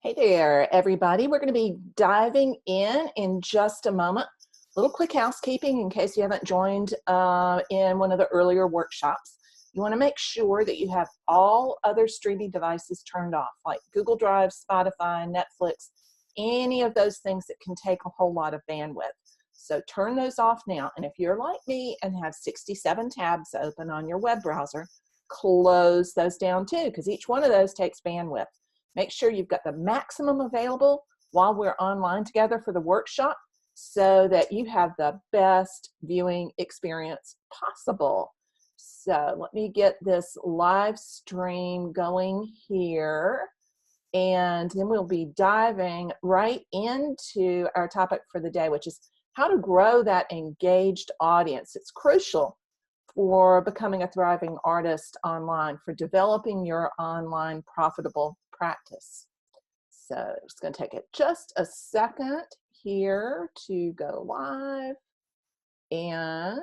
Hey there, everybody. We're going to be diving in just a moment. Little quick housekeeping in case you haven't joined in one of the earlier workshops. You want to make sure that you have all other streaming devices turned off, like Google Drive, Spotify, Netflix, any of those things that can take a whole lot of bandwidth. So turn those off now. And if you're like me and have 67 tabs open on your web browser, close those down too, because each one of those takes bandwidth. Make sure you've got the maximum available while we're online together for the workshop so that you have the best viewing experience possible. So let me get this live stream going here, and then we'll be diving right into our topic for the day, which is how to grow that engaged audience. It's crucial for becoming a thriving artist online, for developing your online profitable practice. So it's going to take it just a second here to go live, and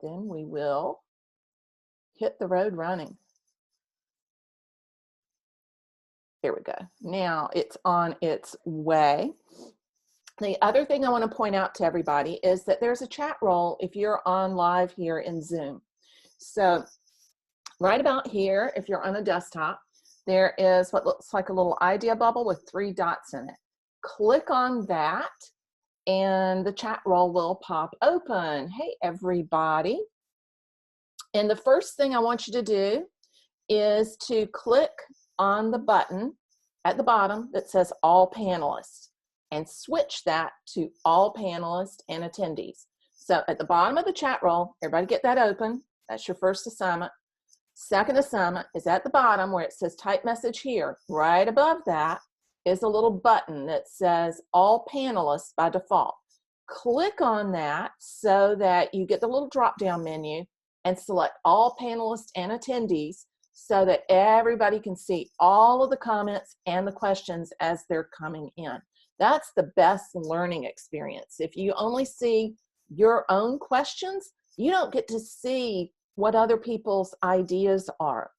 then we will hit the road running. Here we go. Now it's on its way. The other thing I want to point out to everybody is that there's a chat role if you're on live here in Zoom. So right about here, if you're on a desktop, there is what looks like a little idea bubble with 3 dots in it. Click on that and the chat role will pop open. Hey, everybody. And the first thing I want you to do is to click on the button at the bottom that says all panelists and switch that to all panelists and attendees. So at the bottom of the chat role, everybody get that open. That's your first assignment. Second assignment is at the bottom where it says type message here. Right above that is a little button that says all panelists by default. Click on that so that you get the little drop-down menu and select all panelists and attendees so that everybody can see all of the comments and the questions as they're coming in. That's the best learning experience. If you only see your own questions, you don't get to see what other people's ideas are.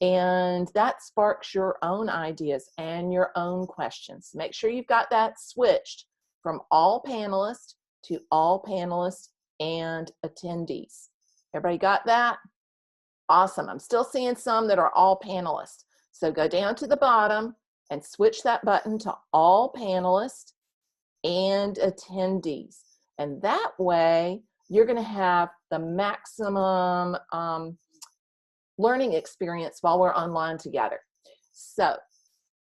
And that sparks your own ideas and your own questions. Make sure you've got that switched from all panelists to all panelists and attendees. Everybody got that? Awesome. I'm still seeing some that are all panelists. So go down to the bottom and switch that button to all panelists and attendees. And that way, you're going to have the maximum learning experience while we're online together. So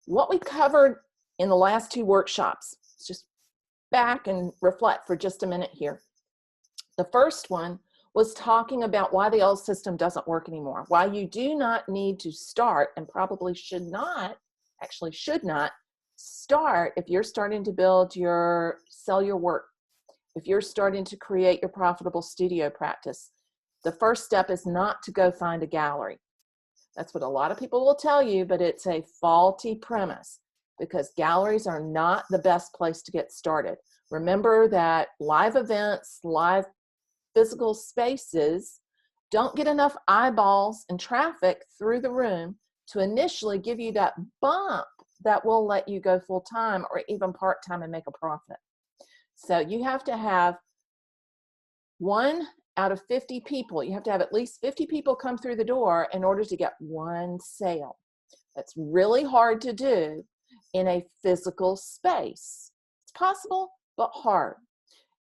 what we covered in the last 2 workshops, let's just back and reflect for just a minute here. The first one was talking about why the old system doesn't work anymore, why you do not need to start and probably should not start if you're starting to sell your work. If you're starting to create your profitable studio practice, the first step is not to go find a gallery. That's what a lot of people will tell you, but it's a faulty premise because galleries are not the best place to get started. Remember that live events, live physical spaces don't get enough eyeballs and traffic through the room to initially give you that bump that will let you go full-time or even part-time and make a profit. So you have to have 1 out of 50 people. You have to have at least 50 people come through the door in order to get 1 sale. That's really hard to do in a physical space. It's possible, but hard.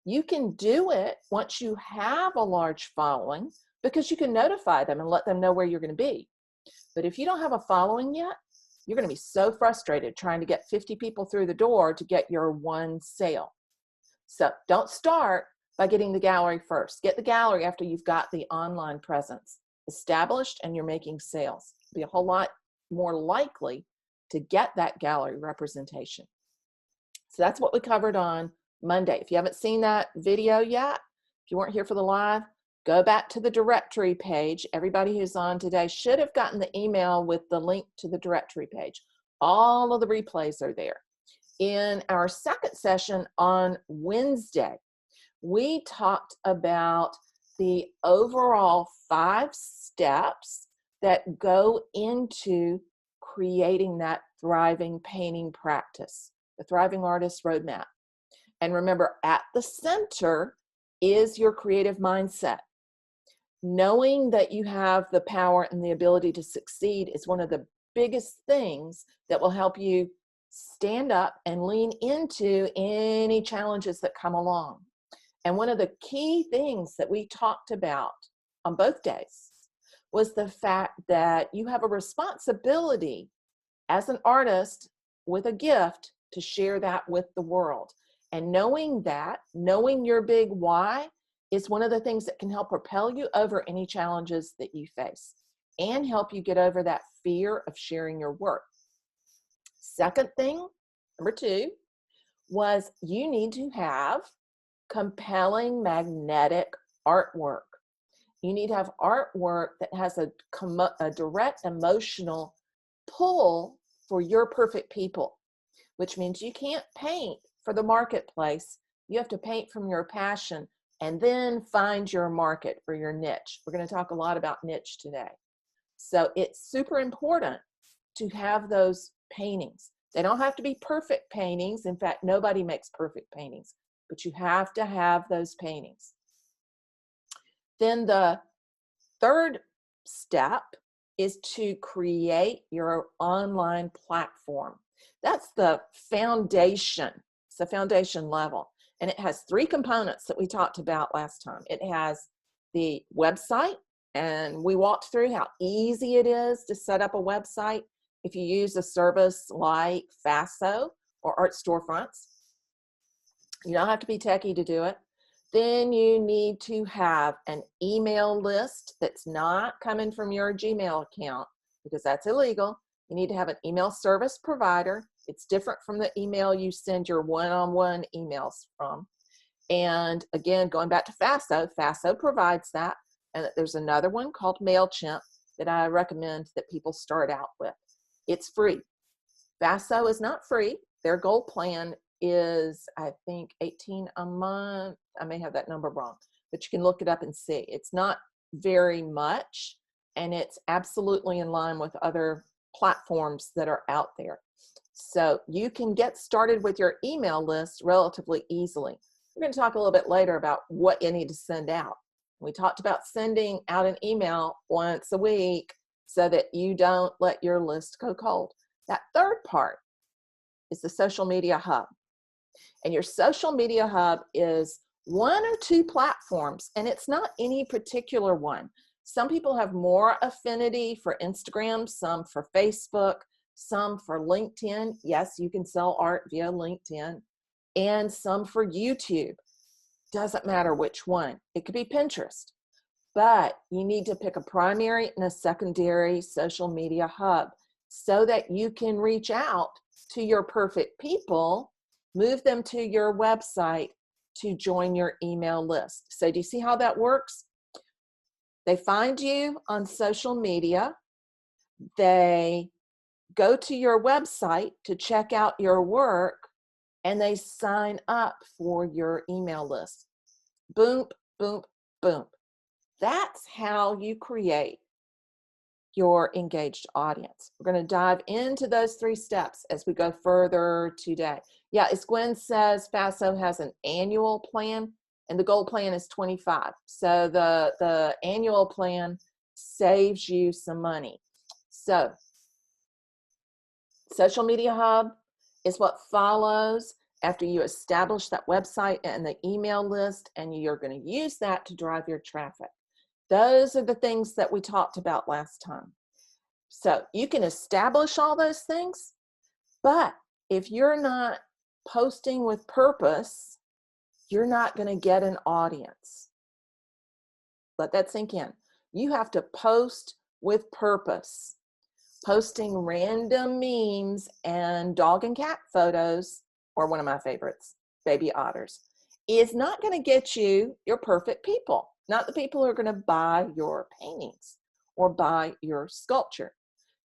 You can do it once you have a large following because you can notify them and let them know where you're going to be. But if you don't have a following yet, you're going to be so frustrated trying to get 50 people through the door to get your 1 sale. So don't start by getting the gallery first. Get the gallery after you've got the online presence established and you're making sales. It'll be a whole lot more likely to get that gallery representation. So that's what we covered on Monday. If you haven't seen that video yet, if you weren't here for the live, go back to the directory page. Everybody who's on today should have gotten the email with the link to the directory page. All of the replays are there. In our second session on Wednesday, we talked about the overall 5 steps that go into creating that Thriving Painting Practice, the Thriving Artist Roadmap. And remember, at the center is your creative mindset. Knowing that you have the power and the ability to succeed is one of the biggest things that will help you stand up and lean into any challenges that come along. And one of the key things that we talked about on both days was the fact that you have a responsibility as an artist with a gift to share that with the world. And knowing that, knowing your big why, is one of the things that can help propel you over any challenges that you face and help you get over that fear of sharing your work. Second thing, number 2, was you need to have compelling magnetic artwork. You need to have artwork that has a direct emotional pull for your perfect people, which means you can't paint for the marketplace. You have to paint from your passion and then find your market for your niche. We're going to talk a lot about niche today. So it's super important to have those paintings. They don't have to be perfect paintings. In fact, nobody makes perfect paintings, but you have to have those paintings. Then the third step is to create your online platform. That's the foundation. It's the foundation level. And it has 3 components that we talked about last time. It has the website, and we walked through how easy it is to set up a website if you use a service like Faso or Art Storefronts. You don't have to be techie to do it. Then you need to have an email list that's not coming from your Gmail account, because that's illegal. You need to have an email service provider. It's different from the email you send your one-on-one emails from. And again, going back to Faso, Faso provides that. And there's another one called MailChimp that I recommend that people start out with. It's free. Faso is not free. Their gold plan is, I think, $18 a month. I may have that number wrong, but you can look it up and see. It's not very much, and it's absolutely in line with other platforms that are out there. So you can get started with your email list relatively easily. We're going to talk a little bit later about what you need to send out. We talked about sending out an email once a week so that you don't let your list go cold. That third part is the social media hub. And your social media hub is 1 or 2 platforms, and it's not any particular one. Some people have more affinity for Instagram, some for Facebook, some for LinkedIn. Yes, you can sell art via LinkedIn, and some for YouTube. Doesn't matter which one. It could be Pinterest, but you need to pick a primary and a secondary social media hub so that you can reach out to your perfect people, move them to your website to join your email list. So do you see how that works? They find you on social media. They go to your website to check out your work, and they sign up for your email list. Boom, boom, boom. That's how you create your engaged audience. We're going to dive into those 3 steps as we go further today. Yeah, as Gwen says, Faso has an annual plan, and the gold plan is 25. So the annual plan saves you some money. So social media hub is what follows after you establish that website and the email list, and you're going to use that to drive your traffic. Those are the things that we talked about last time. So you can establish all those things, but if you're not posting with purpose, you're not going to get an audience. Let that sink in. You have to post with purpose. Posting random memes and dog and cat photos, or one of my favorites, baby otters, is not going to get you your perfect people, not the people who are going to buy your paintings or buy your sculpture.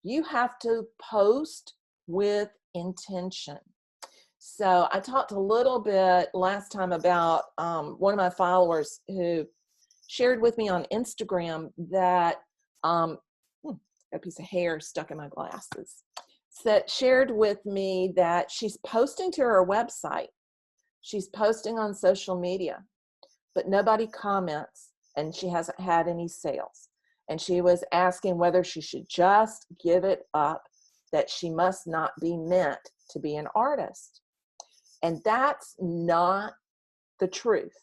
You have to post with intention. So I talked a little bit last time about one of my followers who shared with me on Instagram that a piece of hair stuck in my glasses. shared with me that she's posting to her website. She's posting on social media, but nobody comments, and she hasn't had any sales. And she was asking whether she should just give it up, that she must not be meant to be an artist. And that's not the truth.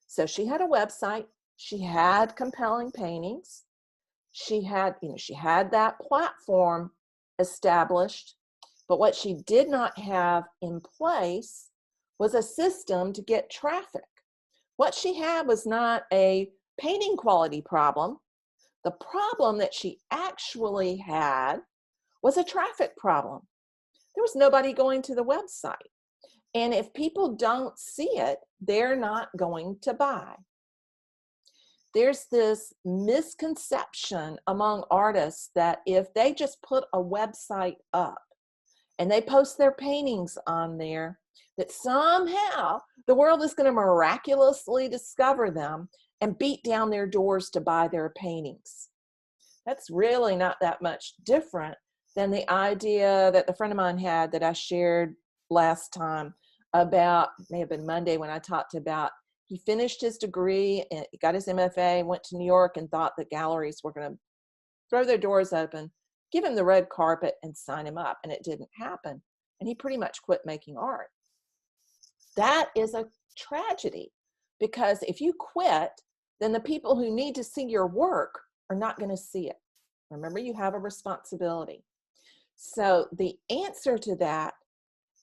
So she had a website, she had compelling paintings, she had that platform established, but what she did not have in place was a system to get traffic. What she had was not a painting quality problem. The problem that she actually had was a traffic problem. There was nobody going to the website. And if people don't see it, they're not going to buy. There's this misconception among artists that if they just put a website up and they post their paintings on there, that somehow the world is going to miraculously discover them and beat down their doors to buy their paintings. That's really not that much different than the idea that the friend of mine had that I shared last time about, may have been Monday, when I talked about he finished his degree and got his MFA, went to New York and thought that galleries were going to throw their doors open, give him the red carpet and sign him up. And it didn't happen. And he pretty much quit making art. That is a tragedy, because if you quit, then the people who need to see your work are not going to see it. Remember, you have a responsibility. So the answer to that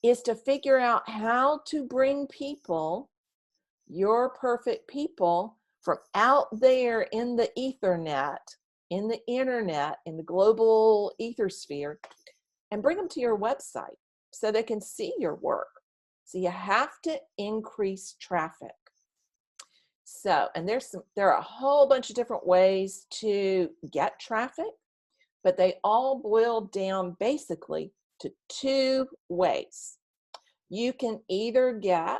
is to figure out how to bring people, your perfect people, from out there in the Ethernet, in the internet, in the global ethersphere, and bring them to your website so they can see your work. So you have to increase traffic. So, and there are a whole bunch of different ways to get traffic, but they all boil down basically to two ways. You can either get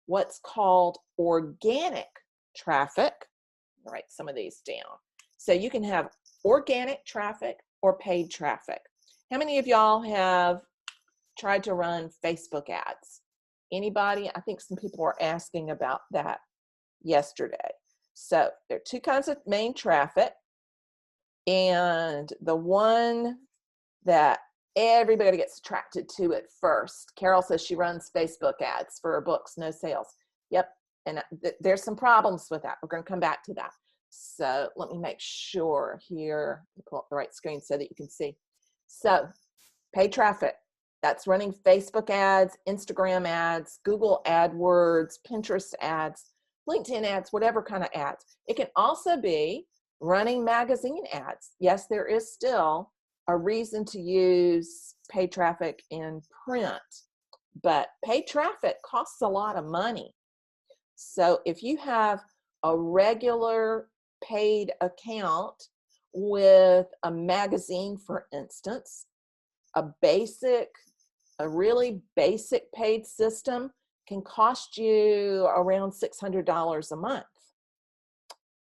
what's called organic traffic. I'll write some of these down. So you can have organic traffic or paid traffic. How many of y'all have tried to run Facebook ads? Anybody? I think some people were asking about that yesterday. So there are two kinds of main traffic, and the one that everybody gets attracted to at first. Carol says she runs Facebook ads for her books, no sales. Yep, and there's some problems with that. We're going to come back to that. So let me make sure here, pull up the right screen so that you can see. So paid traffic, that's running Facebook ads, Instagram ads, Google AdWords, Pinterest ads, LinkedIn ads, whatever kind of ads. It can also be running magazine ads. Yes, there is still a reason to use paid traffic in print, but paid traffic costs a lot of money. So if you have a regular paid account with a magazine, for instance, a really basic paid system can cost you around $600 a month.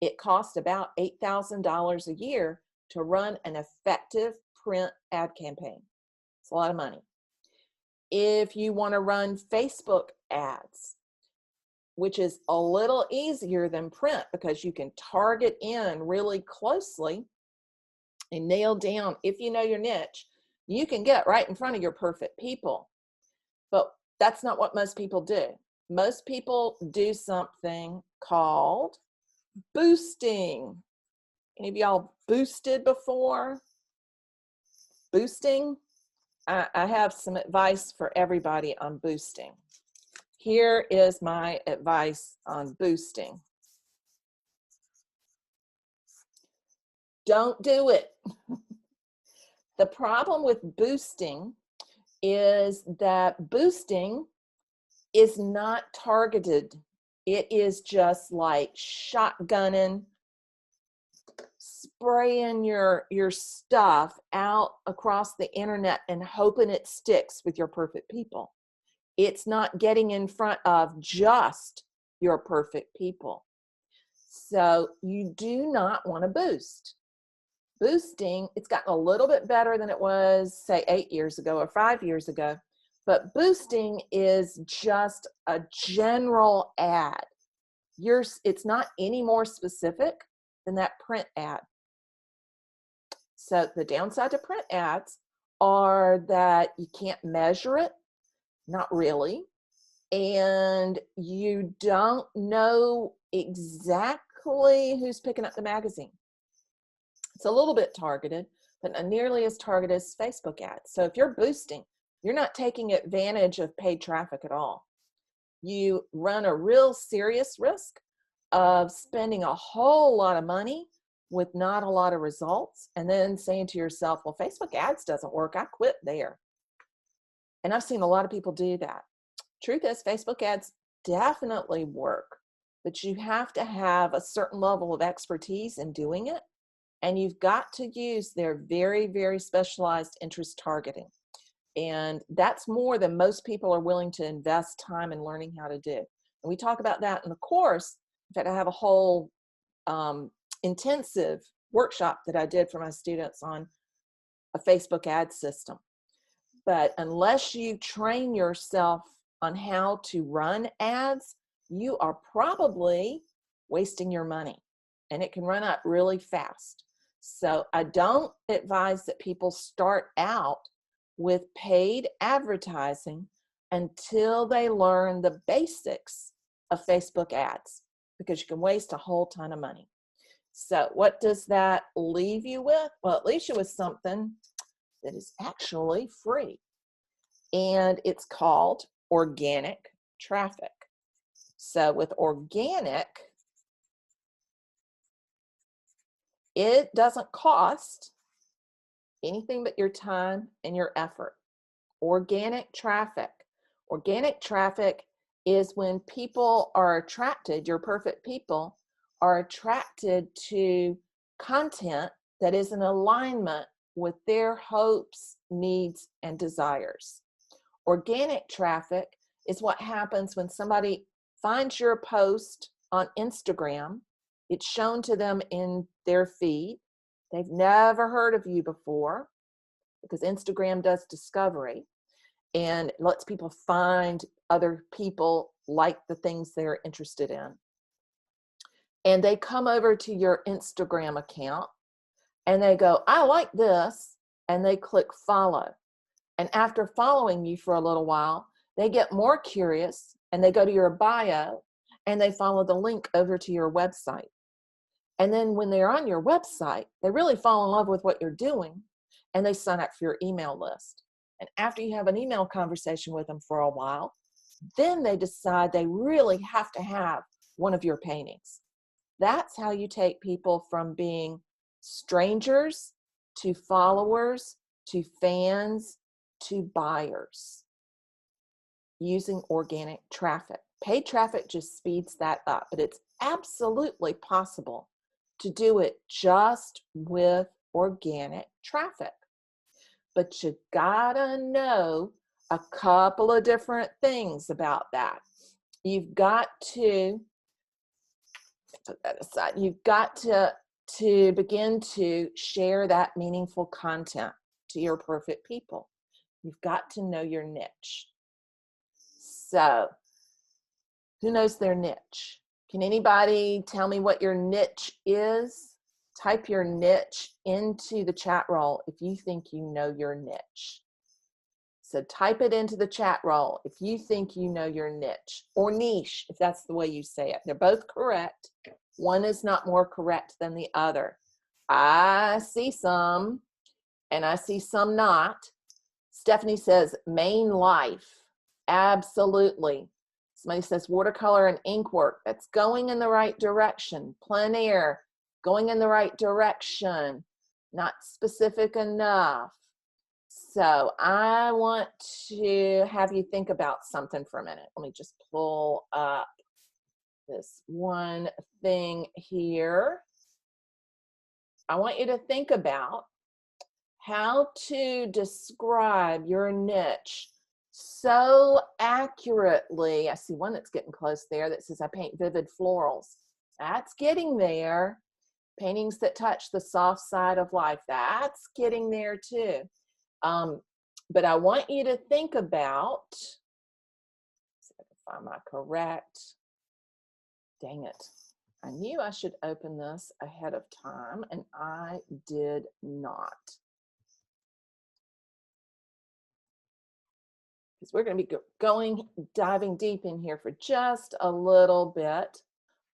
It costs about $8,000 a year to run an effective print ad campaign. It's a lot of money. If you want to run Facebook ads, which is a little easier than print because you can target in really closely and nail down, if you know your niche, you can get right in front of your perfect people. But that's not what most people do. Most people do something called boosting. Any of y'all boosted before? Boosting? I have some advice for everybody on boosting. Here is my advice on boosting. Don't do it. The problem with boosting is that boosting is not targeted. It is just like shotgunning, spraying your stuff out across the internet and hoping it sticks with your perfect people. It's not getting in front of just your perfect people. So you do not want to boost. Boosting, it's gotten a little bit better than it was, say, 8 years ago or 5 years ago, but boosting is just a general ad. It's not any more specific than that print ad. So the downside to print ads are that you can't measure it, not really, and you don't know exactly who's picking up the magazine. It's a little bit targeted, but not nearly as targeted as Facebook ads. So if you're boosting, you're not taking advantage of paid traffic at all. You run a real serious risk of spending a whole lot of money with not a lot of results, and then saying to yourself, well, Facebook ads doesn't work, I quit there. And I've seen a lot of people do that. Truth is, Facebook ads definitely work, but you have to have a certain level of expertise in doing it, and you've got to use their very, very specialized interest targeting. And that's more than most people are willing to invest time in learning how to do. And we talk about that in the course. In fact, I have a whole intensive workshop that I did for my students on a Facebook ad system. But unless you train yourself on how to run ads, you are probably wasting your money, and it can run out really fast. So I don't advise that people start out with paid advertising until they learn the basics of Facebook ads, because you can waste a whole ton of money. So what does that leave you with? Well, it leaves you with something that is actually free, and it's called organic traffic. So with organic, it doesn't cost anything but your time and your effort. Organic traffic. Organic traffic is when people are attracted, your perfect people are attracted to content that is in alignment with their hopes, needs, and desires. Organic traffic is what happens when somebody finds your post on Instagram. It's shown to them in their feed. They've never heard of you before, because Instagram does discovery and lets people find other people like the things they're interested in. And they come over to your Instagram account and they go, I like this, and they click follow. And after following you for a little while, they get more curious and they go to your bio and they follow the link over to your website. And then when they're on your website, they really fall in love with what you're doing and they sign up for your email list. And after you have an email conversation with them for a while, then they decide they really have to have one of your paintings. That's how you take people from being strangers to followers to fans to buyers, using organic traffic. Paid traffic just speeds that up, but it's absolutely possible to do it just with organic traffic. But you gotta know a couple of different things about that. You've got to put that aside. You've got to begin to share that meaningful content to your perfect people. You've got to know your niche. So, who knows their niche? Can anybody tell me what your niche is? Type your niche into the chat roll if you think you know your niche. So type it into the chat roll if you think you know your niche, or niche, if that's the way you say it. They're both correct. One is not more correct than the other. I see some, and I see some not. Stephanie says, main life. Absolutely. Somebody says watercolor and ink work. That's going in the right direction. Plein air, going in the right direction. Not specific enough. So I want to have you think about something for a minute. Let me just pull up this one thing here. I want you to think about how to describe your niche so accurately. I see one that's getting close there that says, I paint vivid florals. That's getting there. paintings that touch the soft side of life. That's getting there too. But I want you to think about, see if I can find my correct, dang it. I knew I should open this ahead of time and I did not. Because we're going to be diving deep in here for just a little bit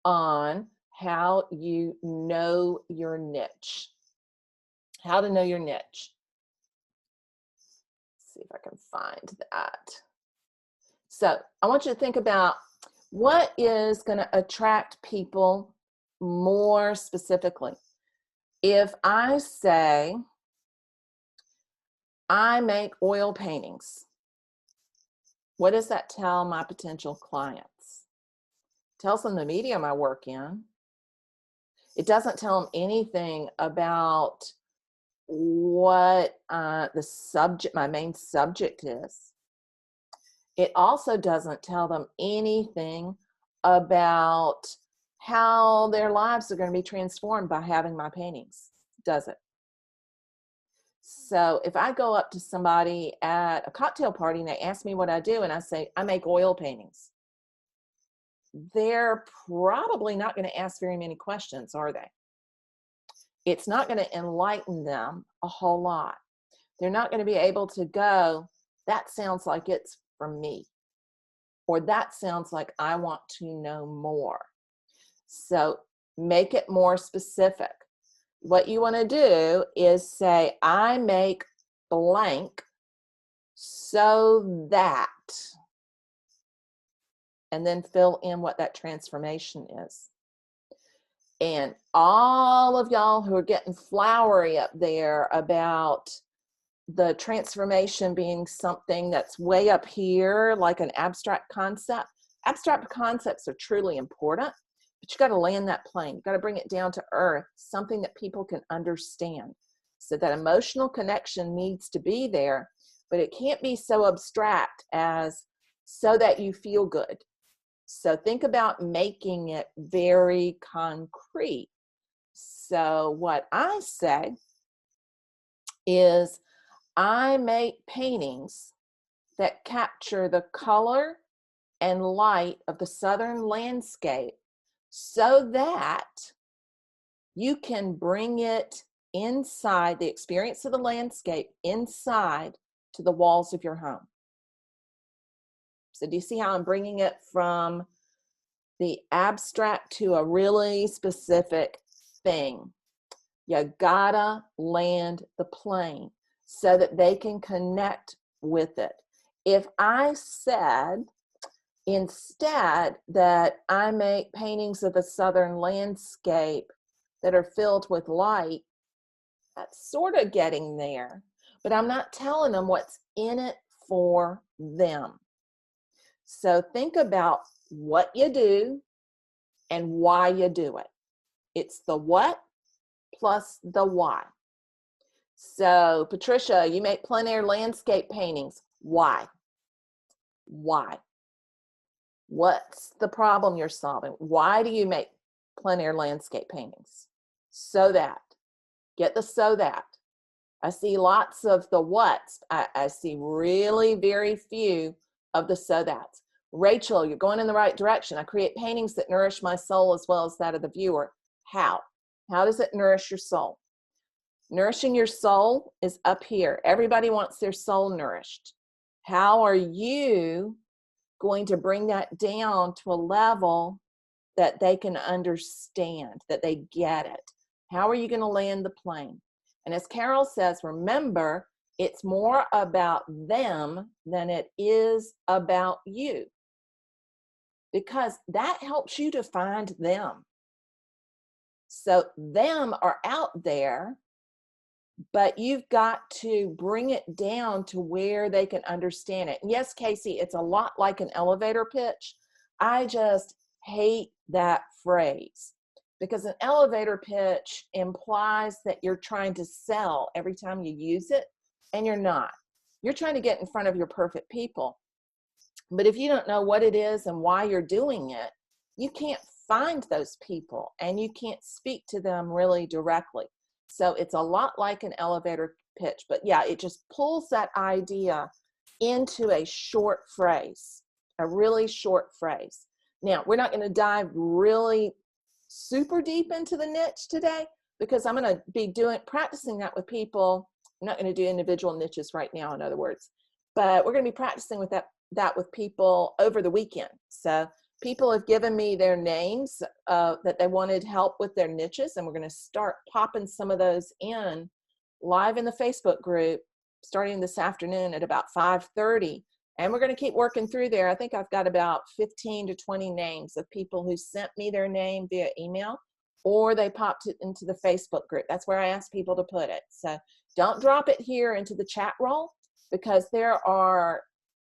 on how you know your niche. How to know your niche. Let's see if I can find that. So I want you to think about what is going to attract people more specifically. If I say, I make oil paintings, what does that tell my potential clients? It tells them the medium I work in. It doesn't tell them anything about what the subject, my main subject is. It also doesn't tell them anything about how their lives are going to be transformed by having my paintings, does it? So if I go up to somebody at a cocktail party and they ask me what I do and I say, I make oil paintings, they're probably not going to ask very many questions, are they? It's not going to enlighten them a whole lot. They're not going to be able to go, that sounds like it's from me, or that sounds like I want to know more. So make it more specific. What you want to do is say, I make blank so that, and then fill in what that transformation is. And all of y'all who are getting flowery up there about the transformation being something that's way up here, like an abstract concept. Abstract concepts are truly important, but you got to land that plane. You got to bring it down to earth, something that people can understand. So that emotional connection needs to be there, but it can't be so abstract as so that you feel good. So think about making it very concrete. So what I say is, I make paintings that capture the color and light of the southern landscape so that you can bring it inside, the experience of the landscape inside to the walls of your home. So do you see how I'm bringing it from the abstract to a really specific thing? You gotta land the plane so that they can connect with it. If I said instead that I make paintings of the southern landscape that are filled with light, that's sort of getting there, but I'm not telling them what's in it for them. So think about what you do and why you do it. It's the what plus the why. So, Patricia, you make plein air landscape paintings. Why? Why? What's the problem you're solving? Why do you make plein air landscape paintings? So that. Get the so that. I see lots of the what's. I see really very few of the so that's. Rachel, you're going in the right direction. I create paintings that nourish my soul as well as that of the viewer. How? How does it nourish your soul? Nourishing your soul is up here. Everybody wants their soul nourished. How are you going to bring that down to a level that they can understand, that they get it? How are you going to land the plane? And as Carol says, remember, it's more about them than it is about you, because that helps you to find them. So them are out there, but you've got to bring it down to where they can understand it. And yes, Casey, it's a lot like an elevator pitch. I just hate that phrase because an elevator pitch implies that you're trying to sell every time you use it, and you're not. You're trying to get in front of your perfect people. But if you don't know what it is and why you're doing it, you can't find those people and you can't speak to them really directly. So it's a lot like an elevator pitch, but yeah, it just pulls that idea into a short phrase, a really short phrase. Now, we're not going to dive really super deep into the niche today because I'm going to be practicing that with people. I'm not going to do individual niches right now, in other words, but we're going to be practicing with that with people over the weekend. So people have given me their names that they wanted help with their niches, and we're going to start popping some of those in live in the Facebook group starting this afternoon at about 5:30. And we're going to keep working through there. I think I've got about 15 to 20 names of people who sent me their name via email, or they popped it into the Facebook group. That's where I ask people to put it. So don't drop it here into the chat roll, because there are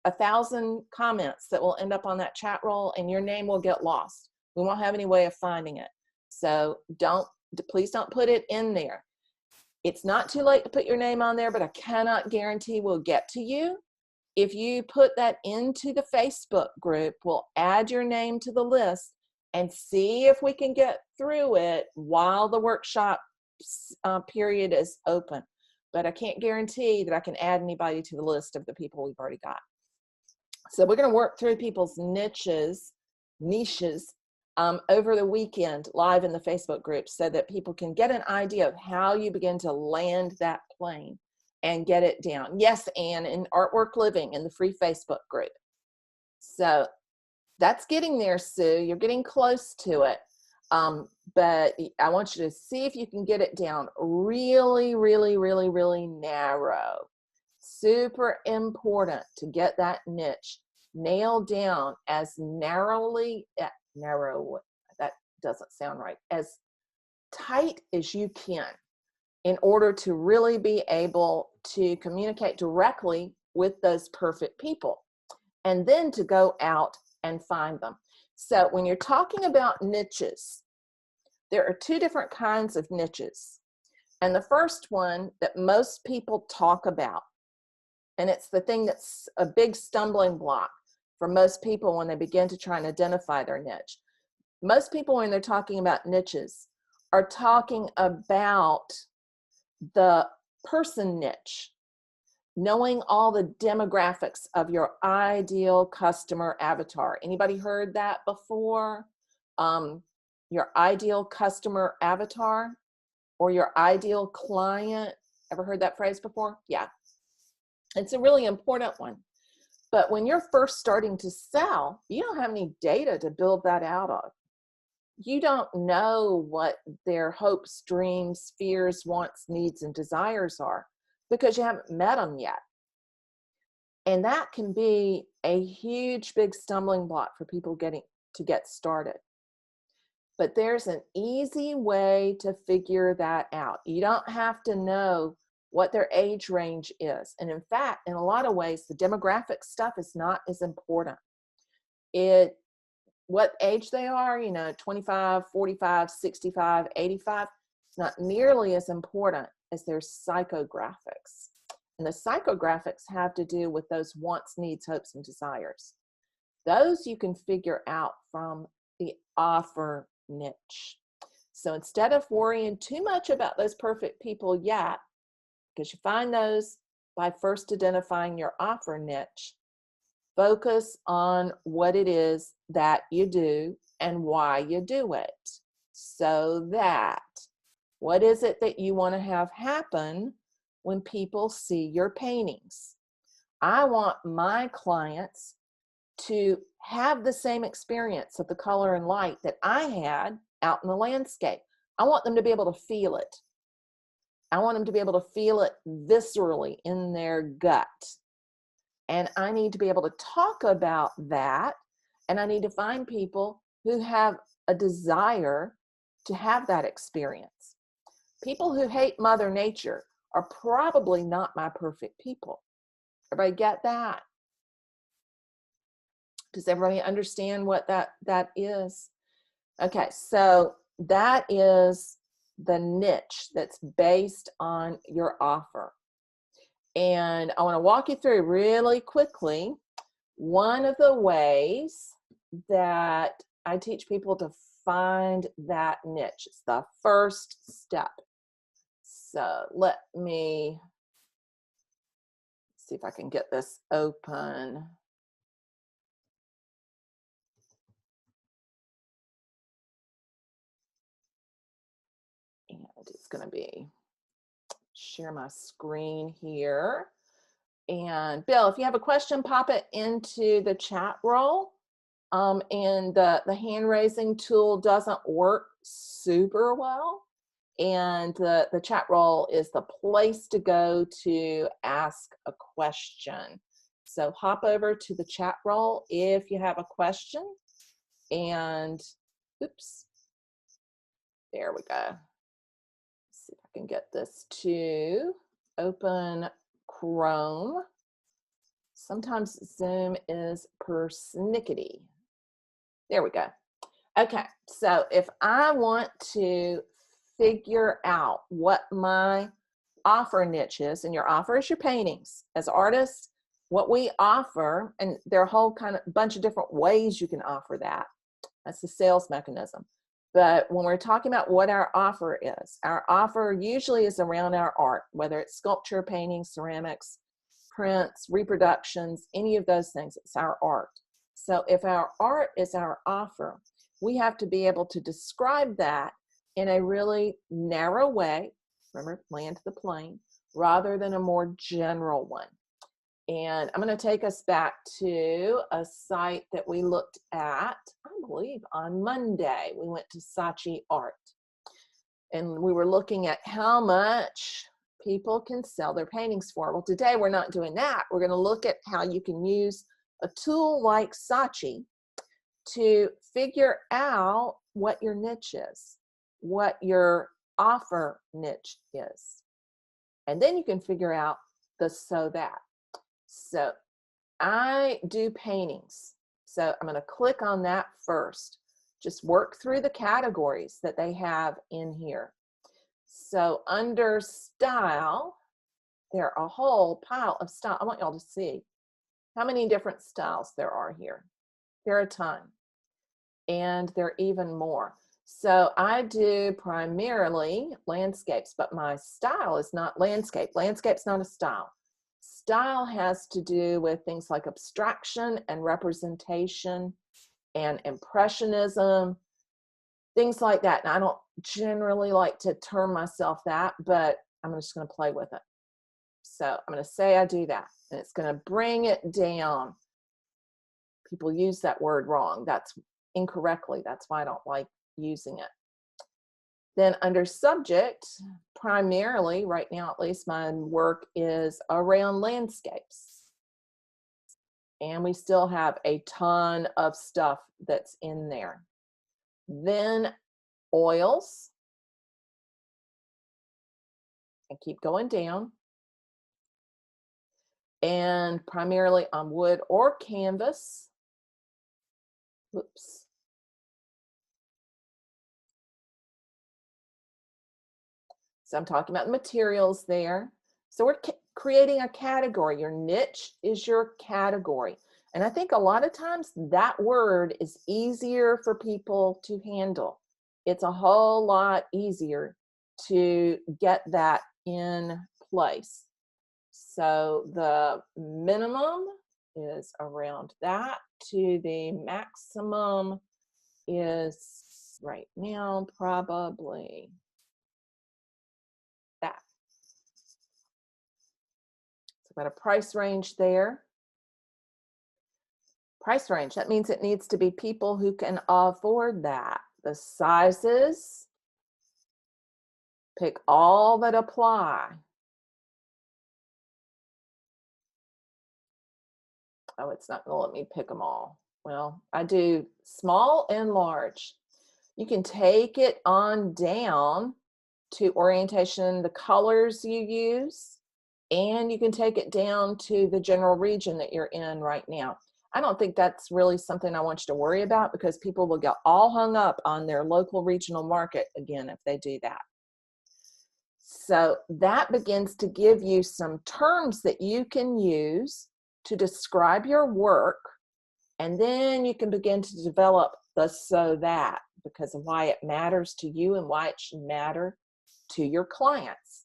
1,000 comments that will end up on that chat roll and your name will get lost. We won't have any way of finding it. So please don't put it in there. It's not too late to put your name on there, but I cannot guarantee we'll get to you. If you put that into the Facebook group, we'll add your name to the list and see if we can get through it while the workshop period is open. But I can't guarantee that I can add anybody to the list of the people we've already got. So we're going to work through people's niches over the weekend live in the Facebook group so that people can get an idea of how you begin to land that plane and get it down. Yes, Anne, in Artwork Living in the free Facebook group. So that's getting there, Sue. You're getting close to it. But I want you to see if you can get it down really, really, really, really narrow. Super important to get that niche nailed down as narrow, that doesn't sound right, as tight as you can in order to really be able to communicate directly with those perfect people, and then to go out and find them. So when you're talking about niches, there are two different kinds of niches. And the first one that most people talk about, and it's the thing that's a big stumbling block for most people when they begin to try and identify their niche. Most people, when they're talking about niches, are talking about the person niche, knowing all the demographics of your ideal customer avatar. Anybody heard that before? Your ideal customer avatar or your ideal client. Ever heard that phrase before? Yeah. It's a really important one. But when you're first starting to sell, you don't have any data to build that out of. You don't know what their hopes, dreams, fears, wants, needs, and desires are because you haven't met them yet. And that can be a huge, big stumbling block for people to get started. But there's an easy way to figure that out. You don't have to know what their age range is. And in fact, in a lot of ways, the demographic stuff is not as important. What age they are, 25, 45, 65, 85, it's not nearly as important as their psychographics. And the psychographics have to do with those wants, needs, hopes, and desires. Those you can figure out from the offer niche. So instead of worrying too much about those perfect people yet, because you find those by first identifying your offer niche, focus on what it is that you do and why you do it. So that, what is it that you want to have happen when people see your paintings? I want my clients to have the same experience of the color and light that I had out in the landscape. I want them to be able to feel it. I want them to be able to feel it viscerally in their gut. And I need to be able to talk about that. And I need to find people who have a desire to have that experience. People who hate Mother Nature are probably not my perfect people. Everybody get that? Does everybody understand what that is? Okay, so that is the niche that's based on your offer. And I want to walk you through really quickly one of the ways that I teach people to find that niche. It's the first step. So let me see if I can get this open. And it's going to be share my screen here. And Bill, if you have a question, pop it into the chat roll. And the hand raising tool doesn't work super well. And the chat roll is the place to go to ask a question. So hop over to the chat roll if you have a question. And oops, there we go. Let's see if I can get this to open Chrome. Sometimes Zoom is persnickety. There we go. Okay, so if I want to figure out what my offer niche is, and your offer is your paintings. As artists, what we offer, and there are a whole kind of bunch of different ways you can offer that. That's the sales mechanism. But when we're talking about what our offer is, our offer usually is around our art, whether it's sculpture, painting, ceramics, prints, reproductions, any of those things. It's our art. So if our art is our offer, we have to be able to describe that in a really narrow way, remember, land the plane, rather than a more general one. And I'm going to take us back to a site that we looked at, I believe, on Monday. We went to Saatchi Art. And we were looking at how much people can sell their paintings for. Well, today we're not doing that. We're going to look at how you can use a tool like Saatchi to figure out what your niche is, what your offer niche is. And then you can figure out the so that. So I do paintings. So I'm going to click on that first. Just work through the categories that they have in here. So under style, there are a whole pile of style. I want y'all to see how many different styles there are here. There are a ton. And there are even more. So I do primarily landscapes, but my style is not landscape. Landscape's not a style. Style has to do with things like abstraction and representation and impressionism, things like that. And I don't generally like to term myself that, but I'm just going to play with it. So I'm going to say I do that, and it's going to bring it down. People use that word wrong. That's incorrectly. That's why I don't like using it. Then under subject, primarily, right now at least, my work is around landscapes. And we still have a ton of stuff that's in there. Then oils. And keep going down. And primarily on wood or canvas. Whoops. So I'm talking about materials there. So we're creating a category. Your niche is your category. And I think a lot of times that word is easier for people to handle. It's a whole lot easier to get that in place. So the minimum is around that to the maximum is right now probably that. So I've got a price range there. Price range, that means it needs to be people who can afford that. The sizes, pick all that apply. Oh, it's not going to let me pick them all. Well, I do small and large. You can take it on down to orientation, the colors you use, and you can take it down to the general region that you're in right now. I don't think that's really something I want you to worry about, because people will get all hung up on their local regional market again if they do that. So that begins to give you some terms that you can use to describe your work, and then you can begin to develop the so that because of why it matters to you and why it should matter to your clients.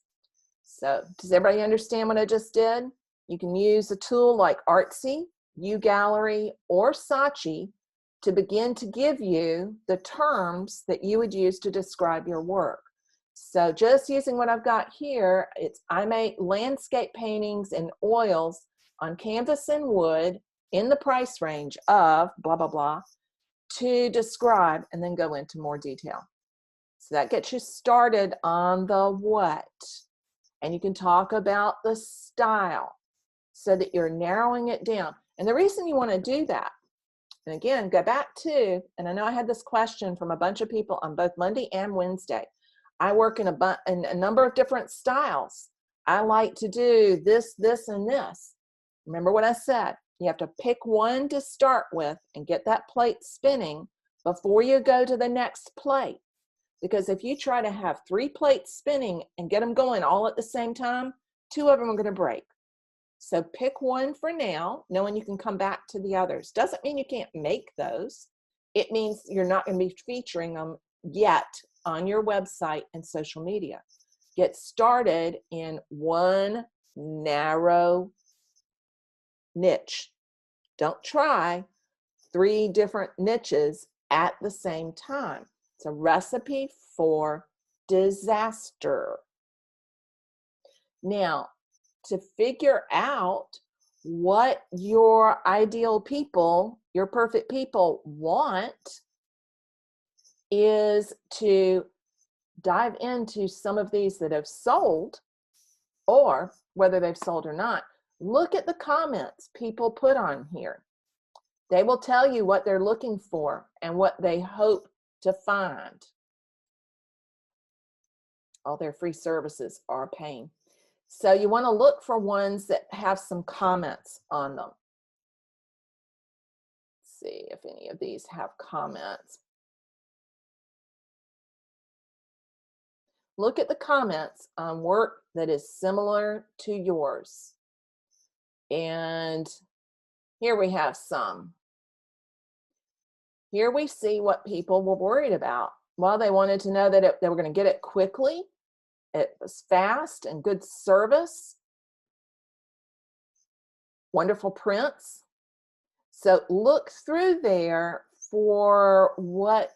So does everybody understand what I just did? You can use a tool like Artsy, uGallery, or Saatchi to begin to give you the terms that you would use to describe your work. So just using what I've got here, I make landscape paintings in oils on canvas and wood in the price range of blah, blah, blah, to describe and then go into more detail. So that gets you started on the what. And you can talk about the style so that you're narrowing it down. And the reason you want to do that, and again, go back to, and I know I had this question from a bunch of people on both Monday and Wednesday. I work in a number of different styles. I like to do this, this, and this. Remember what I said. You have to pick one to start with and get that plate spinning before you go to the next plate. Because if you try to have 3 plates spinning and get them going all at the same time, 2 of them are going to break. So pick one for now, knowing you can come back to the others. Doesn't mean you can't make those. It means you're not going to be featuring them yet on your website and social media. Get started in one narrow niche. Don't try 3 different niches at the same time. It's a recipe for disaster. Now, to figure out what your ideal people, your perfect people want, is to dive into some of these that have sold, or whether they've sold or not. Look at the comments people put on here. They will tell you what they're looking for and what they hope to find. All their free services are a pain. So you want to look for ones that have some comments on them. Let's see if any of these have comments. Look at the comments on work that is similar to yours. And here we have some. Here we see what people were worried about. Well, they wanted to know that they were going to get it quickly. It was fast and good service. Wonderful prints. So look through there for what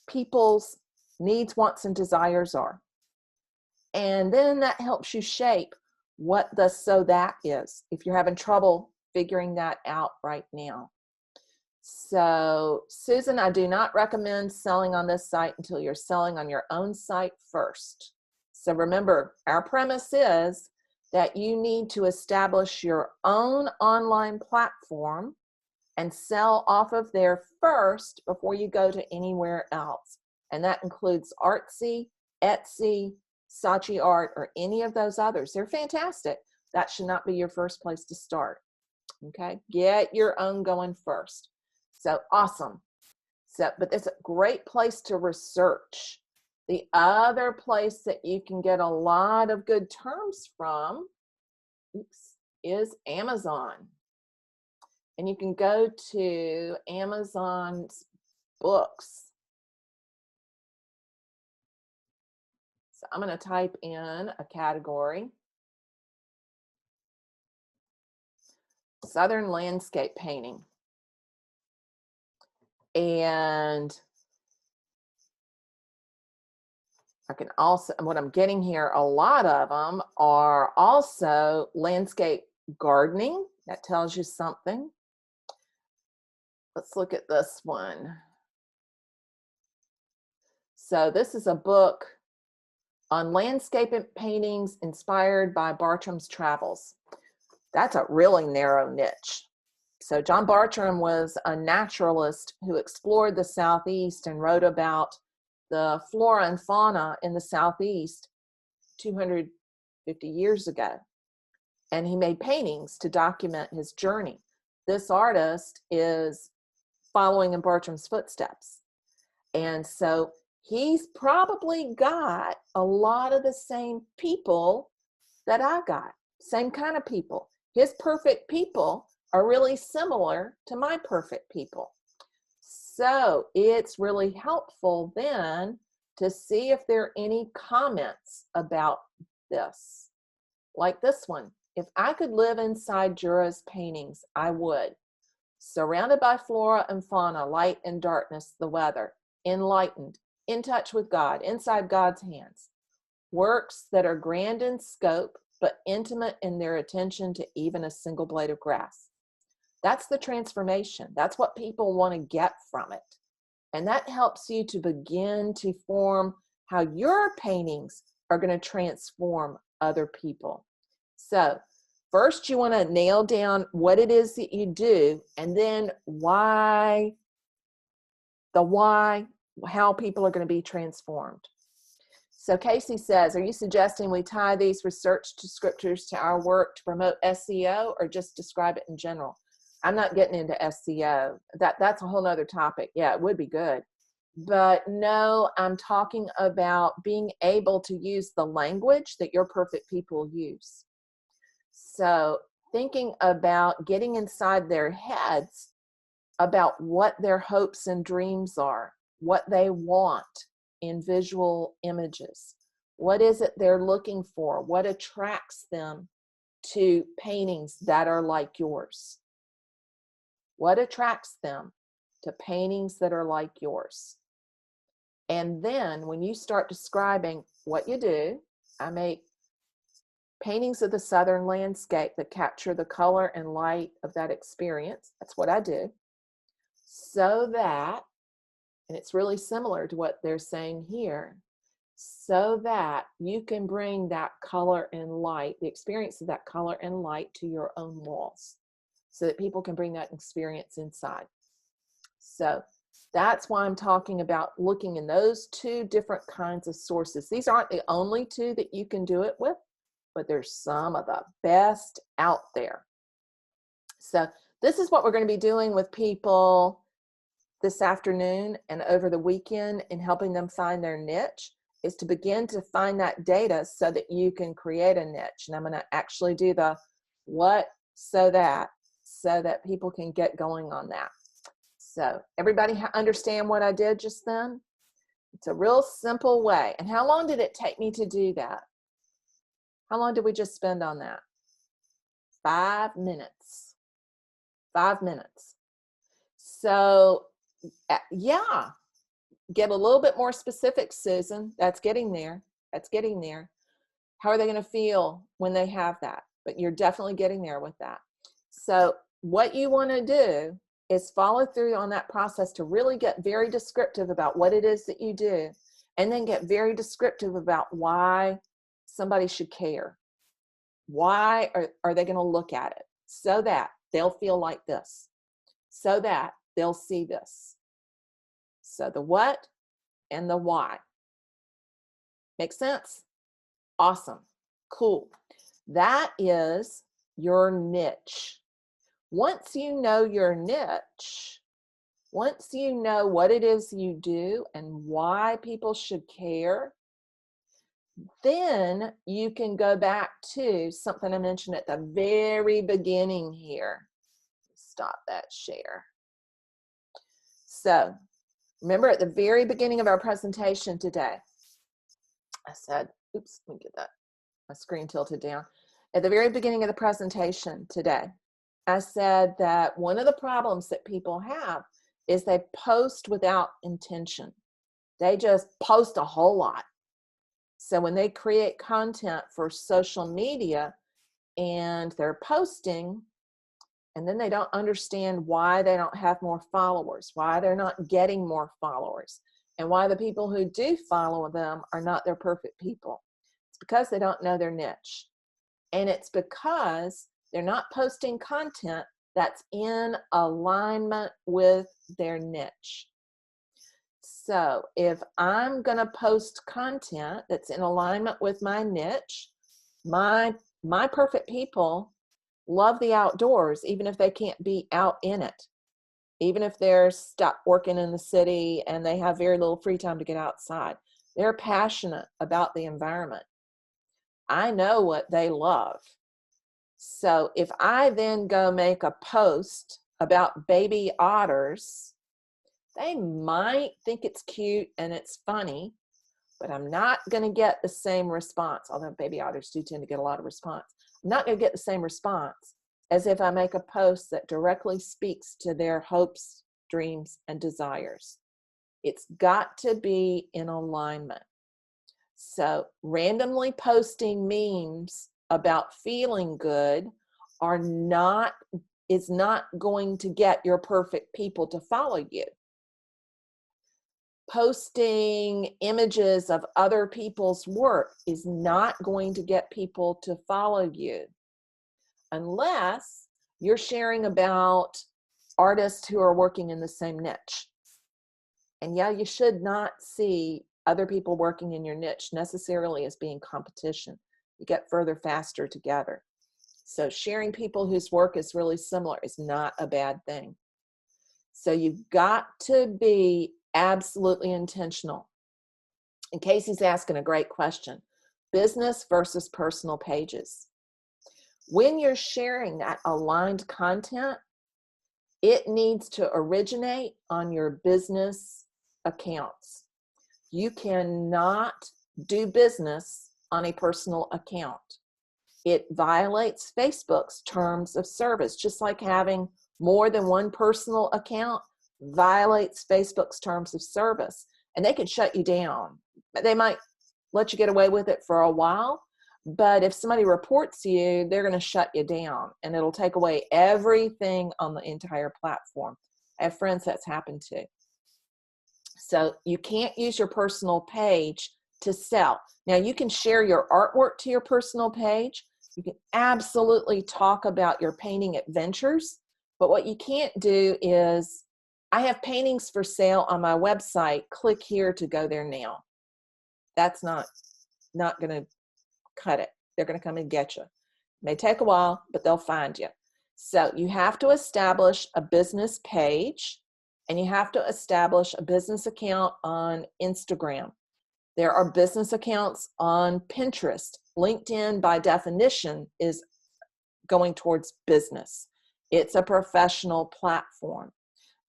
people's needs, wants, and desires are. And then that helps you shape what the so that is, if you're having trouble figuring that out right now. So, Susan, I do not recommend selling on this site until you're selling on your own site first. So remember, our premise is that you need to establish your own online platform and sell off of there first before you go to anywhere else. And that includes Artsy, Etsy, Saatchi Art, or any of those others. They're fantastic. That should not be your first place to start. Okay, get your own going first. So awesome. So, but it's a great place to research. The other place that you can get a lot of good terms from, is Amazon. And you can go to Amazon's books. So I'm going to type in a category. Southern landscape painting. And I can also, what I'm getting here, a lot of them are also landscape gardening. That tells you something. Let's look at this one. So this is a book on landscape paintings inspired by Bartram's travels. That's a really narrow niche. So John Bartram was a naturalist who explored the Southeast and wrote about the flora and fauna in the Southeast 250 years ago. And he made paintings to document his journey. This artist is following in Bartram's footsteps. And so he's probably got a lot of the same people that I got, same kind of people. His perfect people are really similar to my perfect people. So it's really helpful then to see if there are any comments about this. Like this one, if I could live inside Jura's paintings, I would. Surrounded by flora and fauna, light and darkness, the weather, enlightened, in touch with God, inside God's hands. Works that are grand in scope, but intimate in their attention to even a single blade of grass. That's the transformation. That's what people want to get from it. And that helps you to begin to form how your paintings are going to transform other people. So first you want to nail down what it is that you do, and then why, how people are going to be transformed. So Casey says, are you suggesting we tie these research descriptors to our work to promote SEO, or just describe it in general? I'm not getting into SEO. That's a whole nother topic. Yeah, it would be good. But no, I'm talking about being able to use the language that your perfect people use. So thinking about getting inside their heads about what their hopes and dreams are, what they want in visual images. What is it they're looking for? What attracts them to paintings that are like yours? What attracts them to paintings that are like yours? And then when you start describing what you do, I make paintings of the southern landscape that capture the color and light of that experience. That's what I do. So that, and it's really similar to what they're saying here, so that you can bring that color and light, the experience of that color and light, to your own walls, so that people can bring that experience inside. So that's why I'm talking about looking in those two different kinds of sources. These aren't the only two that you can do it with, but there's some of the best out there. So this is what we're going to be doing with people this afternoon and over the weekend, in helping them find their niche, is to begin to find that data so that you can create a niche. And I'm going to actually do the what, so that people can get going on that. So everybody understand what I did just then? It's a real simple way. And how long did it take me to do that? How long did we just spend on that? 5 minutes. 5 minutes. So yeah, get a little bit more specific, Susan. That's getting there. That's getting there. How are they going to feel when they have that? But you're definitely getting there with that. So what you want to do is follow through on that process to really get very descriptive about what it is that you do, and then get very descriptive about why somebody should care. Why are they going to look at it? So that they'll feel like this, so that they'll see this. So the what and the why. Make sense? Awesome. Cool. That is your niche. Once you know your niche, once you know what it is you do and why people should care, then you can go back to something I mentioned at the very beginning here. Stop that share. So remember at the very beginning of our presentation today, I said, oops, let me get that, my screen tilted down. At the very beginning of the presentation today, I said that one of the problems that people have is they post without intention. They just post a whole lot. So when they create content for social media and they're posting, and then they don't understand why they don't have more followers, why they're not getting more followers, and why the people who do follow them are not their perfect people. It's because they don't know their niche. And it's because they're not posting content that's in alignment with their niche. So if I'm going to post content that's in alignment with my niche, my perfect people love the outdoors, even if they can't be out in it, even if they're stuck working in the city and they have very little free time to get outside. They're passionate about the environment. I know what they love. So if I then go make a post about baby otters, They might think it's cute and it's funny, but I'm not going to get the same response, although baby otters do tend to get a lot of response. I'm not going to get the same response as if I make a post that directly speaks to their hopes, dreams, and desires. It's got to be in alignment. So randomly posting memes about feeling good is not going to get your perfect people to follow you. Posting images of other people's work is not going to get people to follow you unless you're sharing about artists who are working in the same niche. And yeah, you should not see other people working in your niche necessarily as being competition. You get further faster together. So sharing people whose work is really similar is not a bad thing. So you've got to be absolutely intentional. And Casey's asking a great question. Business versus personal pages. When you're sharing that aligned content, it needs to originate on your business accounts. You cannot do business on a personal account. It violates Facebook's terms of service, just like having more than one personal account violates Facebook's terms of service. And they could shut you down. They might let you get away with it for a while, but if somebody reports you, they're going to shut you down, and it'll take away everything on the entire platform. I have friends that's happened to. So you can't use your personal page to sell. Now, you can share your artwork to your personal page. You can absolutely talk about your painting adventures, but what you can't do is, I have paintings for sale on my website, click here to go there now. That's not going to cut it. They're going to come and get you. It may take a while, but they'll find you. So you have to establish a business page, and you have to establish a business account on Instagram. There are business accounts on Pinterest. LinkedIn, by definition, is going towards business. It's a professional platform.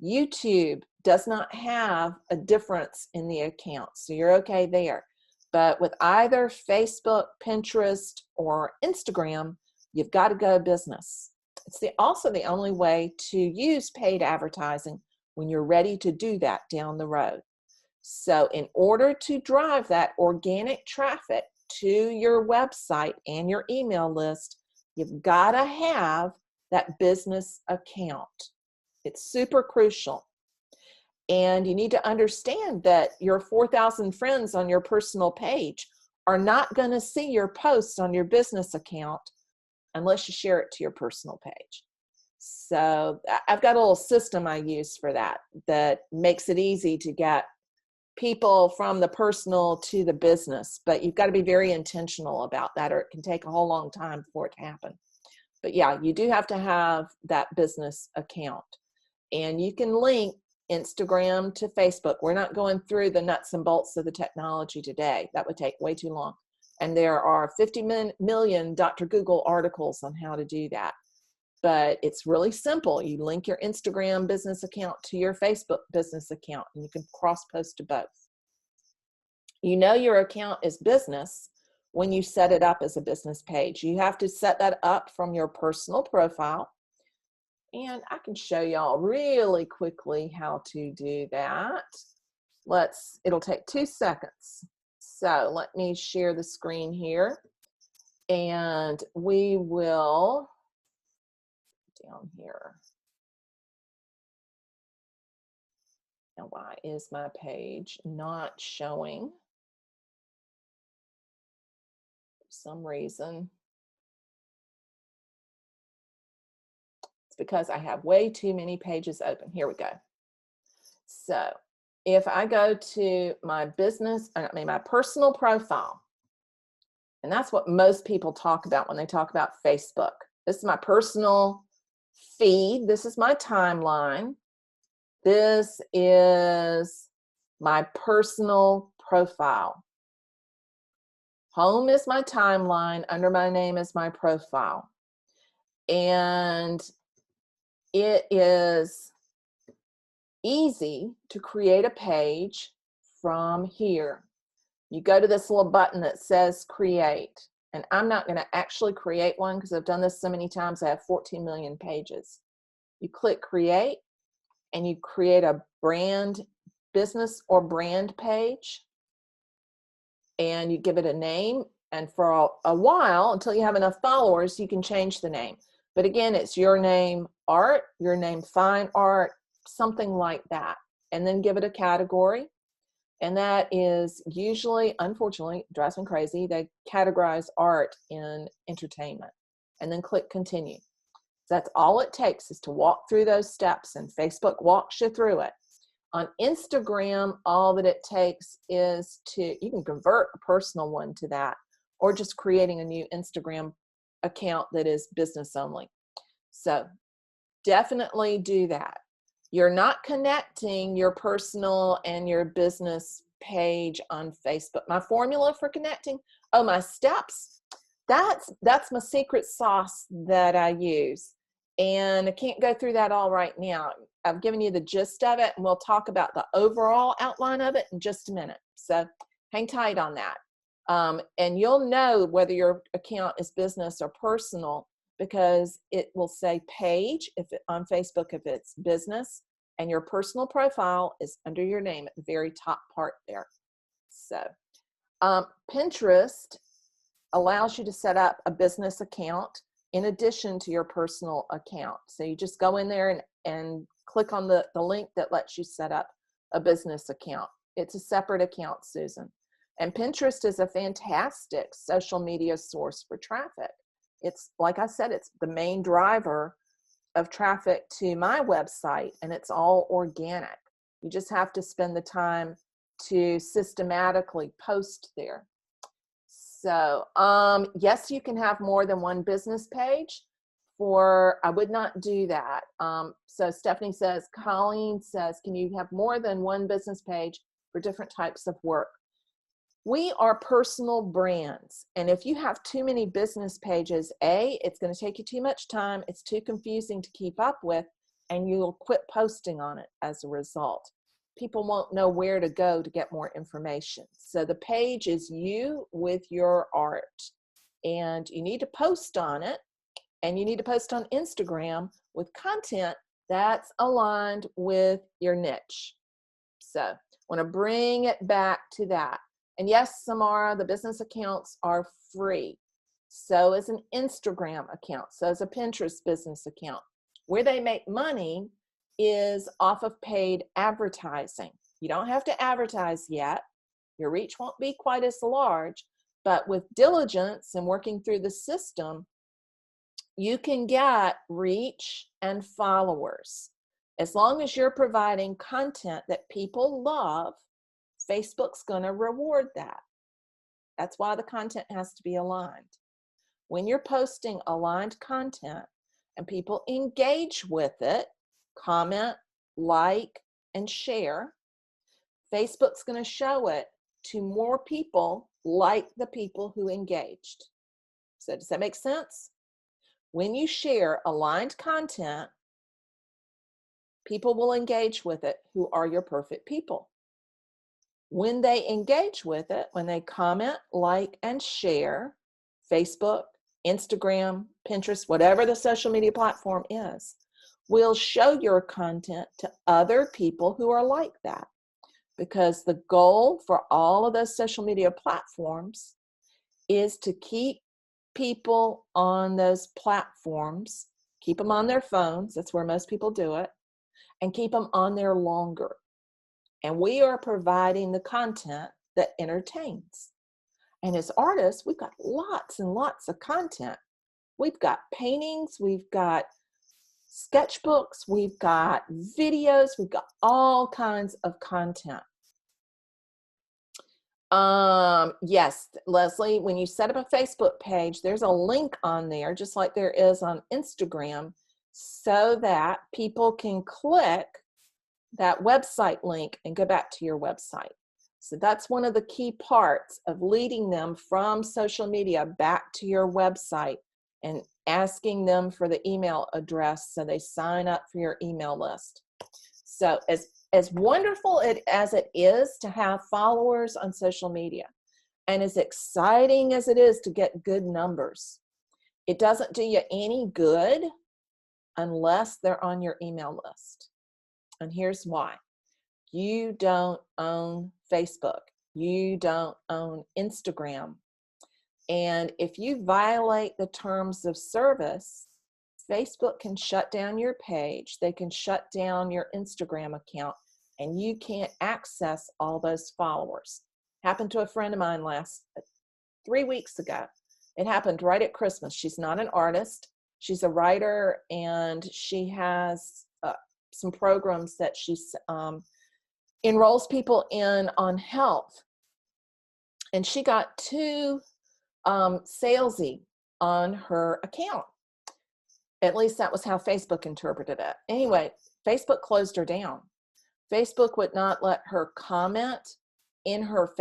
YouTube does not have a difference in the accounts, so you're okay there. But with either Facebook, Pinterest, or Instagram, you've got to go business. It's also the only way to use paid advertising when you're ready to do that down the road. So in order to drive that organic traffic to your website and your email list, you've got to have that business account. It's super crucial. And you need to understand that your 4,000 friends on your personal page are not going to see your posts on your business account unless you share it to your personal page. So I've got a little system I use for that makes it easy to get people from the personal to the business, but you've got to be very intentional about that, or it can take a whole long time for it to happen. But yeah, you do have to have that business account. And you can link Instagram to Facebook. We're not going through the nuts and bolts of the technology today. That would take way too long. And there are 50 million Dr. Google articles on how to do that. But it's really simple. You link your Instagram business account to your Facebook business account, and you can cross-post to both. You know your account is business when you set it up as a business page. You have to set that up from your personal profile. And I can show y'all really quickly how to do that. It'll take 2 seconds. So let me share the screen here, and we will, down here. Now, why is my page not showing? For some reason. Because I have way too many pages open. Here we go. So if I go to my my personal profile, and that's what most people talk about when they talk about Facebook. This is my personal feed. This is my timeline. This is my personal profile. Home is my timeline. Under my name is my profile. And it is easy to create a page from here. You go to this little button that says create, and I'm not going to actually create one because I've done this so many times. I have 14 million pages. You click create and you create a brand, business or brand page, and you give it a name, and for a while, until you have enough followers, you can change the name. But again, it's your name art, your name fine art, something like that, and then give it a category. And that is usually, unfortunately, drives me crazy, they categorize art in entertainment, and then click continue. So that's all it takes, is to walk through those steps, and Facebook walks you through it. On Instagram, all that it takes is you can convert a personal one to that, or just creating a new Instagram account that is business only. So definitely do that. You're not connecting your personal and your business page on Facebook. My formula for connecting, my steps, that's my secret sauce that I use. And I can't go through that all right now. I've given you the gist of it, and we'll talk about the overall outline of it in just a minute. So hang tight on that. And you'll know whether your account is business or personal, because it will say page on Facebook if it's business, and your personal profile is under your name at the very top part there. So Pinterest allows you to set up a business account in addition to your personal account. So you just go in there and click on the link that lets you set up a business account. It's a separate account, Susan. And Pinterest is a fantastic social media source for traffic. It's, like I said, it's the main driver of traffic to my website, and it's all organic. You just have to spend the time to systematically post there. So yes, you can have more than one business page. I would not do that. So Stephanie says, Colleen says, can you have more than one business page for different types of work? We are personal brands, and if you have too many business pages, it's going to take you too much time, it's too confusing to keep up with, and you'll quit posting on it as a result. People won't know where to go to get more information. So the page is you with your art, and you need to post on it, and you need to post on Instagram with content that's aligned with your niche. So I want to bring it back to that. And yes, Samara, the business accounts are free. So is an Instagram account. So is a Pinterest business account. Where they make money is off of paid advertising. You don't have to advertise yet. Your reach won't be quite as large, but with diligence and working through the system, you can get reach and followers. As long as you're providing content that people love, Facebook's going to reward that. That's why the content has to be aligned. When you're posting aligned content and people engage with it, comment, like, and share, Facebook's going to show it to more people like the people who engaged. So does that make sense? When you share aligned content, people will engage with it who are your perfect people. When they engage with it, when they comment, like, and share, Facebook, Instagram, Pinterest, whatever the social media platform is, will show your content to other people who are like that. Because the goal for all of those social media platforms is to keep people on those platforms, keep them on their phones, that's where most people do it, and keep them on there longer. And we are providing the content that entertains. And as artists, we've got lots and lots of content. We've got paintings, we've got sketchbooks, we've got videos, we've got all kinds of content. Yes, Leslie, when you set up a Facebook page, there's a link on there, just like there is on Instagram, so that people can click that website link and go back to your website. So that's one of the key parts of leading them from social media back to your website and asking them for the email address so they sign up for your email list. So as wonderful as it is to have followers on social media, and as exciting as it is to get good numbers, it doesn't do you any good unless they're on your email list. And here's why. You don't own Facebook. You don't own Instagram. And if you violate the terms of service, Facebook can shut down your page. They can shut down your Instagram account, and you can't access all those followers. Happened to a friend of mine 3 weeks ago. It happened right at Christmas. She's not an artist. She's a writer, and she has some programs that she enrolls people in on health. And she got too salesy on her account. At least that was how Facebook interpreted it. Anyway, Facebook closed her down. Facebook would not let her comment in her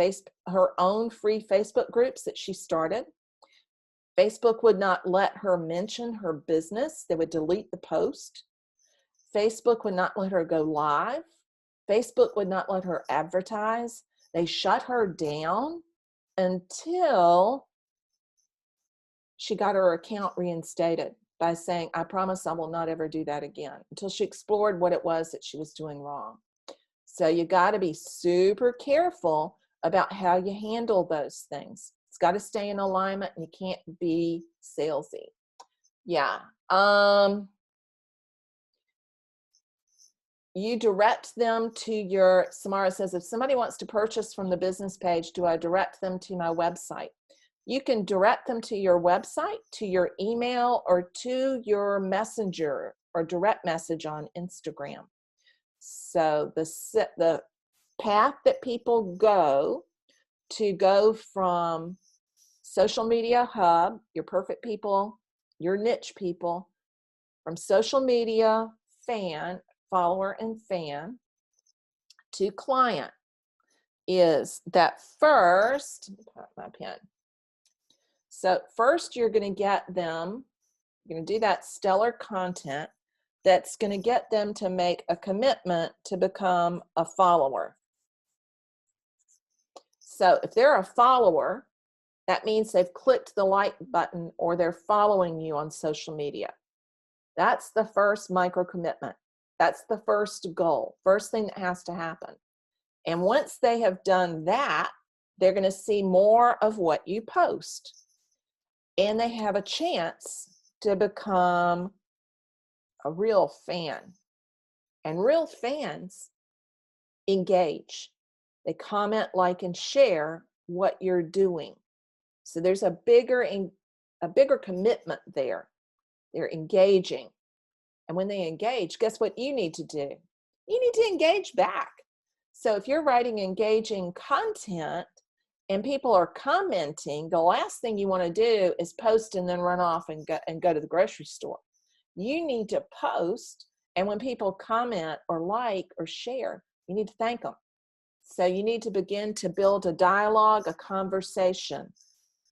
own free Facebook groups that she started. Facebook would not let her mention her business. They would delete the post. Facebook would not let her go live. Facebook would not let her advertise. They shut her down until she got her account reinstated by saying, I promise I will not ever do that again, until she explored what it was that she was doing wrong. So you got to be super careful about how you handle those things. It's got to stay in alignment, and you can't be salesy. Yeah. You direct them to your, Samara says, if somebody wants to purchase from the business page, do I direct them to my website? You can direct them to your website, to your email, or to your messenger or direct message on Instagram. So the path that people go from social media hub, your perfect people, your niche people, from social media follower and fan, to client, is that first, let me put my pen. So first you're going to get them, you're going to do that stellar content that's going to get them to make a commitment to become a follower. So if they're a follower, that means they've clicked the like button or they're following you on social media. That's the first micro commitment. That's the first goal, first thing that has to happen. And once they have done that, they're going to see more of what you post. And they have a chance to become a real fan. And real fans engage. They comment, like, and share what you're doing. So there's a bigger commitment there. They're engaging. And when they engage, guess what you need to do? You need to engage back. So if you're writing engaging content and people are commenting, the last thing you want to do is post and then run off and go to the grocery store. You need to post, and when people comment or like or share, you need to thank them. So you need to begin to build a dialogue, a conversation,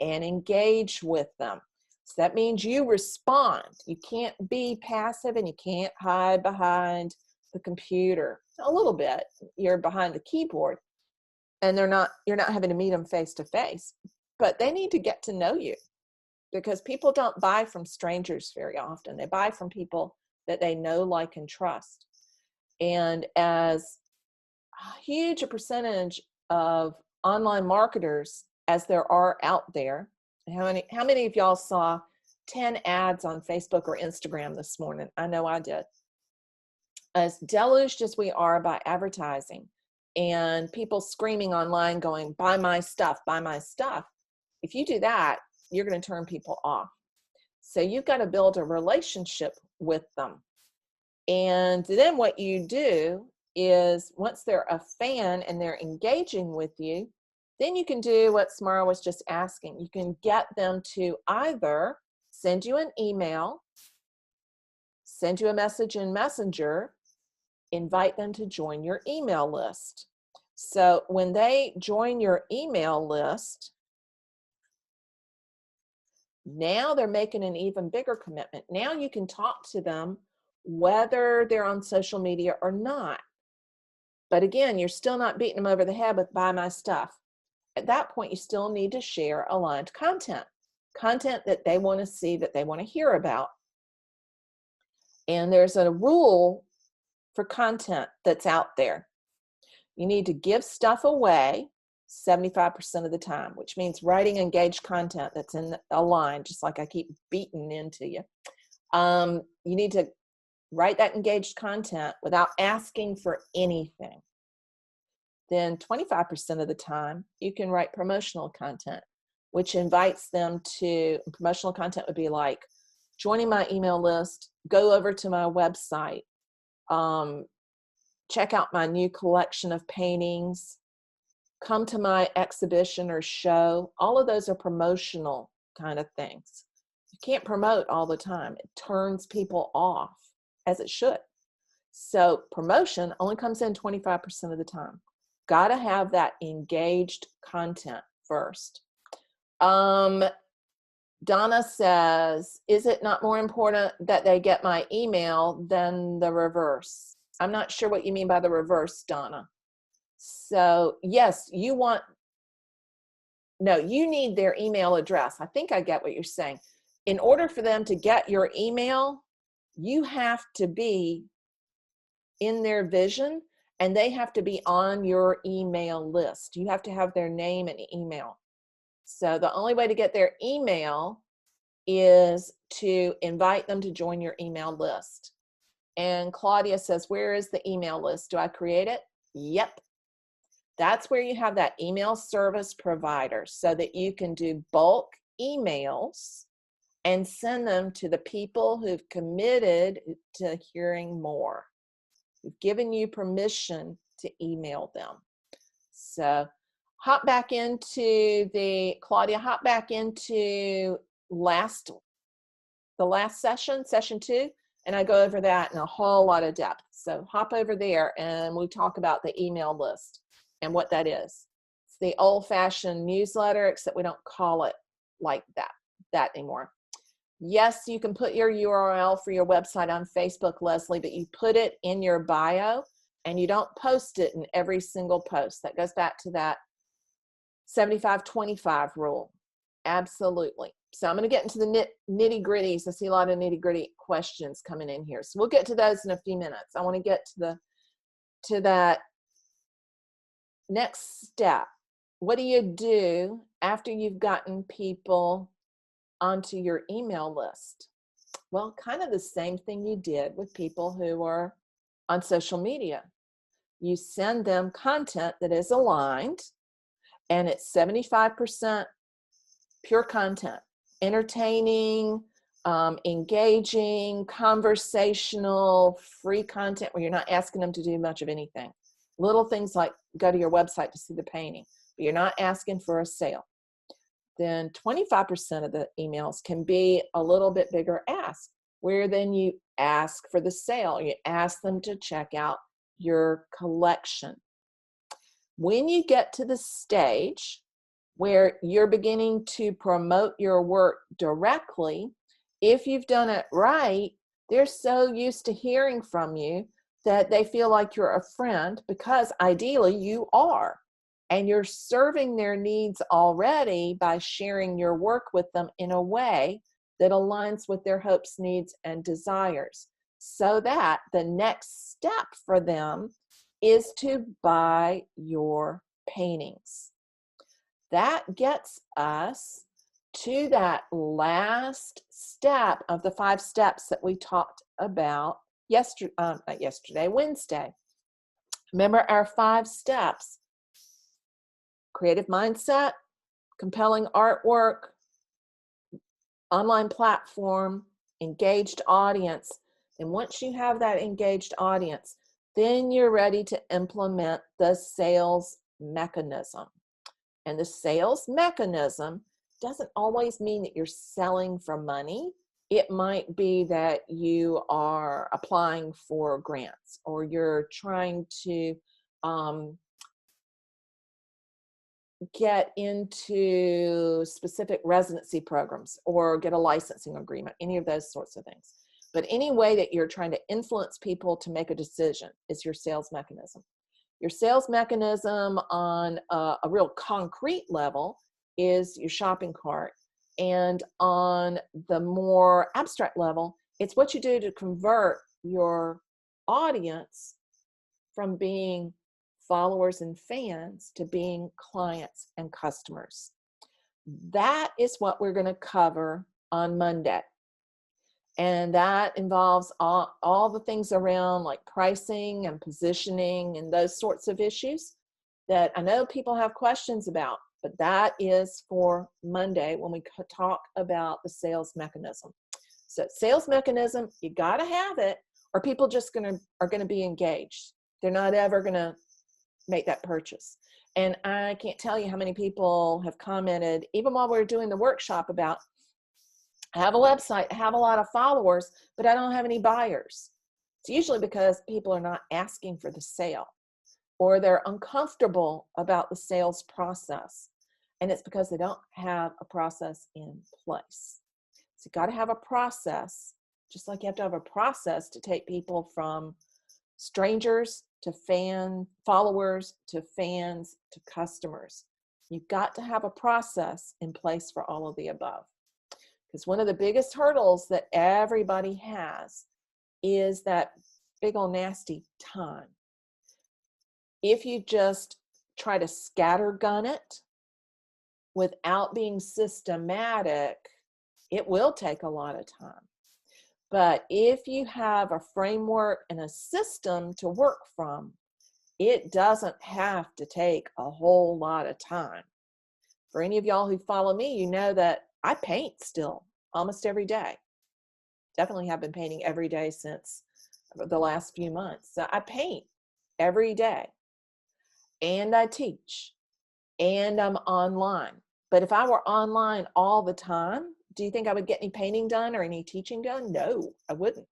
and engage with them. So that means you respond. You can't be passive, and you can't hide behind the computer. A little bit, you're behind the keyboard, and you're not having to meet them face to face, but they need to get to know you, because people don't buy from strangers very often. They buy from people that they know, like, and trust. And as huge a percentage of online marketers as there are out there, how many of y'all saw 10 ads on Facebook or Instagram this morning? I know I did. As deluged as we are by advertising and people screaming online going, buy my stuff, buy my stuff. If you do that, you're going to turn people off. So you've got to build a relationship with them. And then what you do is, once they're a fan and they're engaging with you, then you can do what Samara was just asking. You can get them to either send you an email, send you a message in Messenger, invite them to join your email list. So when they join your email list, now they're making an even bigger commitment. Now you can talk to them whether they're on social media or not. But again, you're still not beating them over the head with buy my stuff. At that point, you still need to share aligned content, content that they want to see, that they want to hear about. And there's a rule for content that's out there. You need to give stuff away 75% of the time, which means writing engaged content that's in a line, just like I keep beating into you. You need to write that engaged content without asking for anything. Then 25% of the time, you can write promotional content, which invites them to, promotional content would be like joining my email list, go over to my website, check out my new collection of paintings, come to my exhibition or show. All of those are promotional kind of things. You can't promote all the time. It turns people off, as it should. So promotion only comes in 25% of the time. Got to have that engaged content first. Donna says, is it not more important that they get my email than the reverse? I'm not sure what you mean by the reverse, Donna. So yes, you need their email address. I think I get what you're saying. In order for them to get your email, you have to be in their vision, and they have to be on your email list. You have to have their name and email. So the only way to get their email is to invite them to join your email list. And Claudia says, where is the email list? Do I create it? Yep. That's where you have that email service provider so that you can do bulk emails and send them to the people who've committed to hearing more. We've given you permission to email them. So hop back into Claudia, hop back into the last session, session 2, and I go over that in a whole lot of depth. So hop over there and we talk about the email list and what that is. It's the old-fashioned newsletter, except we don't call it like that anymore. Yes, you can put your URL for your website on Facebook, Leslie, but you put it in your bio and you don't post it in every single post. That goes back to that 75-25 rule. Absolutely. So I'm going to get into the nitty-gritties. I see a lot of nitty-gritty questions coming in here. So we'll get to those in a few minutes. I want to get to that next step. What do you do after you've gotten people onto your email list? Well, kind of the same thing you did with people who are on social media. You send them content that is aligned, and it's 75% pure content, entertaining, engaging, conversational, free content where you're not asking them to do much of anything. Little things like go to your website to see the painting, but you're not asking for a sale. Then 25% of the emails can be a little bit bigger ask, where then you ask for the sale. You ask them to check out your collection. When you get to the stage where you're beginning to promote your work directly, if you've done it right, they're so used to hearing from you that they feel like you're a friend, because ideally you are. And you're serving their needs already by sharing your work with them in a way that aligns with their hopes, needs, and desires, so that the next step for them is to buy your paintings. That gets us to that last step of the 5 steps that we talked about Wednesday. Remember our 5 steps: creative mindset, compelling artwork, online platform, engaged audience. And once you have that engaged audience, then you're ready to implement the sales mechanism. And the sales mechanism doesn't always mean that you're selling for money. It might be that you are applying for grants, or you're trying to get into specific residency programs or get a licensing agreement, any of those sorts of things. But any way that you're trying to influence people to make a decision is your sales mechanism. Your sales mechanism on a real concrete level is your shopping cart. And on the more abstract level, it's what you do to convert your audience from being followers and fans to being clients and customers. That is what we're going to cover on Monday. And that involves all the things around like pricing and positioning and those sorts of issues that I know people have questions about, but that is for Monday when we talk about the sales mechanism. So sales mechanism, you got to have it, or people just are going to be engaged. They're not ever going to make that purchase. And I can't tell you how many people have commented, even while we were doing the workshop, about, I have a website, I have a lot of followers, but I don't have any buyers. It's usually because people are not asking for the sale, or they're uncomfortable about the sales process. And it's because they don't have a process in place. So you got to have a process, just like you have to have a process to take people from strangers to followers to fans to customers. You've got to have a process in place for all of the above. Because one of the biggest hurdles that everybody has is that big old nasty time. If you just try to scattergun it without being systematic, it will take a lot of time. But if you have a framework and a system to work from, it doesn't have to take a whole lot of time. For any of y'all who follow me, you know that I paint still almost every day. Definitely have been painting every day since the last few months. So I paint every day, and I teach, and I'm online. But if I were online all the time, do you think I would get any painting done or any teaching done? No, I wouldn't.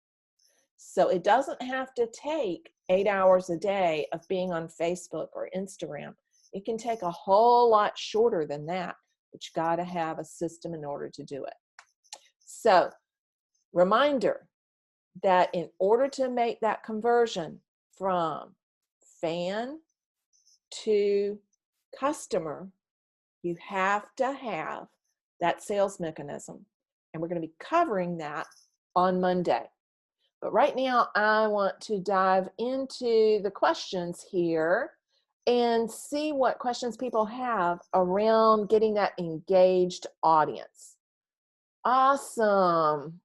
So it doesn't have to take 8 hours a day of being on Facebook or Instagram. It can take a whole lot shorter than that, but you got to have a system in order to do it. So, reminder that in order to make that conversion from fan to customer, you have to have that sales mechanism. And we're going to be covering that on Monday. But right now, I want to dive into the questions here and see what questions people have around getting that engaged audience. Awesome.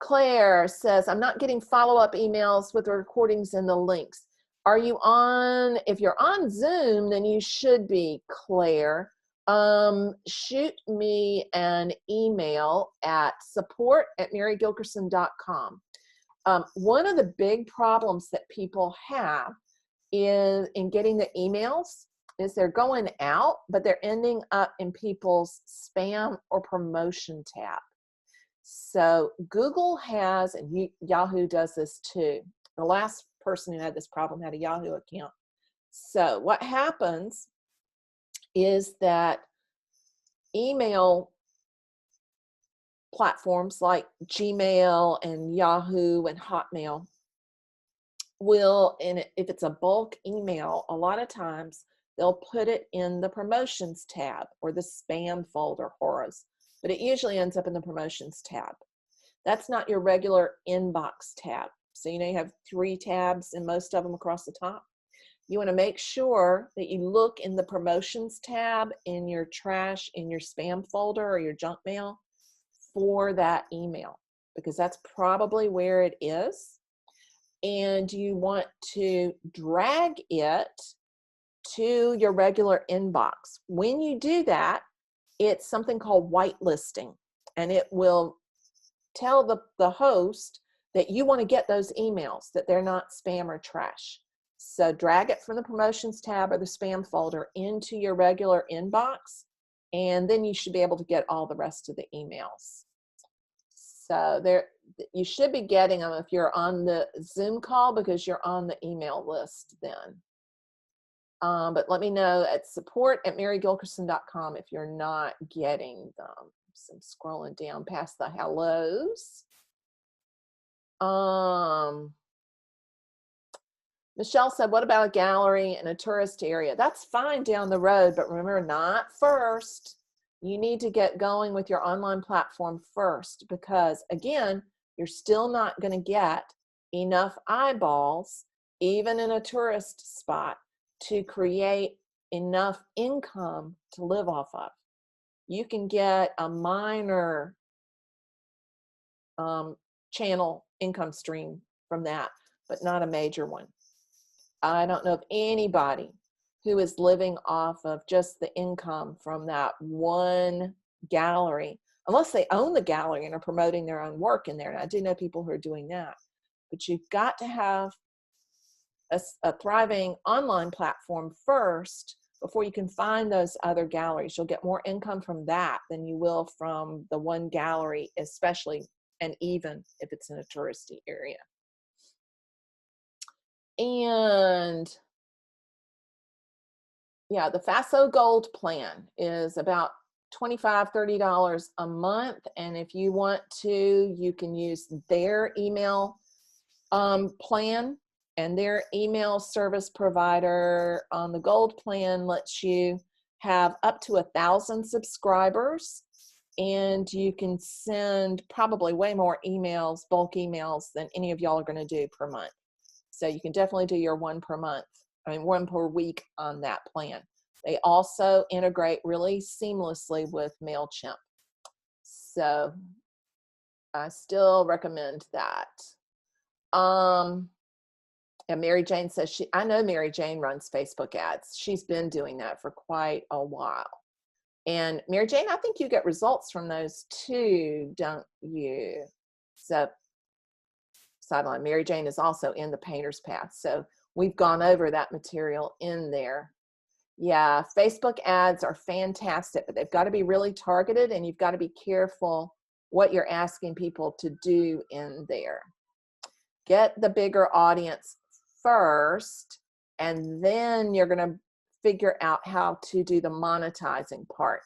Claire says, I'm not getting follow-up emails with the recordings and the links. Are you on, if you're on Zoom, then you should be, Claire. Shoot me an email at support@marygilkerson.com. One of the big problems that people have in getting the emails is they're going out, but they're ending up in people's spam or promotion tab. So Google has, and Yahoo does this too. The last person who had this problem had a Yahoo account. So what happens is that email platforms like Gmail and Yahoo and Hotmail will, and if it's a bulk email, a lot of times they'll put it in the promotions tab or the spam folder, HORAs, but it usually ends up in the promotions tab. That's not your regular inbox tab. So you know you have 3 tabs and most of them across the top. You want to make sure that you look in the promotions tab in your trash, in your spam folder or your junk mail for that email, because that's probably where it is. And you want to drag it to your regular inbox. When you do that, it's something called whitelisting, and it will tell the host that you want to get those emails, that they're not spam or trash. So drag it from the promotions tab or the spam folder into your regular inbox, and then you should be able to get all the rest of the emails. So you should be getting them if you're on the Zoom call, because you're on the email list then. But let me know at support@marygilkerson.com if you're not getting them. So I'm scrolling down past the hellos. Michelle said, what about a gallery in a tourist area? That's fine down the road, but remember, not first. You need to get going with your online platform first, because again, you're still not going to get enough eyeballs, even in a tourist spot, to create enough income to live off of. You can get a minor channel income stream from that, but not a major one. I don't know of anybody who is living off of just the income from that one gallery, unless they own the gallery and are promoting their own work in there. And I do know people who are doing that. But you've got to have a thriving online platform first before you can find those other galleries. You'll get more income from that than you will from the one gallery, especially, and even if it's in a touristy area. And yeah, the FASO Gold plan is about $25, $30 a month. And if you want to, you can use their email plan, and their email service provider on the Gold plan lets you have up to 1,000 subscribers, and you can send probably way more emails, bulk emails, than any of y'all are going to do per month. So you can definitely do your one per month, one per week on that plan. They also integrate really seamlessly with MailChimp. So I still recommend that. And Mary Jane says, I know Mary Jane runs Facebook ads. She's been doing that for quite a while. And Mary Jane, I think you get results from those too, don't you? So sideline, Mary Jane is also in the Painter's Path. So we've gone over that material in there. Yeah, Facebook ads are fantastic, but they've got to be really targeted, and you've got to be careful what you're asking people to do in there. Get the bigger audience first, and then you're going to figure out how to do the monetizing part.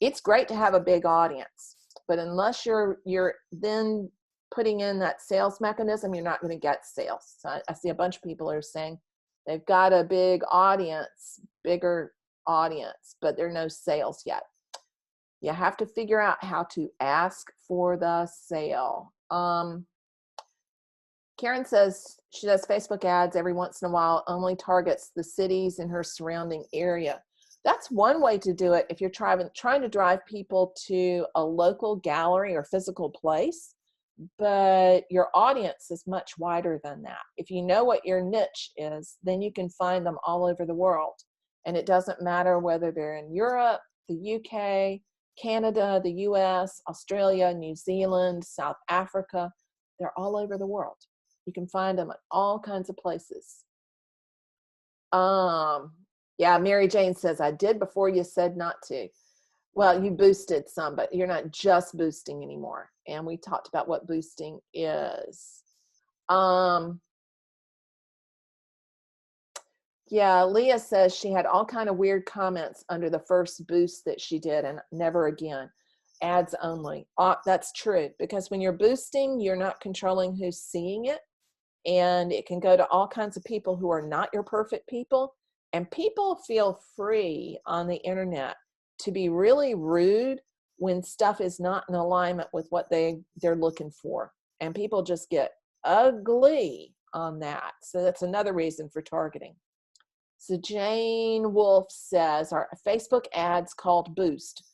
It's great to have a big audience, but unless you're then putting in that sales mechanism, you're not going to get sales. So I see a bunch of people are saying they've got a big audience, bigger audience, but there are no sales yet. You have to figure out how to ask for the sale. Karen says she does Facebook ads every once in a while, only targets the cities in her surrounding area. That's one way to do it if you're trying to drive people to a local gallery or physical place, but your audience is much wider than that. If you know what your niche is, then you can find them all over the world. And it doesn't matter whether they're in Europe, the UK, Canada, the US, Australia, New Zealand, South Africa. They're all over the world. You can find them at all kinds of places. Yeah, Mary Jane says, I did before you said not to. Well, you boosted some, but you're not just boosting anymore. And we talked about what boosting is. Yeah, Leah says she had all kind of weird comments under the first boost that she did, and never again. Ads only. That's true, because when you're boosting, you're not controlling who's seeing it. And it can go to all kinds of people who are not your perfect people. And people feel free on the internet to be really rude when stuff is not in alignment with what they're looking for. And people just get ugly on that. So that's another reason for targeting. So Jane Wolf says, our Facebook ads called Boost.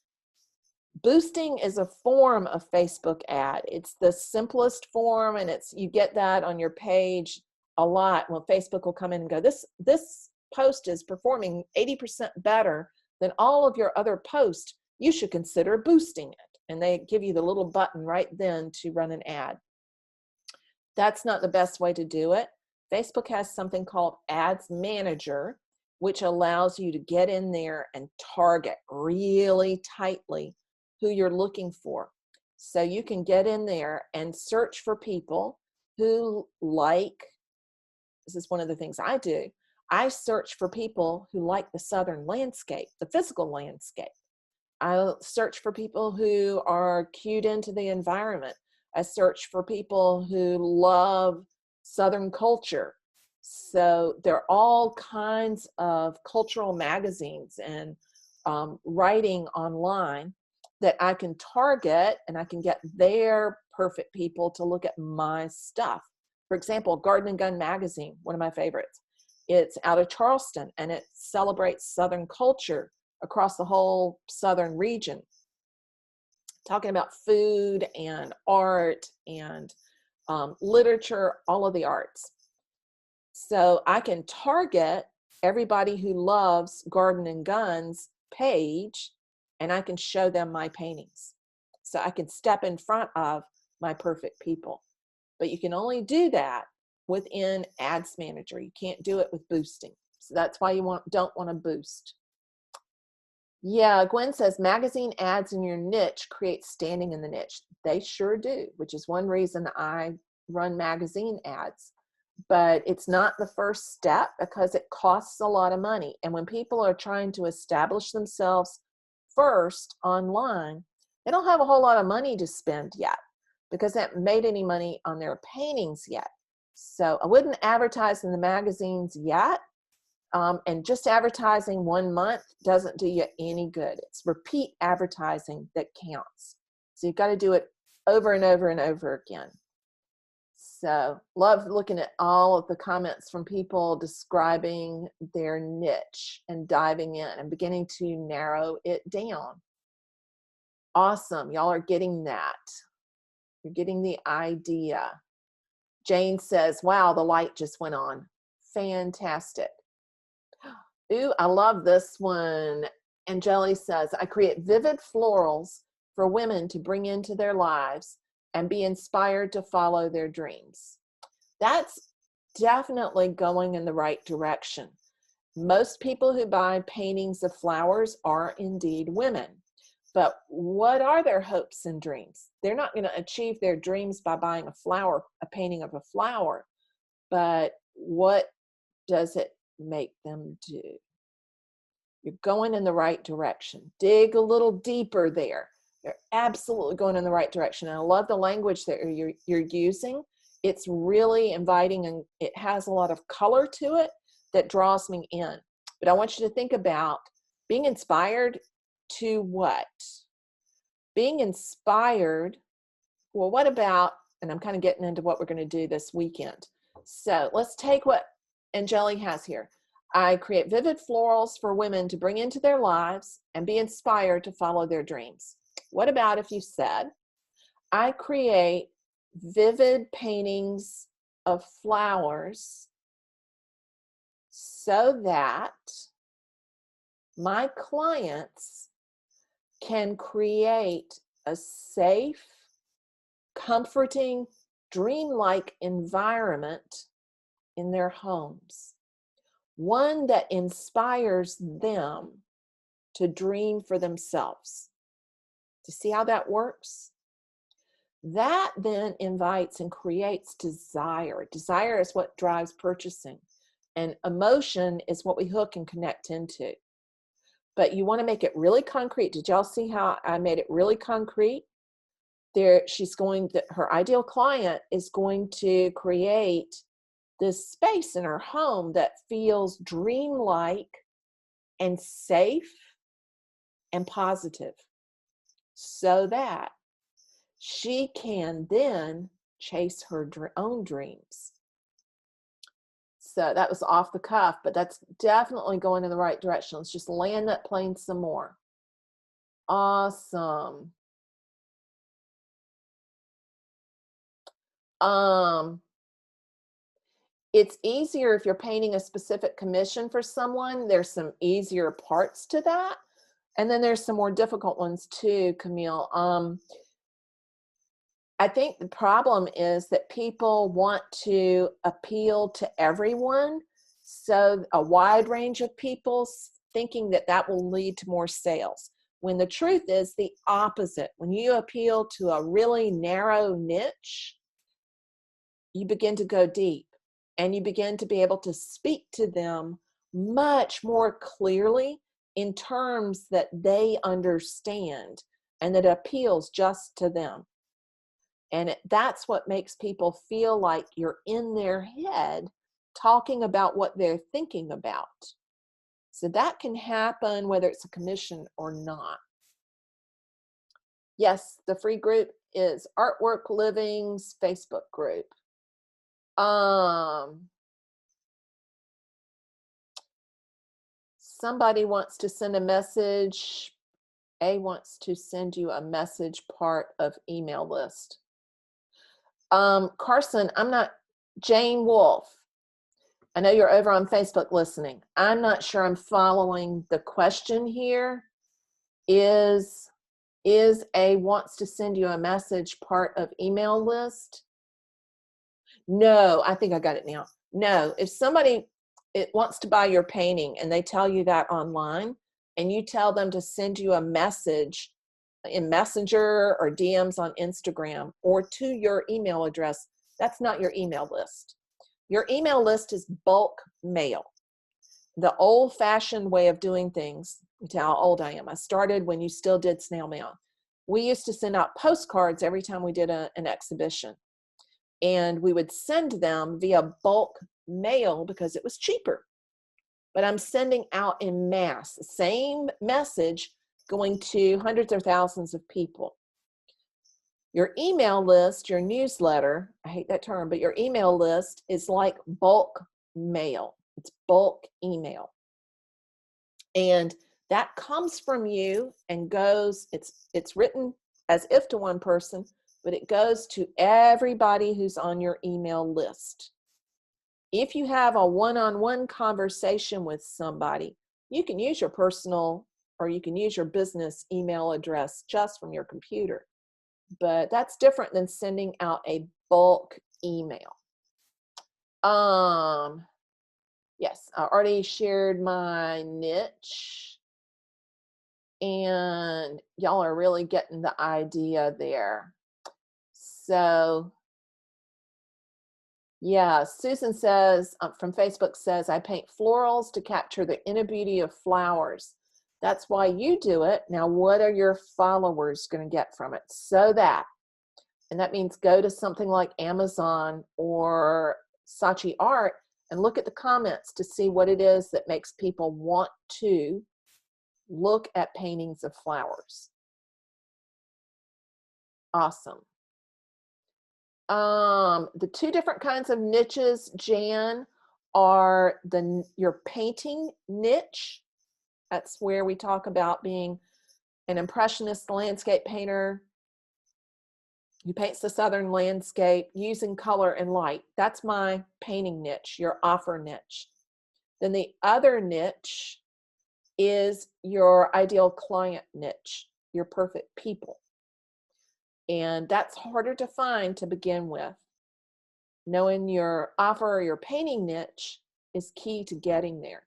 Boosting is a form of Facebook ad. It's the simplest form, and you get that on your page a lot. Well, Facebook will come in and go, this post is performing 80% better than all of your other posts. You should consider boosting it. And they give you the little button right then to run an ad. That's not the best way to do it. Facebook has something called Ads Manager, which allows you to get in there and target really tightly who you're looking for. So you can get in there and search for people who this is one of the things I do. I search for people who like the southern landscape, the physical landscape. I search for people who are cued into the environment. I search for people who love southern culture. So there are all kinds of cultural magazines and writing online that I can target, and I can get their perfect people to look at my stuff. For example, Garden and Gun magazine, one of my favorites. It's out of Charleston, and it celebrates Southern culture across the whole Southern region, talking about food and art and literature, all of the arts. So I can target everybody who loves Garden and Guns page, and I can show them my paintings. So I can step in front of my perfect people. But you can only do that within Ads Manager. You can't do it with boosting. So that's why you don't want to boost. Yeah, Gwen says magazine ads in your niche create standing in the niche. They sure do, which is one reason I run magazine ads. But it's not the first step because it costs a lot of money. And when people are trying to establish themselves first online, they don't have a whole lot of money to spend yet because they haven't made any money on their paintings yet. So I wouldn't advertise in the magazines yet. And just advertising 1 month doesn't do you any good. It's repeat advertising that counts. So you've got to do it over and over and over again. So love looking at all of the comments from people describing their niche and diving in and beginning to narrow it down. Awesome. Y'all are getting that. You're getting the idea. Jane says, wow, the light just went on. Fantastic. Ooh, I love this one. Angeli says, I create vivid florals for women to bring into their lives and be inspired to follow their dreams. That's definitely going in the right direction. Most people who buy paintings of flowers are indeed women. But what are their hopes and dreams? They're not going to achieve their dreams by buying a painting of a flower. But what does it make them do? You're going in the right direction. Dig a little deeper there. You're absolutely going in the right direction. And I love the language that you're using. It's really inviting, and it has a lot of color to it that draws me in. But I want you to think about being inspired to what? Being inspired, well, what about, and I'm kind of getting into what we're going to do this weekend. So let's take what Angeli has here. I create vivid florals for women to bring into their lives and be inspired to follow their dreams. What about if you said, I create vivid paintings of flowers so that my clients can create a safe, comforting, dreamlike environment in their homes. One that inspires them to dream for themselves. To see how that works? That then invites and creates desire. Desire is what drives purchasing. And emotion is what we hook and connect into. But you want to make it really concrete. Did y'all see how I made it really concrete? Her ideal client is going to create this space in her home that feels dreamlike and safe and positive, so that she can then chase her own dreams. So that was off the cuff, but that's definitely going in the right direction. Let's just land that plane some more. Awesome. It's easier if you're painting a specific commission for someone. There's some easier parts to that. And then there's some more difficult ones too, Camille. I think the problem is that people want to appeal to everyone. So a wide range of people, thinking that that will lead to more sales. When the truth is the opposite. When you appeal to a really narrow niche, you begin to go deep. And you begin to be able to speak to them much more clearly in terms that they understand and that appeals just to them. And that's what makes people feel like you're in their head talking about what they're thinking about. So that can happen whether it's a commission or not. Yes, the free group is Artwork Living's Facebook group. Somebody wants to send a message. A wants to send you a message part of email list. Carson, I'm not, Jane Wolf. I know you're over on Facebook listening. I'm not sure I'm following the question here. Is a wants to send you a message part of email list? No, I think I got it now. No, if somebody wants to buy your painting and they tell you that online and you tell them to send you a message in Messenger or DMs on Instagram or to your email address, that's not your email list. Your email list is bulk mail. The old-fashioned way of doing things, you tell how old I am. I started when you still did snail mail. We used to send out postcards every time we did an exhibition. And we would send them via bulk mail because it was cheaper. But I'm sending out in mass, the same message going to hundreds or thousands of people. Your email list, your newsletter, I hate that term, but your email list is like bulk mail. It's bulk email. And that comes from you and goes, it's written as if to one person, but it goes to everybody who's on your email list. If you have a one-on-one conversation with somebody, you can use your personal or you can use your business email address just from your computer. But that's different than sending out a bulk email. Yes, I already shared my niche. And y'all are really getting the idea there. So, yeah, Susan says, from Facebook says, I paint florals to capture the inner beauty of flowers. That's why you do it. Now, what are your followers going to get from it? So that, and that means go to something like Amazon or Saatchi Art and look at the comments to see what it is that makes people want to look at paintings of flowers. Awesome. The two different kinds of niches, Jan, are your painting niche. That's where we talk about being an impressionist landscape painter who paints the southern landscape using color and light. That's my painting niche, your offer niche. Then the other niche is your ideal client niche, your perfect people. And that's harder to find to begin with. Knowing your offer or your painting niche is key to getting there.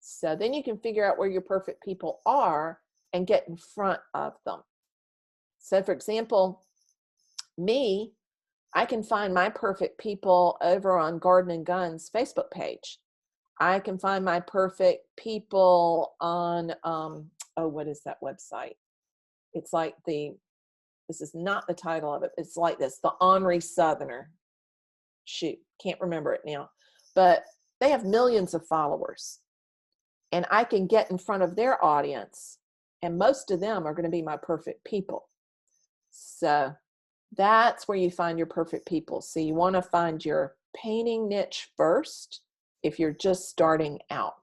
So then you can figure out where your perfect people are and get in front of them. So for example, me, I can find my perfect people over on Garden and Guns Facebook page. I can find my perfect people on, what is that website? It's like this is not the title of it. It's like this, the Henri Southerner. Shoot, can't remember it now. But they have millions of followers. And I can get in front of their audience. And most of them are going to be my perfect people. So that's where you find your perfect people. So you want to find your painting niche first if you're just starting out.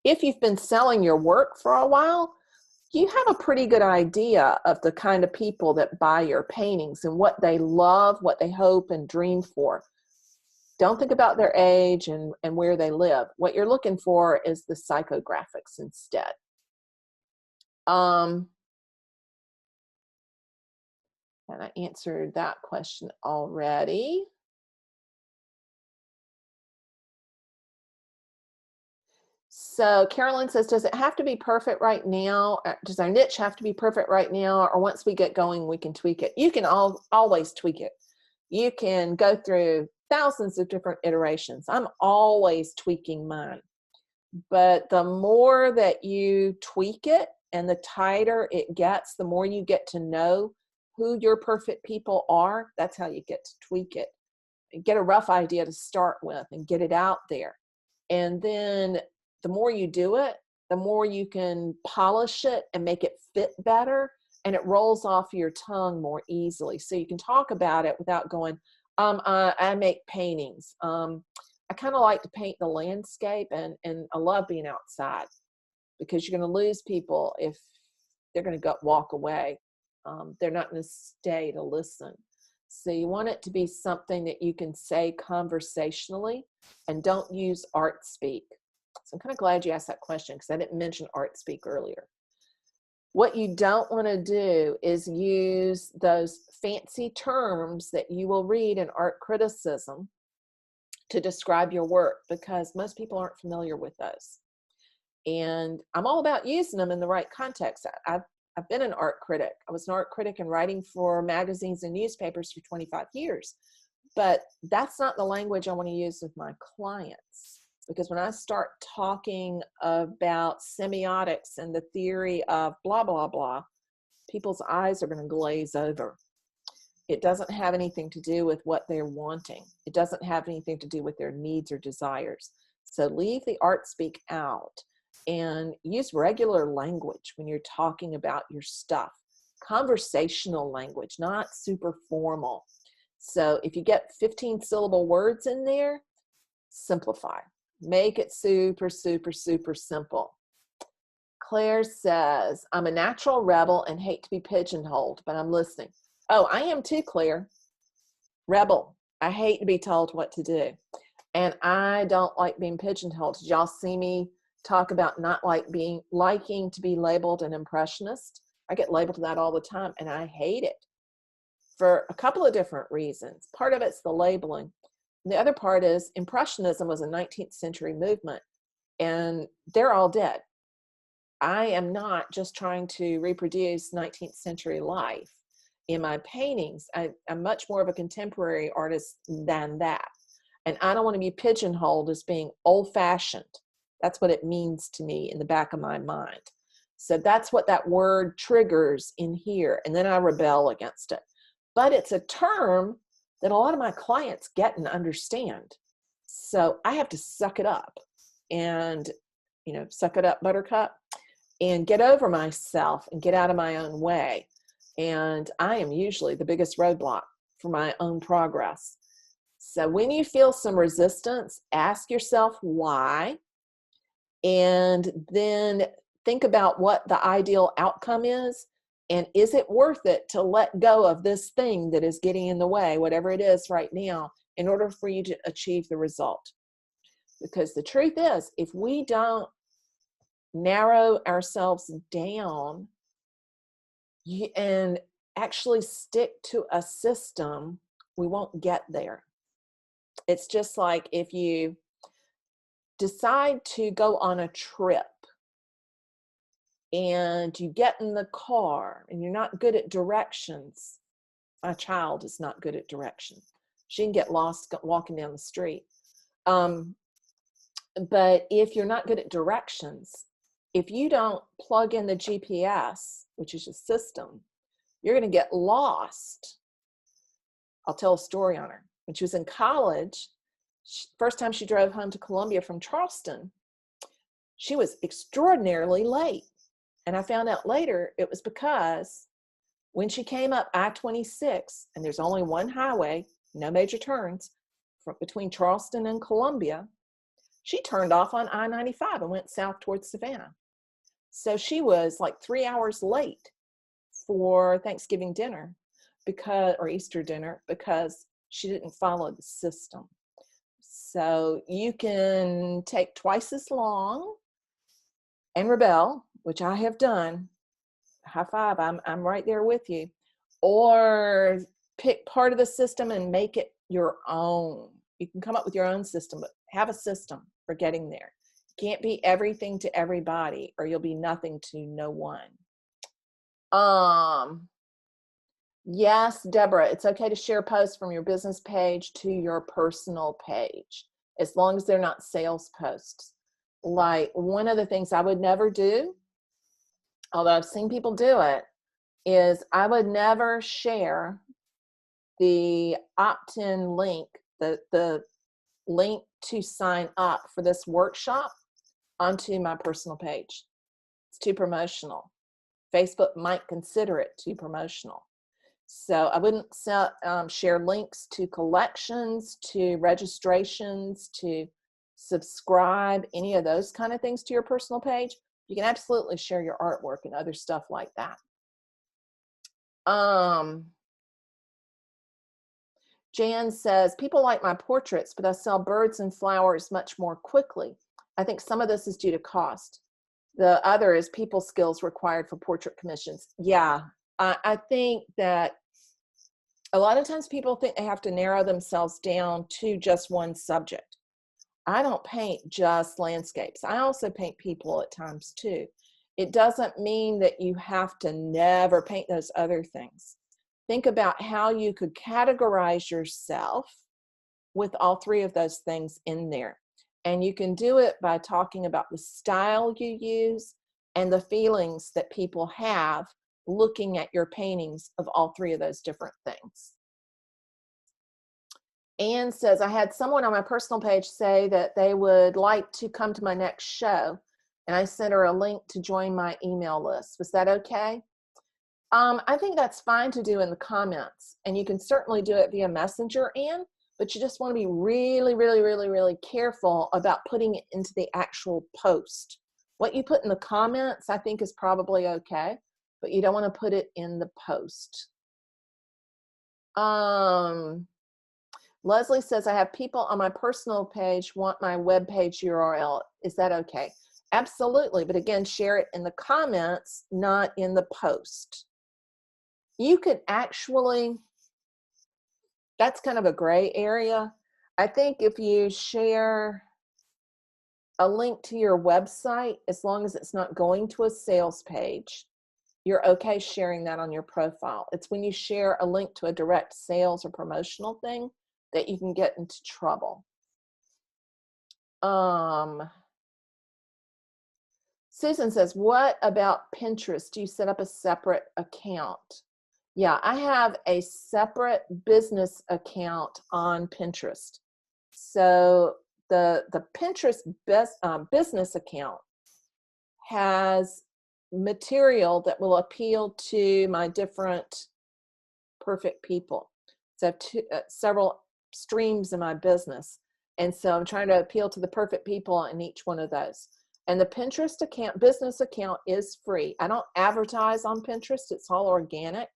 If you've been selling your work for a while, you have a pretty good idea of the kind of people that buy your paintings and what they love, what they hope and dream for. Don't think about their age and where they live. What you're looking for is the psychographics instead. And I answered that question already. So Carolyn says, does it have to be perfect right now? Does our niche have to be perfect right now? Or once we get going, we can tweak it? You can always tweak it. You can go through thousands of different iterations. I'm always tweaking mine. But the more that you tweak it and the tighter it gets, the more you get to know who your perfect people are. That's how you get to tweak it. get a rough idea to start with and get it out there. And then the more you do it, the more you can polish it and make it fit better, and it rolls off your tongue more easily. So you can talk about it without going, I make paintings. I kind of like to paint the landscape, and I love being outside, because you're going to lose people if they're going to walk away. They're not going to stay to listen. So you want it to be something that you can say conversationally, and don't use art speak. So I'm kind of glad you asked that question, because I didn't mention art speak earlier. What you don't want to do is use those fancy terms that you will read in art criticism to describe your work, because most people aren't familiar with those. And I'm all about using them in the right context. I've been an art critic. I was an art critic and writing for magazines and newspapers for 25 years. But that's not the language I want to use with my clients. Because when I start talking about semiotics and the theory of blah, blah, blah, people's eyes are going to glaze over. It doesn't have anything to do with what they're wanting. It doesn't have anything to do with their needs or desires. So leave the art speak out and use regular language when you're talking about your stuff. Conversational language, not super formal. So if you get 15-syllable words in there, simplify. Make it super, super, super simple. Claire says, I'm a natural rebel and hate to be pigeonholed, but I'm listening. Oh, I am too, Claire. Rebel. I hate to be told what to do. And I don't like being pigeonholed. Did y'all see me talk about not liking to be labeled an impressionist? I get labeled that all the time, and I hate it for a couple of different reasons. Part of it's the labeling. And the other part is Impressionism was a 19th century movement, and they're all dead. I am not just trying to reproduce 19th century life in my paintings. I'm much more of a contemporary artist than that. And I don't want to be pigeonholed as being old-fashioned. That's what it means to me in the back of my mind. So that's what that word triggers in here. And then I rebel against it. But it's a term that a lot of my clients get and understand. So I have to suck it up and, suck it up, buttercup, and get over myself and get out of my own way. And I am usually the biggest roadblock for my own progress. So when you feel some resistance, ask yourself why, and then think about what the ideal outcome is. And is it worth it to let go of this thing that is getting in the way, whatever it is right now, in order for you to achieve the result? Because the truth is, if we don't narrow ourselves down and actually stick to a system, we won't get there. It's just like if you decide to go on a trip and you get in the car and you're not good at directions. My child is not good at directions. She can get lost walking down the street. But if you're not good at directions, if you don't plug in the GPS, which is a system, you're going to get lost. I'll tell a story on her. When she was in college, first time she drove home to Columbia from Charleston, she was extraordinarily late. And I found out later it was because when she came up I-26, and there's only one highway, no major turns, between Charleston and Columbia, she turned off on I-95 and went south towards Savannah. So she was like 3 hours late for Thanksgiving dinner or Easter dinner because she didn't follow the system. So you can take twice as long and rebel, which I have done. High five, I'm right there with you. Or pick part of the system and make it your own. You can come up with your own system, but have a system for getting there. You can't be everything to everybody, or you'll be nothing to no one. Yes, Deborah, it's okay to share posts from your business page to your personal page, as long as they're not sales posts. Like, one of the things I would never do, although I've seen people do it, is I would never share the opt-in link the link to sign up for this workshop onto my personal page. It's too promotional. Facebook might consider it too promotional. So I wouldn't share links to collections, to registrations, to subscribe, any of those kind of things to your personal page. You can absolutely share your artwork and other stuff like that. Jan says, people like my portraits, but I sell birds and flowers much more quickly. I think some of this is due to cost. The other is people skills required for portrait commissions. Yeah, I think that a lot of times people think they have to narrow themselves down to just one subject. I don't paint just landscapes. I also paint people at times too. It doesn't mean that you have to never paint those other things. Think about how you could categorize yourself with all three of those things in there. And you can do it by talking about the style you use and the feelings that people have looking at your paintings of all three of those different things. Anne says, I had someone on my personal page say that they would like to come to my next show, and I sent her a link to join my email list. Was that okay? I think that's fine to do in the comments, and you can certainly do it via Messenger, Anne, but you just want to be really, really, really, really careful about putting it into the actual post. What you put in the comments, I think, is probably okay, but you don't want to put it in the post. Leslie says, I have people on my personal page want my web page URL. Is that okay? Absolutely, but again, share it in the comments, not in the post. You could actually, that's kind of a gray area. I think if you share a link to your website, as long as it's not going to a sales page, you're okay sharing that on your profile. It's when you share a link to a direct sales or promotional thing that you can get into trouble. Susan says, what about Pinterest? Do you set up a separate account? Yeah, I have a separate business account on Pinterest. So the Pinterest business account has material that will appeal to my different perfect people. So I have several streams in my business. And so I'm trying to appeal to the perfect people in each one of those. And the Pinterest account, business account, is free. I don't advertise on Pinterest. It's all organic.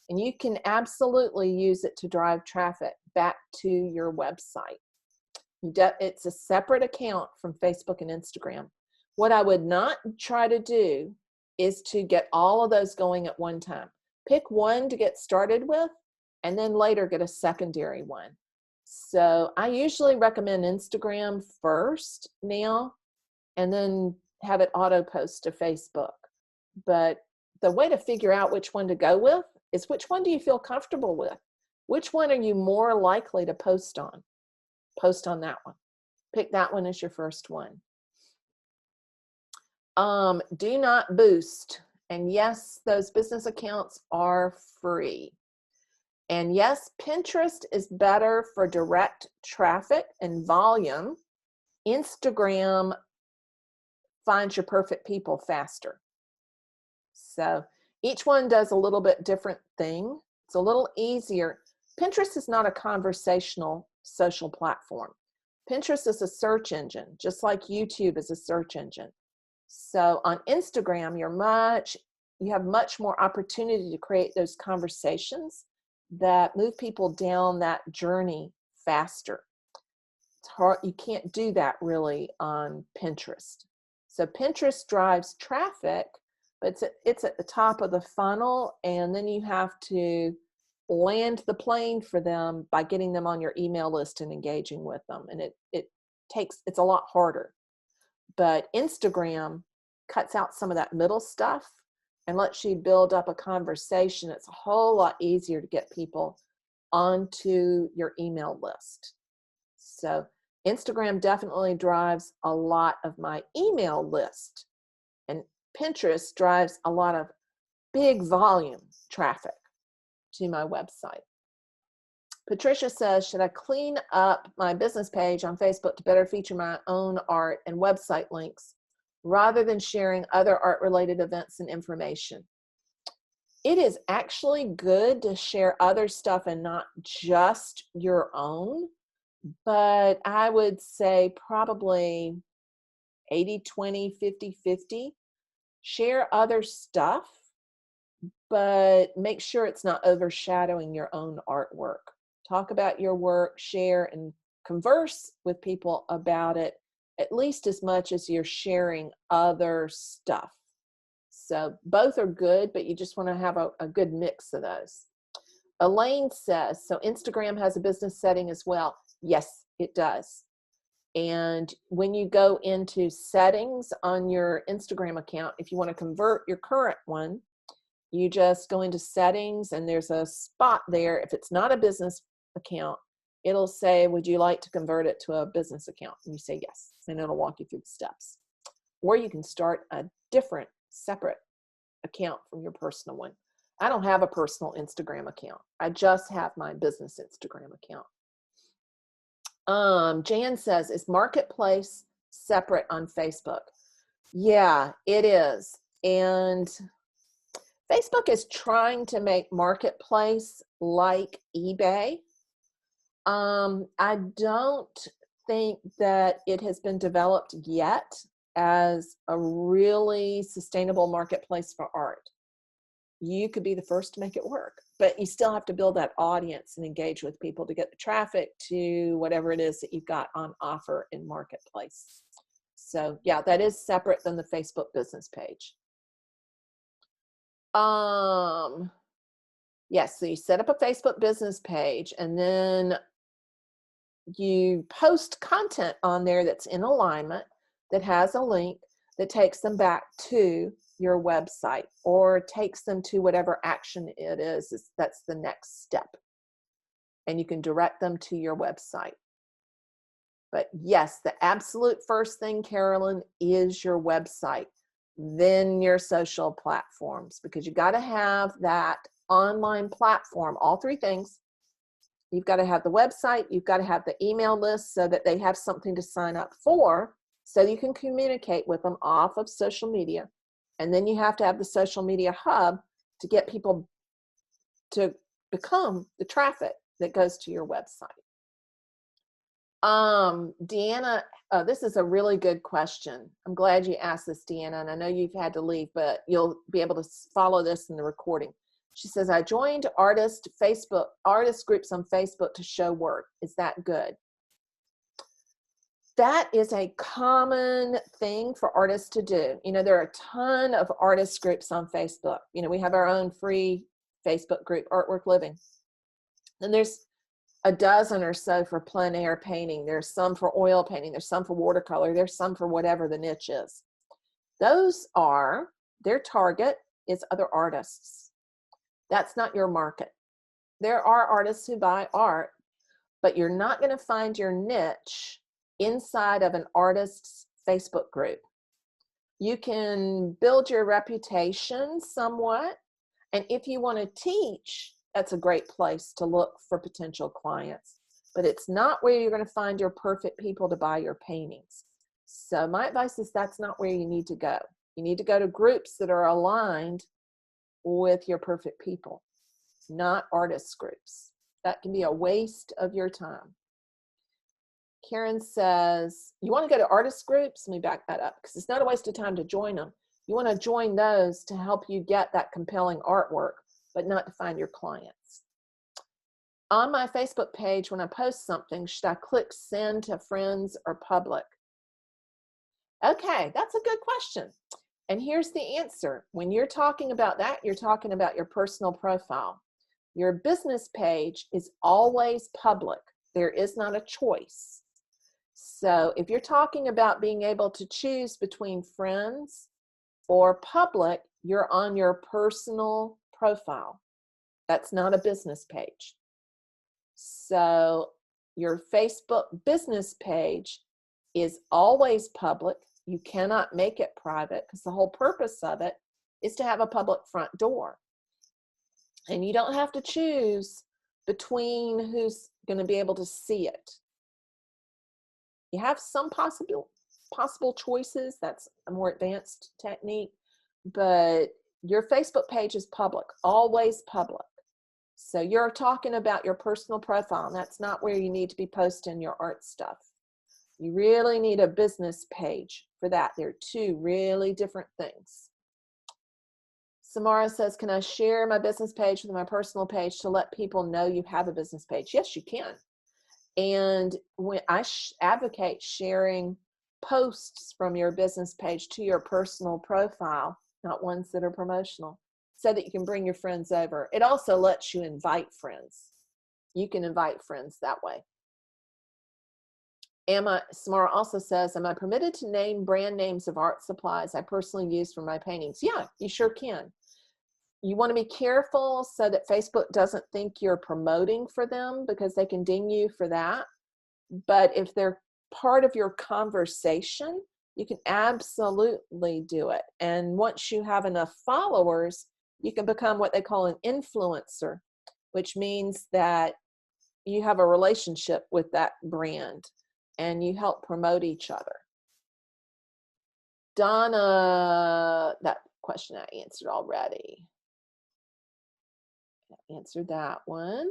And you can absolutely use it to drive traffic back to your website. It's a separate account from Facebook and Instagram. What I would not try to do is to get all of those going at one time. Pick one to get started with, and then later get a secondary one. So I usually recommend Instagram first now, and then have it auto post to Facebook. But the way to figure out which one to go with is, which one do you feel comfortable with? Which one are you more likely to post on? Post on that one. Pick that one as your first one. Do not boost. And yes, those business accounts are free. And yes, Pinterest is better for direct traffic and volume. Instagram finds your perfect people faster. So each one does a little bit different thing. It's a little easier. Pinterest is not a conversational social platform. Pinterest is a search engine, just like YouTube is a search engine. So on Instagram, you have much more opportunity to create those conversations that move people down that journey faster. It's hard, you can't do that really on Pinterest. So Pinterest drives traffic, but it's at the top of the funnel, and then you have to land the plane for them by getting them on your email list and engaging with them. And it's a lot harder. But Instagram cuts out some of that middle stuff and lets you build up a conversation. It's a whole lot easier to get people onto your email list. So Instagram definitely drives a lot of my email list, and Pinterest drives a lot of big volume traffic to my website. Patricia says, should I clean up my business page on Facebook to better feature my own art and website links rather than sharing other art-related events and information? It is actually good to share other stuff and not just your own, but I would say probably 80-20, 50-50. Share other stuff, but make sure it's not overshadowing your own artwork. Talk about your work, share, and converse with people about it at least as much as you're sharing other stuff. So both are good, but you just want to have a good mix of those. Elaine says, so Instagram has a business setting as well. Yes, it does. And when you go into settings on your Instagram account, if you want to convert your current one, you just go into settings and there's a spot there. If it's not a business account, it'll say, would you like to convert it to a business account? And you say yes, and it'll walk you through the steps. Or you can start a different, separate account from your personal one. I don't have a personal Instagram account. I just have my business Instagram account. Jan says, is Marketplace separate on Facebook? Yeah, it is. And Facebook is trying to make Marketplace like eBay. I don't think that it has been developed yet as a really sustainable marketplace for art. You could be the first to make it work, but you still have to build that audience and engage with people to get the traffic to whatever it is that you've got on offer in Marketplace. So yeah, that is separate than the Facebook business page. Yes, so you set up a Facebook business page and then you post content on there that's in alignment, that has a link that takes them back to your website or takes them to whatever action it is that's the next step. And you can direct them to your website. But yes, the absolute first thing, Carolyn, is your website, then your social platforms, because you got to have that online platform, all three things. You've got to have the website, you've got to have the email list so that they have something to sign up for, so you can communicate with them off of social media. And then you have to have the social media hub to get people to become the traffic that goes to your website. Deanna, this is a really good question. I'm glad you asked this, Deanna, and I know you've had to leave, but you'll be able to follow this in the recording. She says, I joined artist groups on Facebook to show work. Is that good? That is a common thing for artists to do. You know, there are a ton of artist groups on Facebook. You know, we have our own free Facebook group, Artwork Living. And there's a dozen or so for plein air painting. There's some for oil painting. There's some for watercolor. There's some for whatever the niche is. Their target is other artists. That's not your market. There are artists who buy art, but you're not going to find your niche inside of an artist's Facebook group. You can build your reputation somewhat, and if you want to teach, that's a great place to look for potential clients, but it's not where you're going to find your perfect people to buy your paintings. So my advice is that's not where you need to go. You need to go to groups that are aligned with your perfect people, not artist groups. That can be a waste of your time. Karen says, you want to go to artist groups? Let me back that up, because it's not a waste of time to join them. You want to join those to help you get that compelling artwork, but not to find your clients. On my Facebook page, when I post something, should I click send to friends or public? Okay, that's a good question. And here's the answer. When you're talking about that, you're talking about your personal profile. Your business page is always public. There is not a choice. So if you're talking about being able to choose between friends or public, you're on your personal profile. That's not a business page. So your Facebook business page is always public. You cannot make it private because the whole purpose of it is to have a public front door. And you don't have to choose between who's going to be able to see it. You have some possible choices. That's a more advanced technique, but your Facebook page is public, always public. So you're talking about your personal profile, and that's not where you need to be posting your art stuff. You really need a business page for that. They're two really different things. Samara says, can I share my business page with my personal page to let people know you have a business page? Yes, you can. And when I advocate sharing posts from your business page to your personal profile, not ones that are promotional, so that you can bring your friends over. It also lets you invite friends. You can invite friends that way. Samara also says, am I permitted to name brand names of art supplies I personally use for my paintings? Yeah, you sure can. You want to be careful so that Facebook doesn't think you're promoting for them, because they can ding you for that. But if they're part of your conversation, you can absolutely do it. And once you have enough followers, you can become what they call an influencer, which means that you have a relationship with that brand and you help promote each other. Donna, that question I answered already. I answered that one.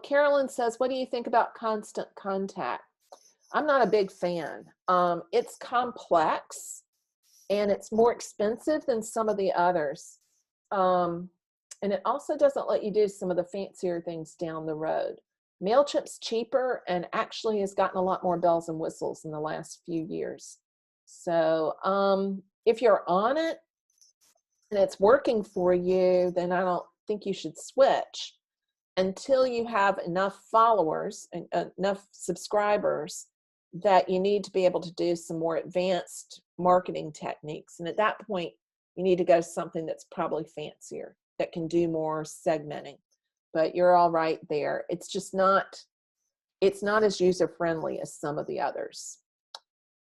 Carolyn says, what do you think about Constant Contact? I'm not a big fan. It's complex and it's more expensive than some of the others. And it also doesn't let you do some of the fancier things down the road. MailChimp's cheaper and actually has gotten a lot more bells and whistles in the last few years. So if you're on it and it's working for you, then I don't think you should switch until you have enough followers and enough subscribers that you need to be able to do some more advanced marketing techniques. And at that point, you need to go to something that's probably fancier, that can do more segmenting. But you're all right there. It's just not, it's not as user-friendly as some of the others.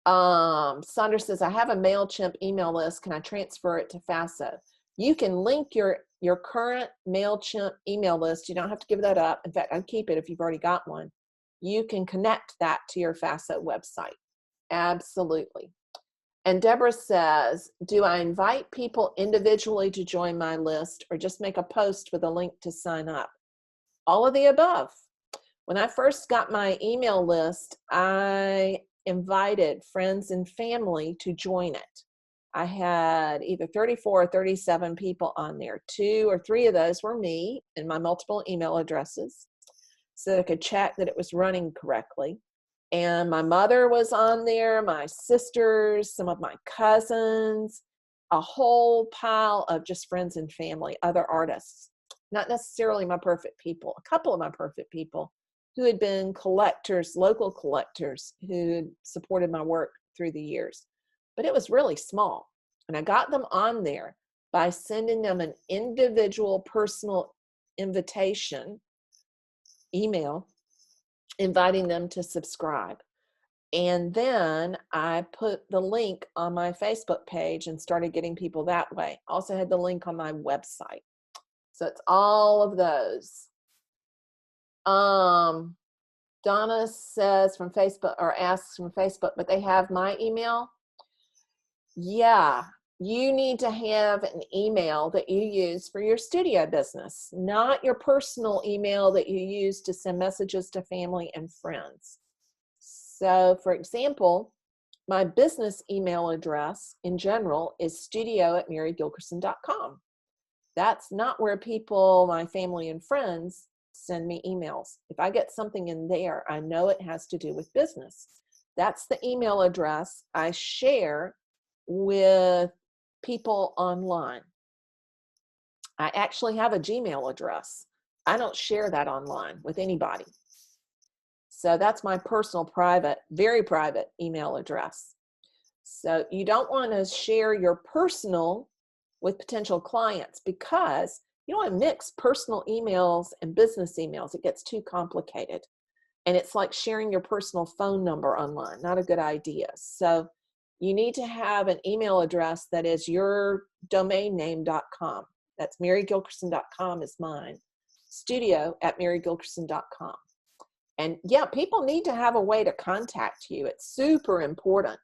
Sandra says, I have a MailChimp email list. Can I transfer it to FASO? You can link your current MailChimp email list. You don't have to give that up. In fact, I'd keep it if you've already got one. You can connect that to your FASO website. Absolutely. And Deborah says, do I invite people individually to join my list or just make a post with a link to sign up? All of the above. When I first got my email list, I invited friends and family to join it. I had either 34 or 37 people on there. 2 or 3 of those were me and my multiple email addresses, so I could check that it was running correctly. And my mother was on there, my sisters, some of my cousins, a whole pile of just friends and family, other artists. Not necessarily my perfect people, a couple of my perfect people who had been collectors, local collectors who had supported my work through the years. But it was really small. And I got them on there by sending them an individual personal invitation email, inviting them to subscribe. And then I put the link on my Facebook page and started getting people that way. Also had the link on my website. So it's all of those. Donna says from Facebook, or asks from Facebook, but they have my email. Yeah, you need to have an email that you use for your studio business, not your personal email that you use to send messages to family and friends. So for example, my business email address in general is studio@marygilkerson.com. That's not where people, my family and friends, send me emails. If I get something in there, I know it has to do with business. That's the email address I share with people online. I actually have a Gmail address. I don't share that online with anybody. So that's my personal private, very private email address. So you don't want to share your personal with potential clients, because you don't want to mix personal emails and business emails. It gets too complicated. And it's like sharing your personal phone number online. Not a good idea. So you need to have an email address that is your domain name.com. That's marygilkerson.com is mine. studio@marygilkerson.com. And yeah, people need to have a way to contact you. It's super important.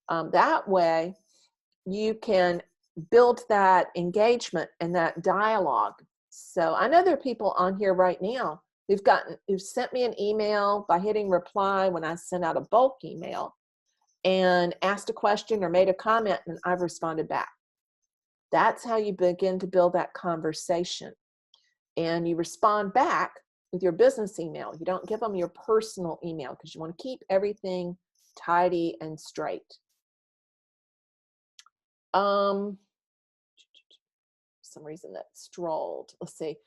That way you can build that engagement and that dialogue. So I know there are people on here right now who've sent me an email by hitting reply when I sent out a bulk email and asked a question or made a comment, and I've responded back. That's how you begin to build that conversation. And you respond back with your business email. You don't give them your personal email because you want to keep everything tidy and straight. For some reason that strolled. Let's see.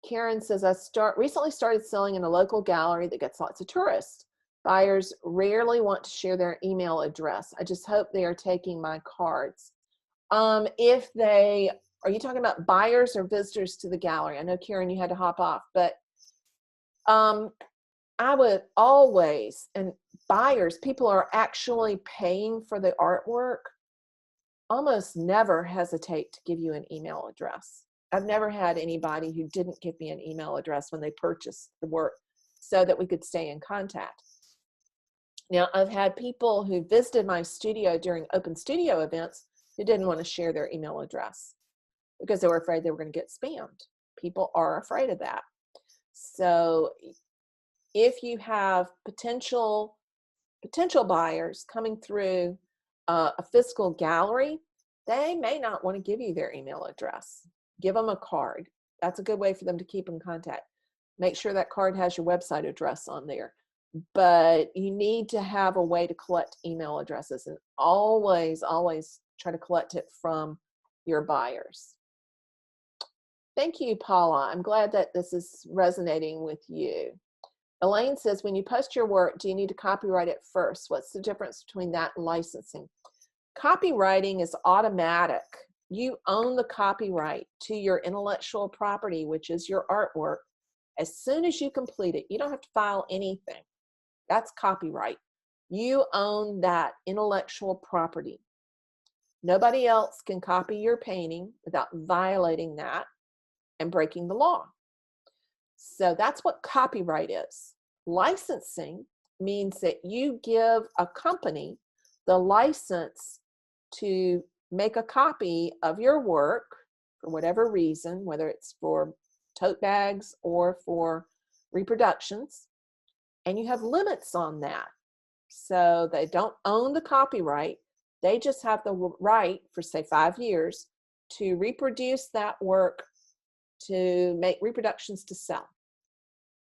Karen says, I recently started selling in a local gallery that gets lots of tourists. Buyers rarely want to share their email address. I just hope they are taking my cards. Are you talking about buyers or visitors to the gallery? I know, Karen, you had to hop off, but I would always, and buyers, people are actually paying for the artwork, almost never hesitate to give you an email address. I've never had anybody who didn't give me an email address when they purchased the work so that we could stay in contact. Now, I've had people who visited my studio during open studio events who didn't want to share their email address because they were afraid they were going to get spammed. People are afraid of that. So if you have potential buyers coming through a physical gallery, they may not want to give you their email address. Give them a card. That's a good way for them to keep in contact. Make sure that card has your website address on there. But you need to have a way to collect email addresses, and always, always try to collect it from your buyers. Thank you, Paula. I'm glad that this is resonating with you. Elaine says, when you post your work, do you need to copyright it first? What's the difference between that and licensing? Copywriting is automatic. You own the copyright to your intellectual property, which is your artwork. As soon as you complete it, you don't have to file anything. That's copyright. You own that intellectual property. Nobody else can copy your painting without violating that and breaking the law. So that's what copyright is. Licensing means that you give a company the license to make a copy of your work for whatever reason, whether it's for tote bags or for reproductions, and you have limits on that. So they don't own the copyright. They just have the right for, say, 5 years to reproduce that work, to make reproductions to sell.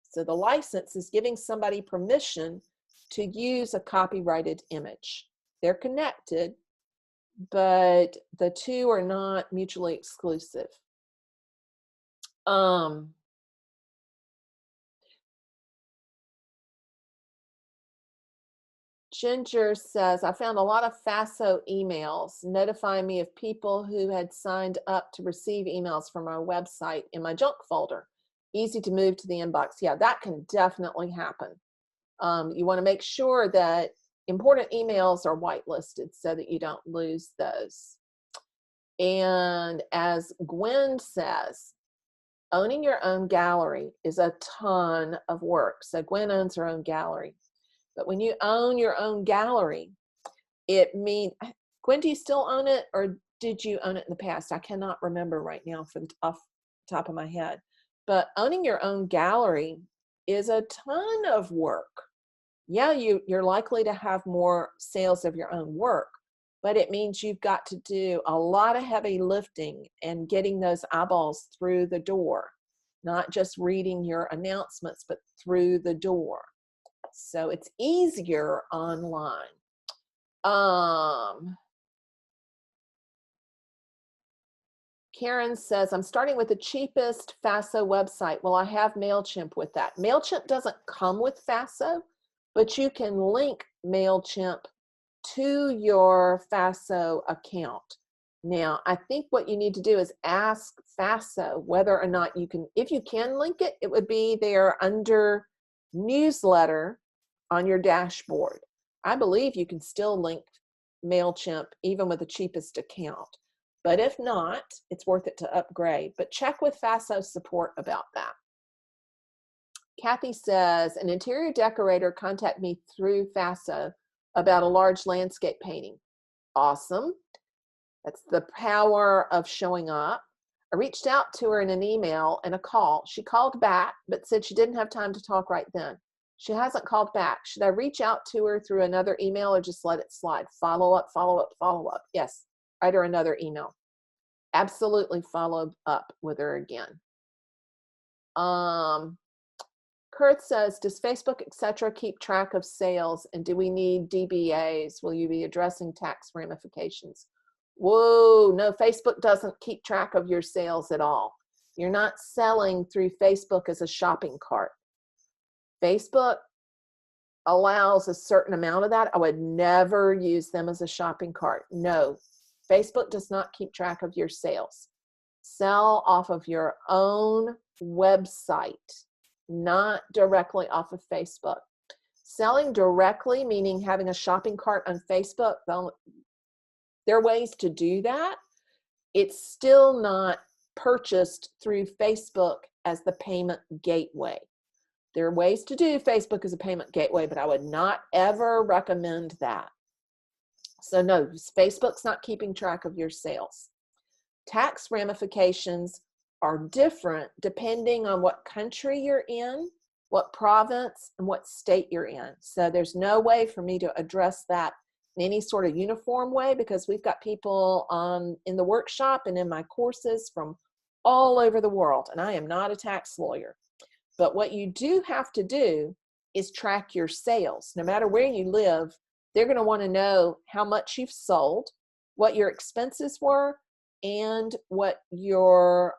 So the license is giving somebody permission to use a copyrighted image. They're connected, but the two are not mutually exclusive. Ginger says, I found a lot of FASO emails notifying me of people who had signed up to receive emails from our website in my junk folder. Easy to move to the inbox. Yeah, that can definitely happen. You want to make sure that important emails are whitelisted so that you don't lose those. And as Gwen says, owning your own gallery is a ton of work. So Gwen owns her own gallery. But when you own your own gallery, it means, Gwen, do you still own it, or did you own it in the past? I cannot remember right now off the top of my head. But owning your own gallery is a ton of work. Yeah, you're likely to have more sales of your own work, but it means you've got to do a lot of heavy lifting and getting those eyeballs through the door, not just reading your announcements, but through the door. So it's easier online. Karen says, I'm starting with the cheapest FASO website. Will I have MailChimp with that? MailChimp doesn't come with FASO, but you can link MailChimp to your FASO account. Now, I think what you need to do is ask FASO whether or not you can, if you can link it, it would be there under newsletter on your dashboard. I believe you can still link MailChimp even with the cheapest account. But if not, it's worth it to upgrade. But check with FASO support about that. Kathy says, an interior decorator contacted me through FASO about a large landscape painting. Awesome. That's the power of showing up. I reached out to her in an email and a call. She called back, but said she didn't have time to talk right then. She hasn't called back. Should I reach out to her through another email or just let it slide? Follow up, follow up, follow up. Yes, write her another email. Absolutely follow up with her again. Kurt says, does Facebook, etc., keep track of sales? And do we need DBAs? Will you be addressing tax ramifications? Whoa, no, Facebook doesn't keep track of your sales at all. You're not selling through Facebook as a shopping cart. Facebook allows a certain amount of that. I would never use them as a shopping cart. No, Facebook does not keep track of your sales. Sell off of your own website, not directly off of Facebook. Selling directly, meaning having a shopping cart on Facebook, there are ways to do that. It's still not purchased through Facebook as the payment gateway. There are ways to do Facebook as a payment gateway, but I would not ever recommend that. So no, Facebook's not keeping track of your sales. Tax ramifications are different depending on what country you're in, what province, and what state you're in. So there's no way for me to address that in any sort of uniform way, because we've got people in the workshop and in my courses from all over the world, and I am not a tax lawyer. But what you do have to do is track your sales. No matter where you live, they're going to want to know how much you've sold, what your expenses were, and what your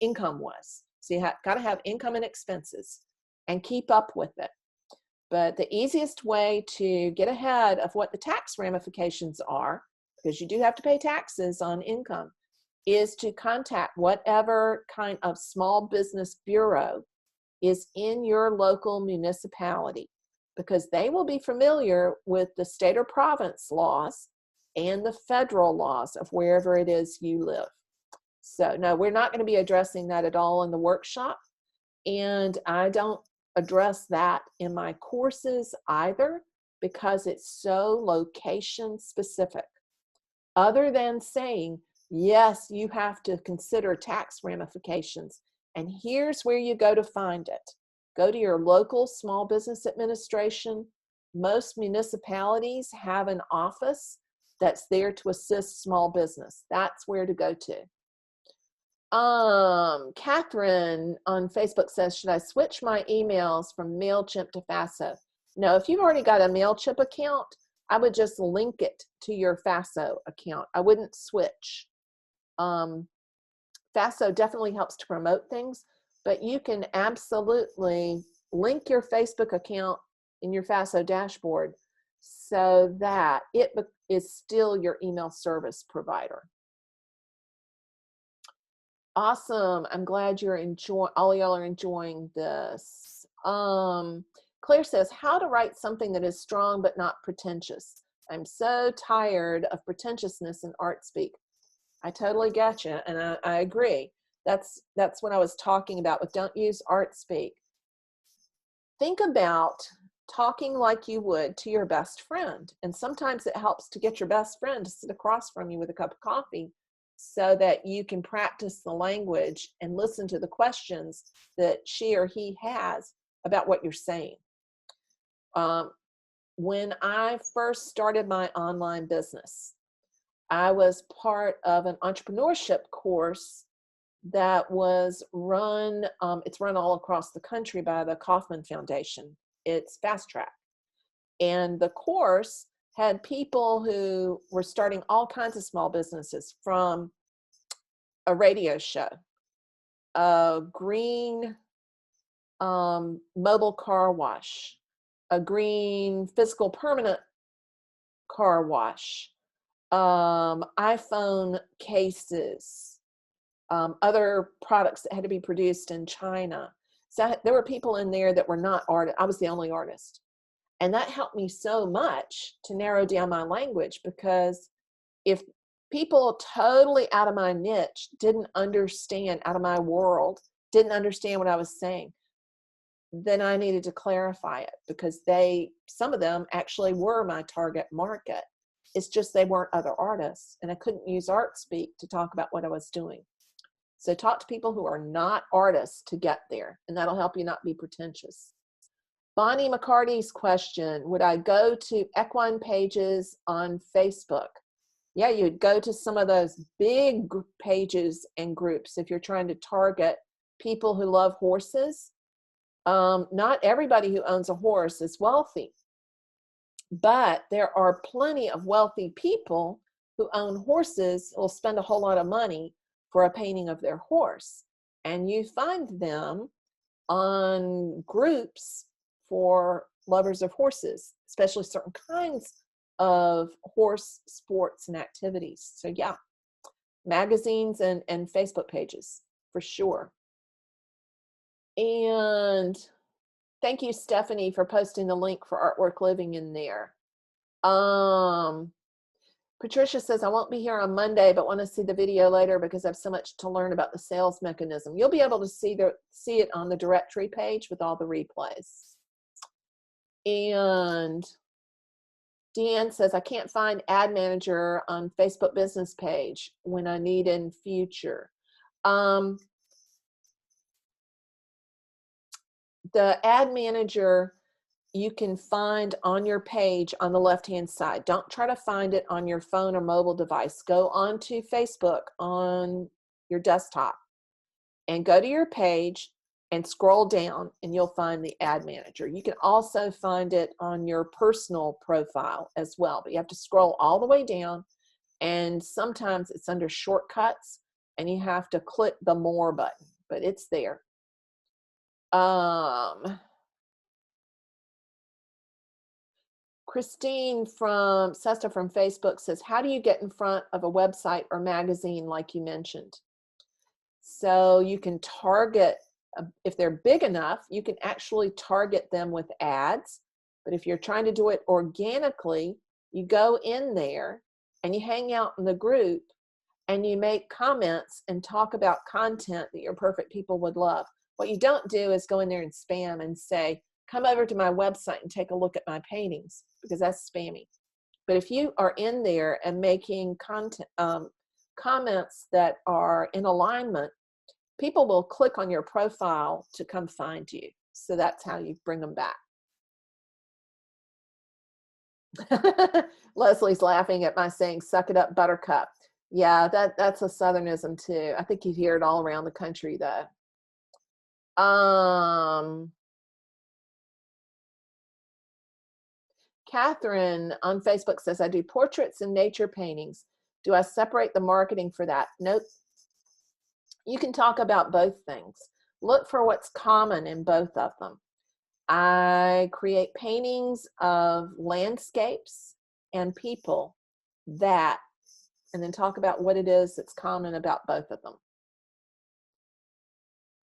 income was. So you got to have income and expenses and keep up with it. But the easiest way to get ahead of what the tax ramifications are, because you do have to pay taxes on income, is to contact whatever kind of small business bureau is in your local municipality, because they will be familiar with the state or province laws and the federal laws of wherever it is you live. So no, we're not going to be addressing that at all in the workshop, and I don't address that in my courses either, because it's so location specific. Other than saying, yes, you have to consider tax ramifications, and here's where you go to find it. Go to your local small business administration. Most municipalities have an office that's there to assist small business. That's where to go to. Catherine on Facebook says, should I switch my emails from MailChimp to FASO? No, if you've already got a MailChimp account, I would just link it to your FASO account. I wouldn't switch. FASO definitely helps to promote things, but you can absolutely link your Facebook account in your FASO dashboard so that it is still your email service provider. Awesome. I'm glad you're enjoying, all y'all are enjoying this. Claire says, how to write something that is strong but not pretentious. I'm so tired of pretentiousness in art speak. I totally get you, and I agree. That's what I was talking about with don't use art speak. Think about talking like you would to your best friend, and sometimes it helps to get your best friend to sit across from you with a cup of coffee so that you can practice the language and listen to the questions that she or he has about what you're saying. When I first started my online business, I was part of an entrepreneurship course that was run, it's run all across the country by the Kauffman Foundation. It's Fast Track. And the course had people who were starting all kinds of small businesses, from a radio show, a green mobile car wash, a green physical permanent car wash, iPhone cases, other products that had to be produced in China. So there were people in there that were not artists. I was the only artist. And that helped me so much to narrow down my language, because if people totally out of my niche didn't understand, out of my world, didn't understand what I was saying, then I needed to clarify it, because some of them actually were my target market. It's just they weren't other artists, and I couldn't use art speak to talk about what I was doing. So talk to people who are not artists to get there, and that'll help you not be pretentious. Bonnie McCarty's question, would I go to equine pages on Facebook? Yeah, you'd go to some of those big pages and groups if you're trying to target people who love horses. Not everybody who owns a horse is wealthy, but there are plenty of wealthy people who own horses will spend a whole lot of money for a painting of their horse. And you find them on groups for lovers of horses, especially certain kinds of horse sports and activities. So yeah, magazines and Facebook pages for sure. And thank you, Stephanie, for posting the link for Artwork Living in there. Patricia says, I won't be here on Monday, but want to see the video later because I have so much to learn about the sales mechanism. You'll be able to see it on the directory page with all the replays. And Deanne says, I can't find ad manager on Facebook business page when I need in future. The ad manager you can find on your page on the left-hand side. Don't try to find it on your phone or mobile device. Go onto Facebook on your desktop and go to your page and scroll down, and you'll find the ad manager. You can also find it on your personal profile as well, but you have to scroll all the way down, and sometimes it's under shortcuts and you have to click the more button, but it's there. Christine from Sesta from Facebook says, how do you get in front of a website or magazine like you mentioned? So you can target, if they're big enough, you can actually target them with ads. But if you're trying to do it organically, you go in there and you hang out in the group and you make comments and talk about content that your perfect people would love. What you don't do is go in there and spam and say, come over to my website and take a look at my paintings, because that's spammy. But if you are in there and making content, comments that are in alignment, people will click on your profile to come find you. So that's how you bring them back. Leslie's laughing at my saying, suck it up, buttercup. Yeah, that's a Southernism too. I think you hear it all around the country though. Catherine on Facebook says, I do portraits and nature paintings. Do I separate the marketing for that? Nope. You can talk about both things. Look for what's common in both of them. I create paintings of landscapes and people and then talk about what it is that's common about both of them.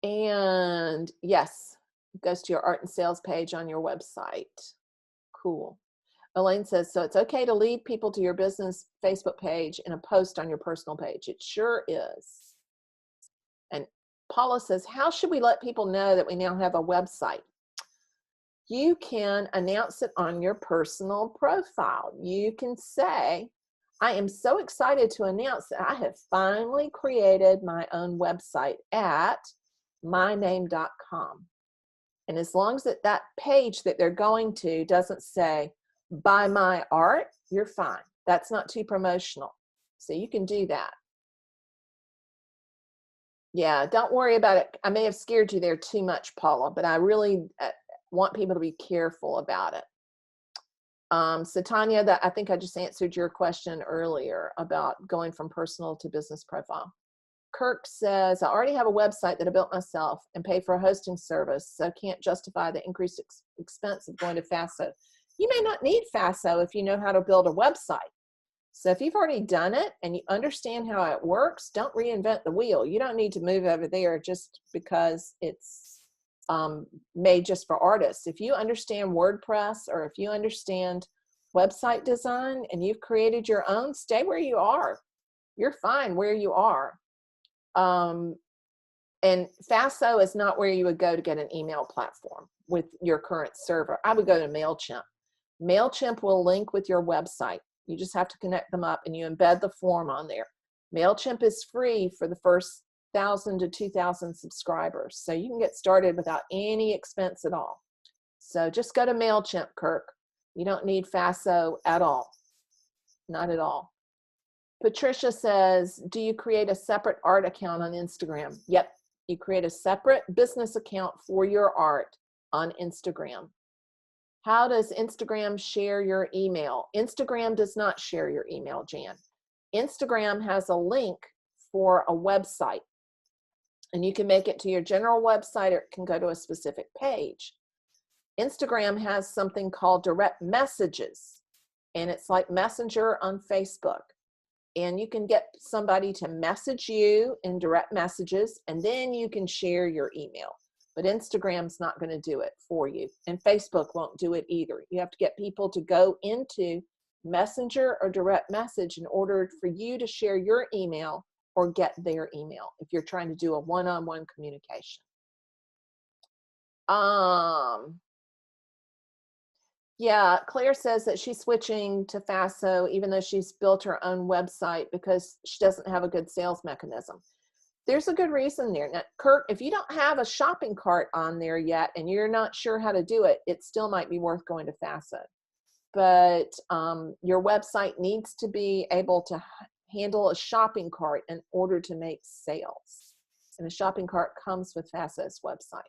And yes, it goes to your art and sales page on your website. Cool. Elaine says, so it's okay to lead people to your business Facebook page in a post on your personal page. It sure is. And Paula says, how should we let people know that we now have a website? You can announce it on your personal profile. You can say, I am so excited to announce that I have finally created my own website at myname.com. And as long as that page that they're going to doesn't say, buy my art, you're fine. That's not too promotional. So you can do that. Yeah, don't worry about it. I may have scared you there too much, Paula, but I really want people to be careful about it. So Tanya, I think I just answered your question earlier about going from personal to business profile. Kirk says, I already have a website that I built myself and pay for a hosting service, so can't justify the increased expense of going to FASO. You may not need FASO if you know how to build a website. So if you've already done it and you understand how it works, don't reinvent the wheel. You don't need to move over there just because it's made just for artists. If you understand WordPress or if you understand website design and you've created your own, stay where you are. you're fine where you are. And Faso is not where you would go to get an email platform with your current server. I would go to MailChimp. MailChimp will link with your website. You just have to connect them up and you embed the form on there. MailChimp is free for the first 1,000 to 2,000 subscribers. So you can get started without any expense at all. So just go to MailChimp, Kirk. You don't need Faso at all. Not at all. Patricia says, do you create a separate art account on Instagram? Yep. You create a separate business account for your art on Instagram. How does Instagram share your email? Instagram does not share your email, Jan. Instagram has a link for a website, and you can make it to your general website or it can go to a specific page. Instagram has something called direct messages, and it's like Messenger on Facebook. And you can get somebody to message you in direct messages, and then you can share your email. But Instagram's not going to do it for you, and Facebook won't do it either. You have to get people to go into Messenger or direct message in order for you to share your email or get their email if you're trying to do a one-on-one communication. Yeah, Claire says that she's switching to Faso even though she's built her own website because she doesn't have a good sales mechanism. There's a good reason there. Now, Kurt, if you don't have a shopping cart on there yet and you're not sure how to do it, it still might be worth going to Faso. But your website needs to be able to handle a shopping cart in order to make sales. And a shopping cart comes with Faso's website.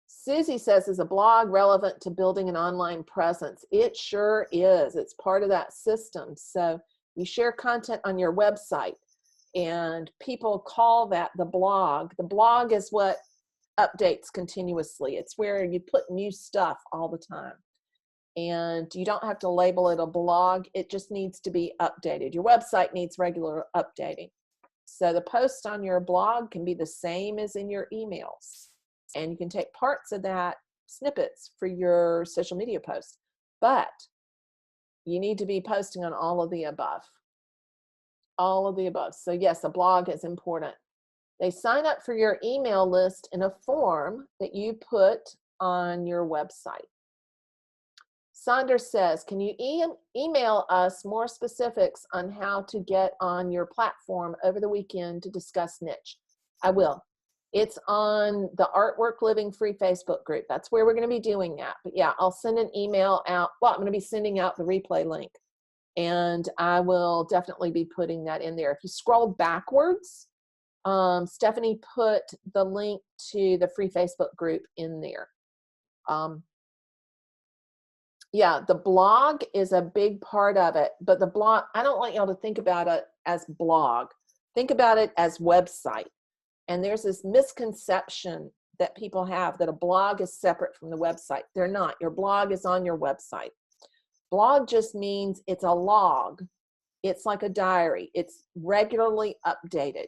Susie says, is a blog relevant to building an online presence? It sure is. It's part of that system. So you share content on your website and people call that the blog. The blog is what updates continuously. It's where you put new stuff all the time. And you don't have to label it a blog. It just needs to be updated. Your website needs regular updating. So the posts on your blog can be the same as in your emails. And you can take parts of that, snippets for your social media posts. But you need to be posting on all of the above. All of the above. So yes, a blog is important. They sign up for your email list in a form that you put on your website. Sandra says, can you email us more specifics on how to get on your platform over the weekend to discuss niche? I will. It's on the Artwork Living Free Facebook group. That's where we're going to be doing that. But yeah, I'll send an email out. Well, I'm going to be sending out the replay link. And I will definitely be putting that in there. If you scroll backwards, Stephanie put the link to the free Facebook group in there. Yeah, the blog is a big part of it, but the blog, I don't want y'all to think about it as blog. Think about it as website. And there's this misconception that people have that a blog is separate from the website. They're not. Your blog is on your website. Blog just means it's a log. It's like a diary. It's regularly updated.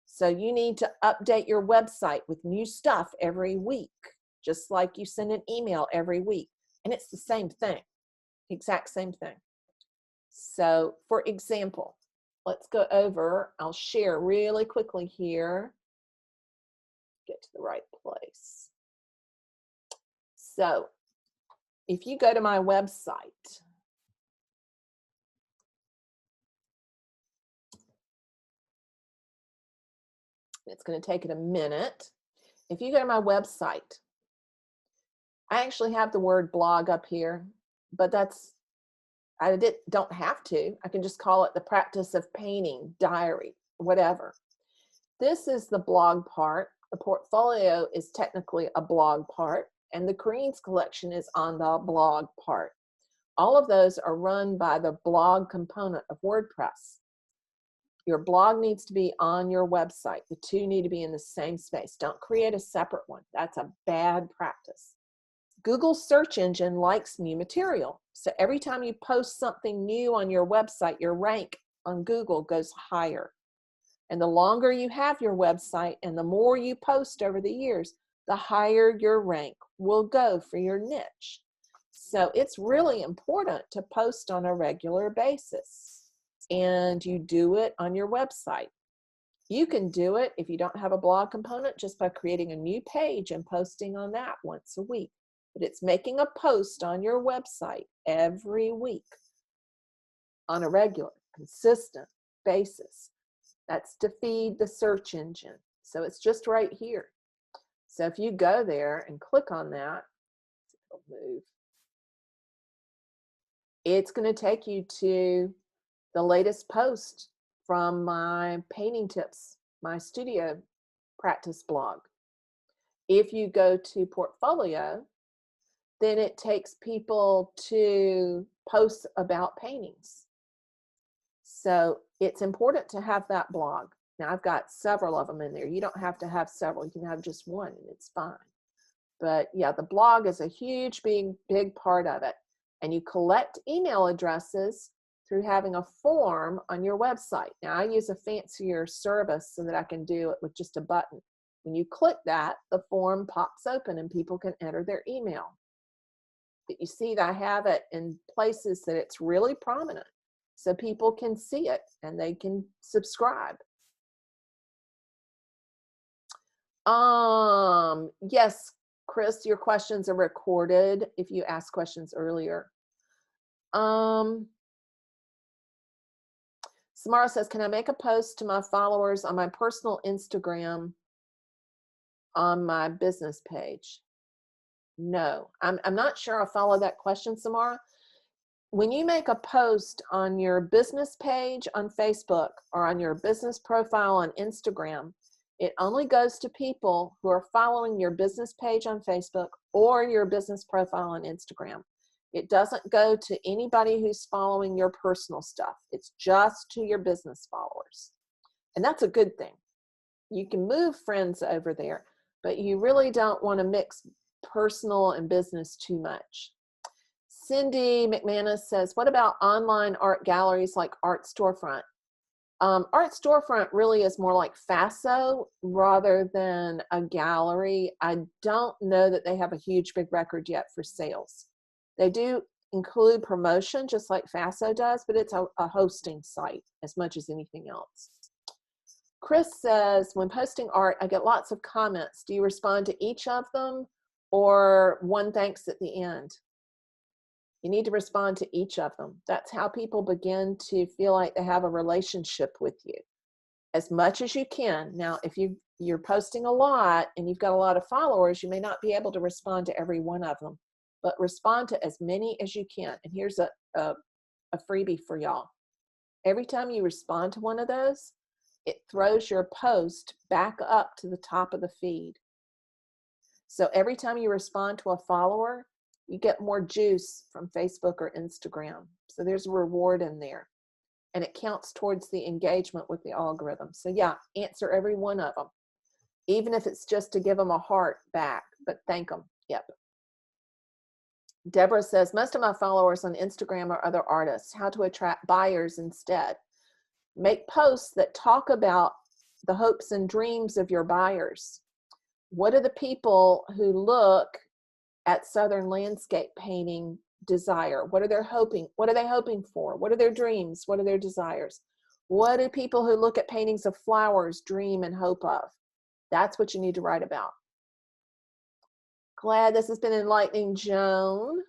So you need to update your website with new stuff every week, just like you send an email every week. And it's the same thing, exact same thing. So for example, let's go over, I'll share really quickly here. Get to the right place. So if you go to my website, it's going to take it a minute. If you go to my website, I actually have the word blog up here, but don't have to. I can just call it the practice of painting, diary, whatever. This is the blog part. The portfolio is technically a blog part, and the Greens collection is on the blog part. All of those are run by the blog component of WordPress. Your blog needs to be on your website. The two need to be in the same space. Don't create a separate one. That's a bad practice. Google search engine likes new material. So every time you post something new on your website, your rank on Google goes higher. And the longer you have your website and the more you post over the years, the higher your rank will go for your niche. So it's really important to post on a regular basis. and you do it on your website. You can do it if you don't have a blog component just by creating a new page and posting on that once a week. But it's making a post on your website every week on a regular, consistent basis. That's to feed the search engine. So it's just right here. So if you go there and click on that, it'll move. It's going to take you to the latest post from my painting tips, my studio practice blog. If you go to portfolio, then it takes people to posts about paintings. So it's important to have that blog. Now I've got several of them in there. You don't have to have several. You can have just one and it's fine. But yeah, the blog is a huge, big part of it. And you collect email addresses through having a form on your website. Now I use a fancier service so that I can do it with just a button. When you click that, the form pops open and people can enter their email. But you see that I have it in places that it's really prominent so people can see it and they can subscribe. Yes, Chris, your questions are recorded if you asked questions earlier. Samara says, can I make a post to my followers on my personal Instagram on my business page? No, I'm not sure I follow that question, Samara. When you make a post on your business page on Facebook or on your business profile on Instagram, it only goes to people who are following your business page on Facebook or your business profile on Instagram. It doesn't go to anybody who's following your personal stuff. It's just to your business followers. And that's a good thing. You can move friends over there, but you really don't want to mix personal and business too much. Cindy McManus says, what about online art galleries like Art Storefront? Art Storefront really is more like FASO rather than a gallery. I don't know that they have a huge big record yet for sales. They do include promotion just like FASO does, but it's a hosting site as much as anything else. Chris says, when posting art, I get lots of comments. Do you respond to each of them or one thanks at the end? You need to respond to each of them. That's how people begin to feel like they have a relationship with you as much as you can. Now, if you're posting a lot and you've got a lot of followers, you may not be able to respond to every one of them, but respond to as many as you can. And here's a freebie for y'all. Every time you respond to one of those, it throws your post back up to the top of the feed. So every time you respond to a follower, you get more juice from Facebook or Instagram. So there's a reward in there. And it counts towards the engagement with the algorithm. So yeah, answer every one of them. Even if it's just to give them a heart back, but thank them. Yep. Deborah says, most of my followers on Instagram are other artists. How to attract buyers instead? Make posts that talk about the hopes and dreams of your buyers. What are the people who look at Southern landscape painting desire? What are they hoping for? What are their dreams? What are their desires? What do people who look at paintings of flowers dream and hope of? That's what you need to write about. Glad this has been enlightening, Joan.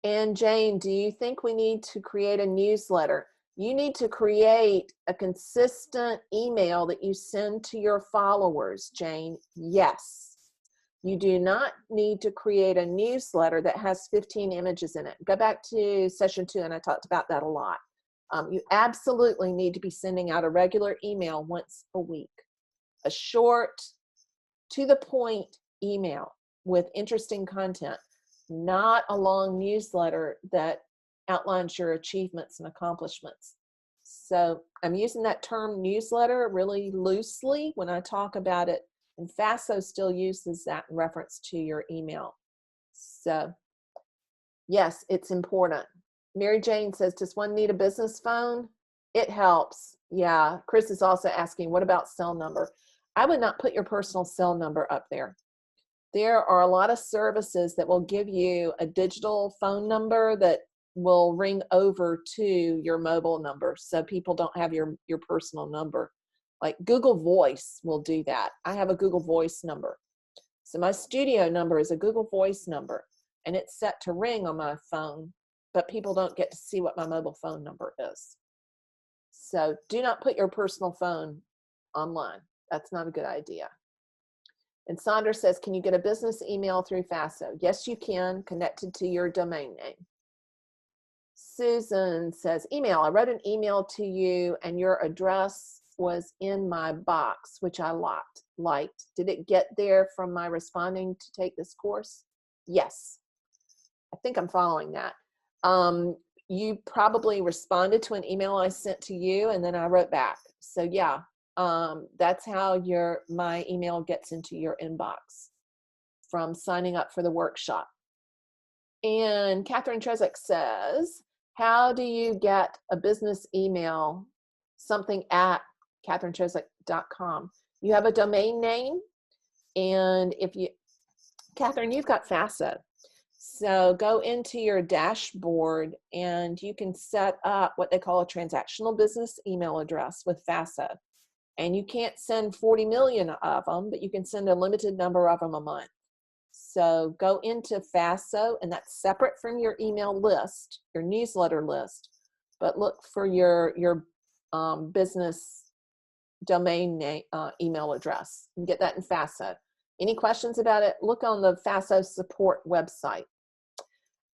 And Jane, do you think we need to create a newsletter? You need to create a consistent email that you send to your followers, Jane. Yes. You do not need to create a newsletter that has 15 images in it. Go back to session 2 and I talked about that a lot. You absolutely need to be sending out a regular email once a week. A short, to the point email with interesting content, not a long newsletter that outlines your achievements and accomplishments. So I'm using that term newsletter really loosely when I talk about it. And FASO still uses that in reference to your email. So yes, it's important. Mary Jane says, does one need a business phone? It helps. Yeah, Chris is also asking, what about cell number? I would not put your personal cell number up there. There are a lot of services that will give you a digital phone number that will ring over to your mobile number, so people don't have your personal number. Like Google Voice will do that. I have a Google Voice number. So my studio number is a Google Voice number, and it's set to ring on my phone, but people don't get to see what my mobile phone number is. So do not put your personal phone online. That's not a good idea. And Sandra says, can you get a business email through FASO? Yes, you can, connected to your domain name. Susan says, email. I wrote an email to you and your address was in my box, which I liked. Did it get there from my responding to take this course? Yes. I think I'm following that. You probably responded to an email I sent to you and then I wrote back. So yeah, that's how my email gets into your inbox from signing up for the workshop. And Catherine Trezek says, how do you get a business email, something at catherinetrezek.com? You have a domain name, and Catherine, you've got FASO. So go into your dashboard and you can set up what they call a transactional business email address with FASO. And you can't send 40 million of them, but you can send a limited number of them a month. So go into FASO, and that's separate from your email list, your newsletter list, but look for your business domain name, email address, and get that in FASO. Any questions about it? Look on the FASO support website.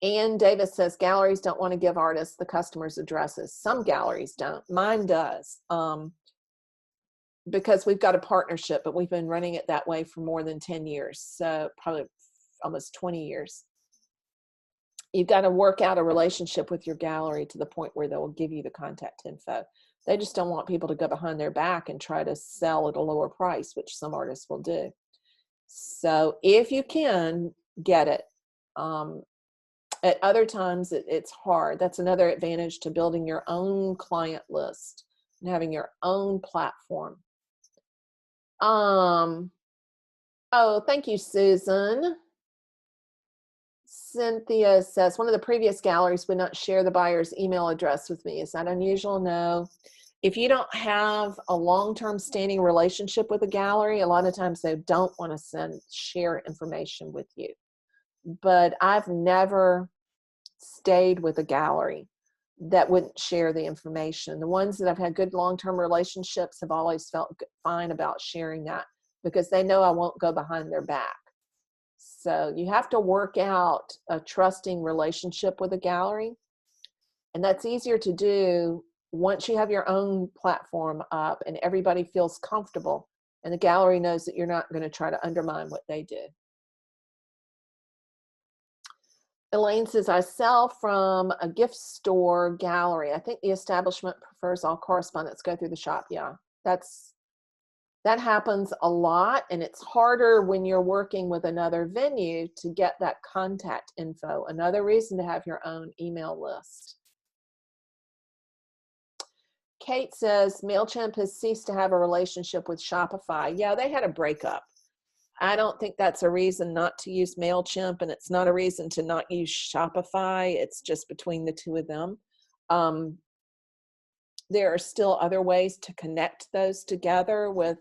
Ann Davis says, galleries don't want to give artists the customers' addresses. Some galleries don't. Mine does. Because we've got a partnership, but we've been running it that way for more than 10 years. So probably almost 20 years. You've got to work out a relationship with your gallery to the point where they will give you the contact info. They just don't want people to go behind their back and try to sell at a lower price, which some artists will do. So if you can get it, at other times it's hard. That's another advantage to building your own client list and having your own platform. Oh, thank you, Susan. Cynthia says, one of the previous galleries would not share the buyer's email address with me. Is that unusual? No. If you don't have a long-term standing relationship with a gallery, a lot of times they don't want to share information with you. But I've never stayed with a gallery that wouldn't share the information. The ones that I've had good long-term relationships have always felt fine about sharing that because they know I won't go behind their back. So you have to work out a trusting relationship with a gallery, and that's easier to do once you have your own platform up and everybody feels comfortable and the gallery knows that you're not going to try to undermine what they do. Elaine says, I sell from a gift store gallery. I think the establishment prefers all correspondence go through the shop. Yeah, that happens a lot, and it's harder when you're working with another venue to get that contact info. Another reason to have your own email list. Kate says, MailChimp has ceased to have a relationship with Shopify. Yeah, they had a breakup. I don't think that's a reason not to use MailChimp, and it's not a reason to not use Shopify. It's just between the two of them. There are still other ways to connect those together with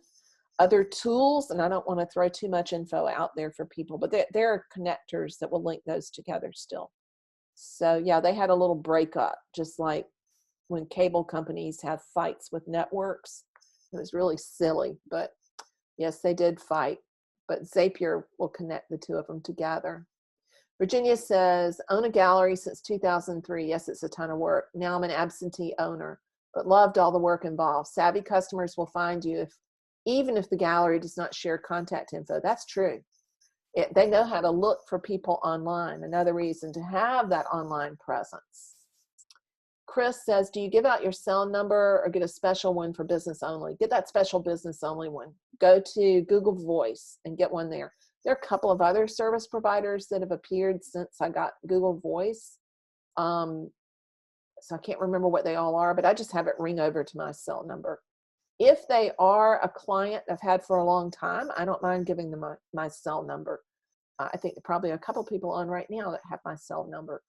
other tools, and I don't want to throw too much info out there for people, but there are connectors that will link those together still. So yeah, they had a little breakup, just like when cable companies have fights with networks. It was really silly, but yes, they did fight. But Zapier will connect the two of them together. Virginia says, own a gallery since 2003. Yes, it's a ton of work. Now I'm an absentee owner, but loved all the work involved. Savvy customers will find you even if the gallery does not share contact info. That's true. They know how to look for people online. Another reason to have that online presence. Chris says, do you give out your cell number or get a special one for business only? Get that special business only one. Go to Google Voice and get one there. There are a couple of other service providers that have appeared since I got Google Voice. So I can't remember what they all are, but I just have it ring over to my cell number. If they are a client I've had for a long time, I don't mind giving them my cell number. I think probably a couple people on right now that have my cell number.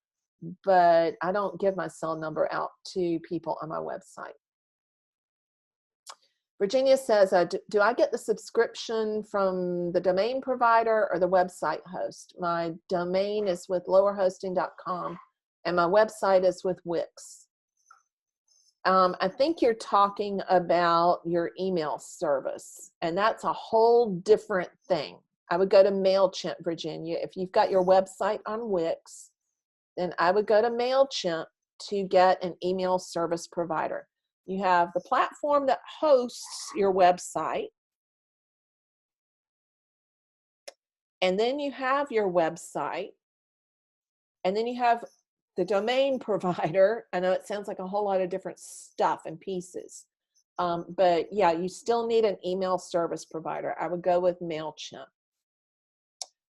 but I don't give my cell number out to people on my website. Virginia says, do I get the subscription from the domain provider or the website host? My domain is with lowerhosting.com and my website is with Wix. I think you're talking about your email service, and that's a whole different thing. I would go to MailChimp, Virginia. If you've got your website on Wix, then I would go to MailChimp to get an email service provider. You have the platform that hosts your website, and then you have your website, and then you have the domain provider. I know it sounds like a whole lot of different stuff and pieces, but yeah, you still need an email service provider. I would go with MailChimp.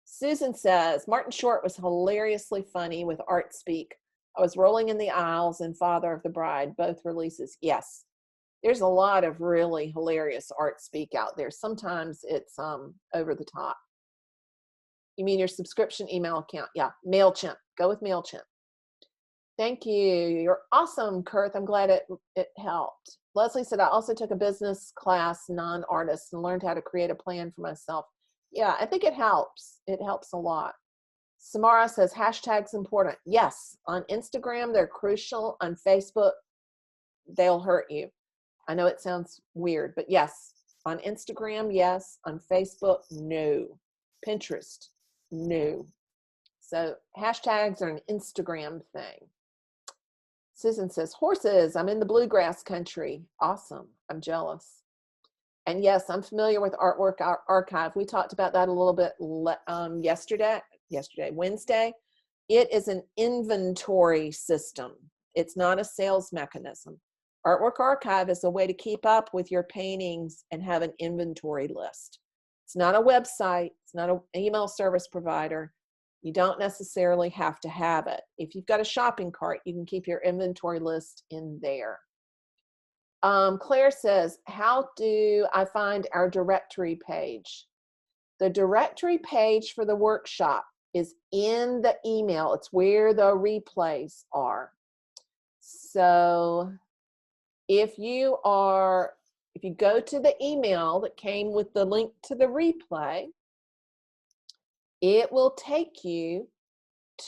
Susan says, Martin Short was hilariously funny with Art Speak. I was rolling in the aisles and Father of the Bride, both releases. Yes, there's a lot of really hilarious Art Speak out there. Sometimes it's over the top. You mean your subscription email account? Yeah, MailChimp. Go with MailChimp. Thank you. You're awesome, Kurth. I'm glad it helped. Leslie said, I also took a business class, non-artist, and learned how to create a plan for myself. Yeah, I think it helps. It helps a lot. Samara says, hashtags important. Yes, on Instagram, they're crucial. On Facebook, they'll hurt you. I know it sounds weird, but yes, on Instagram, yes. On Facebook, no. Pinterest, no. So hashtags are an Instagram thing. Susan says, horses, I'm in the bluegrass country. Awesome. I'm jealous. And yes, I'm familiar with Artwork Archive. We talked about that a little bit Wednesday. It is an inventory system. It's not a sales mechanism. Artwork Archive is a way to keep up with your paintings and have an inventory list. It's not a website. It's not an email service provider. You don't necessarily have to have it. If you've got a shopping cart, you can keep your inventory list in there. Claire says, how do I find our directory page? The directory page for the workshop is in the email. It's where the replays are. So if you go to the email that came with the link to the replay, it will take you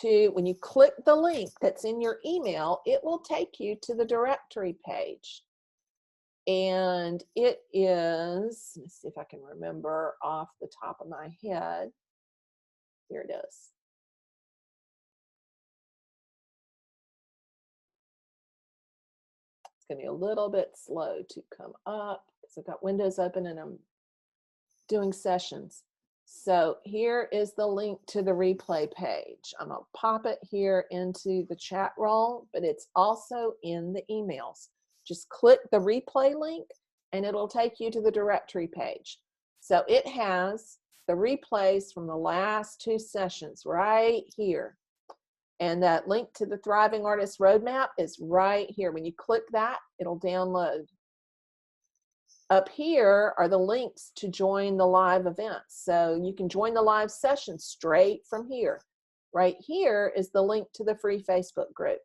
to, when you click the link that's in your email, it will take you to the directory page. And it is, let's see if I can remember off the top of my head. Here it is. It's going to be a little bit slow to come up because I've got windows open and I'm doing sessions. So here is the link to the replay page. I'm going to pop it here into the chat roll, but it's also in the emails. Just click the replay link and it'll take you to the directory page. So it has the replays from the last 2 sessions right here. And that link to the Thriving Artist Roadmap is right here. When you click that, it'll download. Up here are the links to join the live events. So you can join the live session straight from here. Right here is the link to the free Facebook group.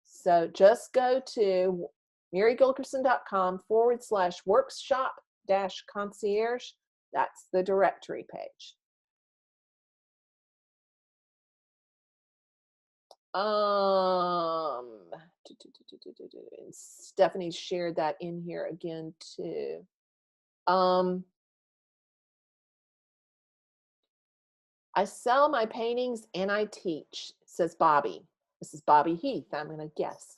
So just go to maryGilkerson.com/workshop-concierge. That's the directory page. And Stephanie shared that in here again too. I sell my paintings and I teach, says Bobby. This is Bobby Heath, I'm going to guess.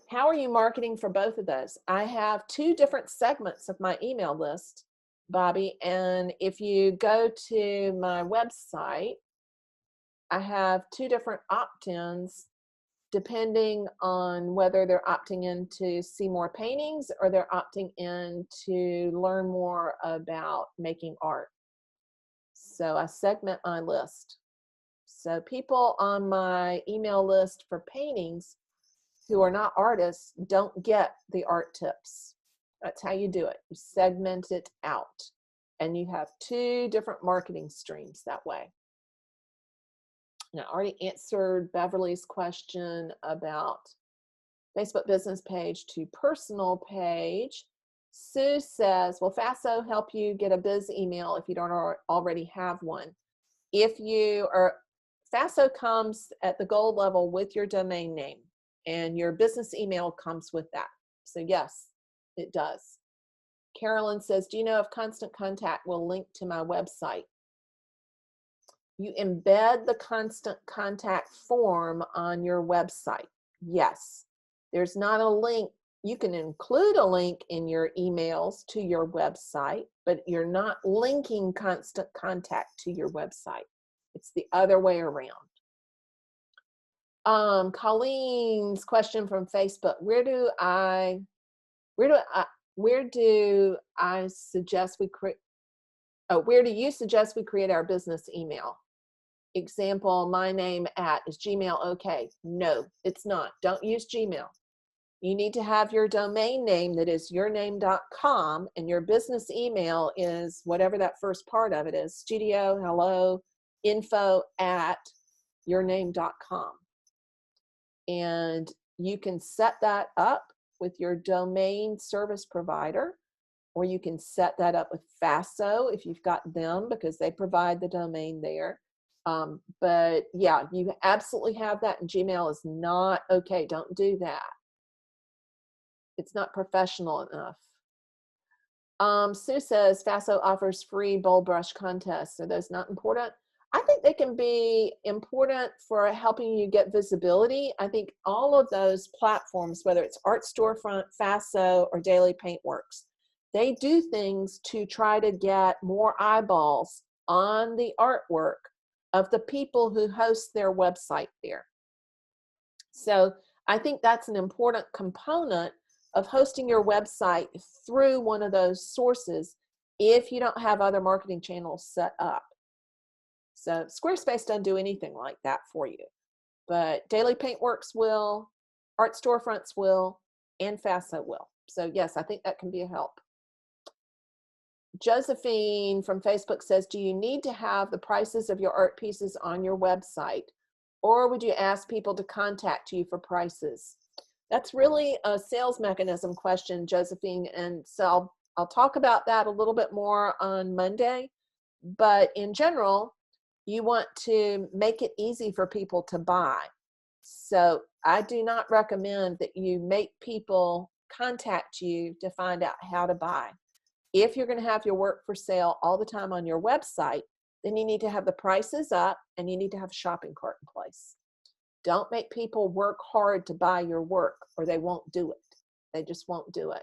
How are you marketing for both of those? I have 2 different segments of my email list, Bobby, and if you go to my website, I have 2 different opt-ins depending on whether they're opting in to see more paintings or they're opting in to learn more about making art. So I segment my list. So people on my email list for paintings who are not artists don't get the art tips. That's how you do it. You segment it out. And you have 2 different marketing streams that way. I already answered Beverly's question about Facebook business page to personal page. Sue says, will FASO help you get a biz email if you don't already have one? If you are, FASO comes at the gold level with your domain name, and your business email comes with that. So yes, it does. Carolyn says, do you know if Constant Contact will link to my website? You embed the Constant Contact form on your website. Yes. There's not a link. You can include a link in your emails to your website, but you're not linking Constant Contact to your website. It's the other way around. Colleen's question from Facebook, where do you suggest we create our business email? Example, my name at, is Gmail okay? No, it's not. Don't use Gmail. You need to have your domain name that is yourname.com, and your business email is whatever that first part of it is, studio, hello, info at yourname.com. And you can set that up with your domain service provider, or you can set that up with FASO if you've got them, because they provide the domain there. But yeah, you absolutely have that, and Gmail is not okay. Don't do that. It's not professional enough. Sue says FASO offers free bold brush contests. Are those not important? I think they can be important for helping you get visibility. I think all of those platforms, whether it's Art Storefront, FASO, or Daily Paintworks, they do things to try to get more eyeballs on the artwork of the people who host their website there. So I think that's an important component of hosting your website through one of those sources if you don't have other marketing channels set up. So Squarespace doesn't do anything like that for you, but Daily Paintworks will, Art Storefronts will, and FASO will. So yes, I think that can be a help. Josephine from Facebook says, do you need to have the prices of your art pieces on your website, or would you ask people to contact you for prices? That's really a sales mechanism question, Josephine, and so I'll talk about that a little bit more on Monday. But in general, you want to make it easy for people to buy. So I do not recommend that you make people contact you to find out how to buy. If you're going to have your work for sale all the time on your website, then you need to have the prices up and you need to have a shopping cart in place. Don't make people work hard to buy your work, or they won't do it. They just won't do it.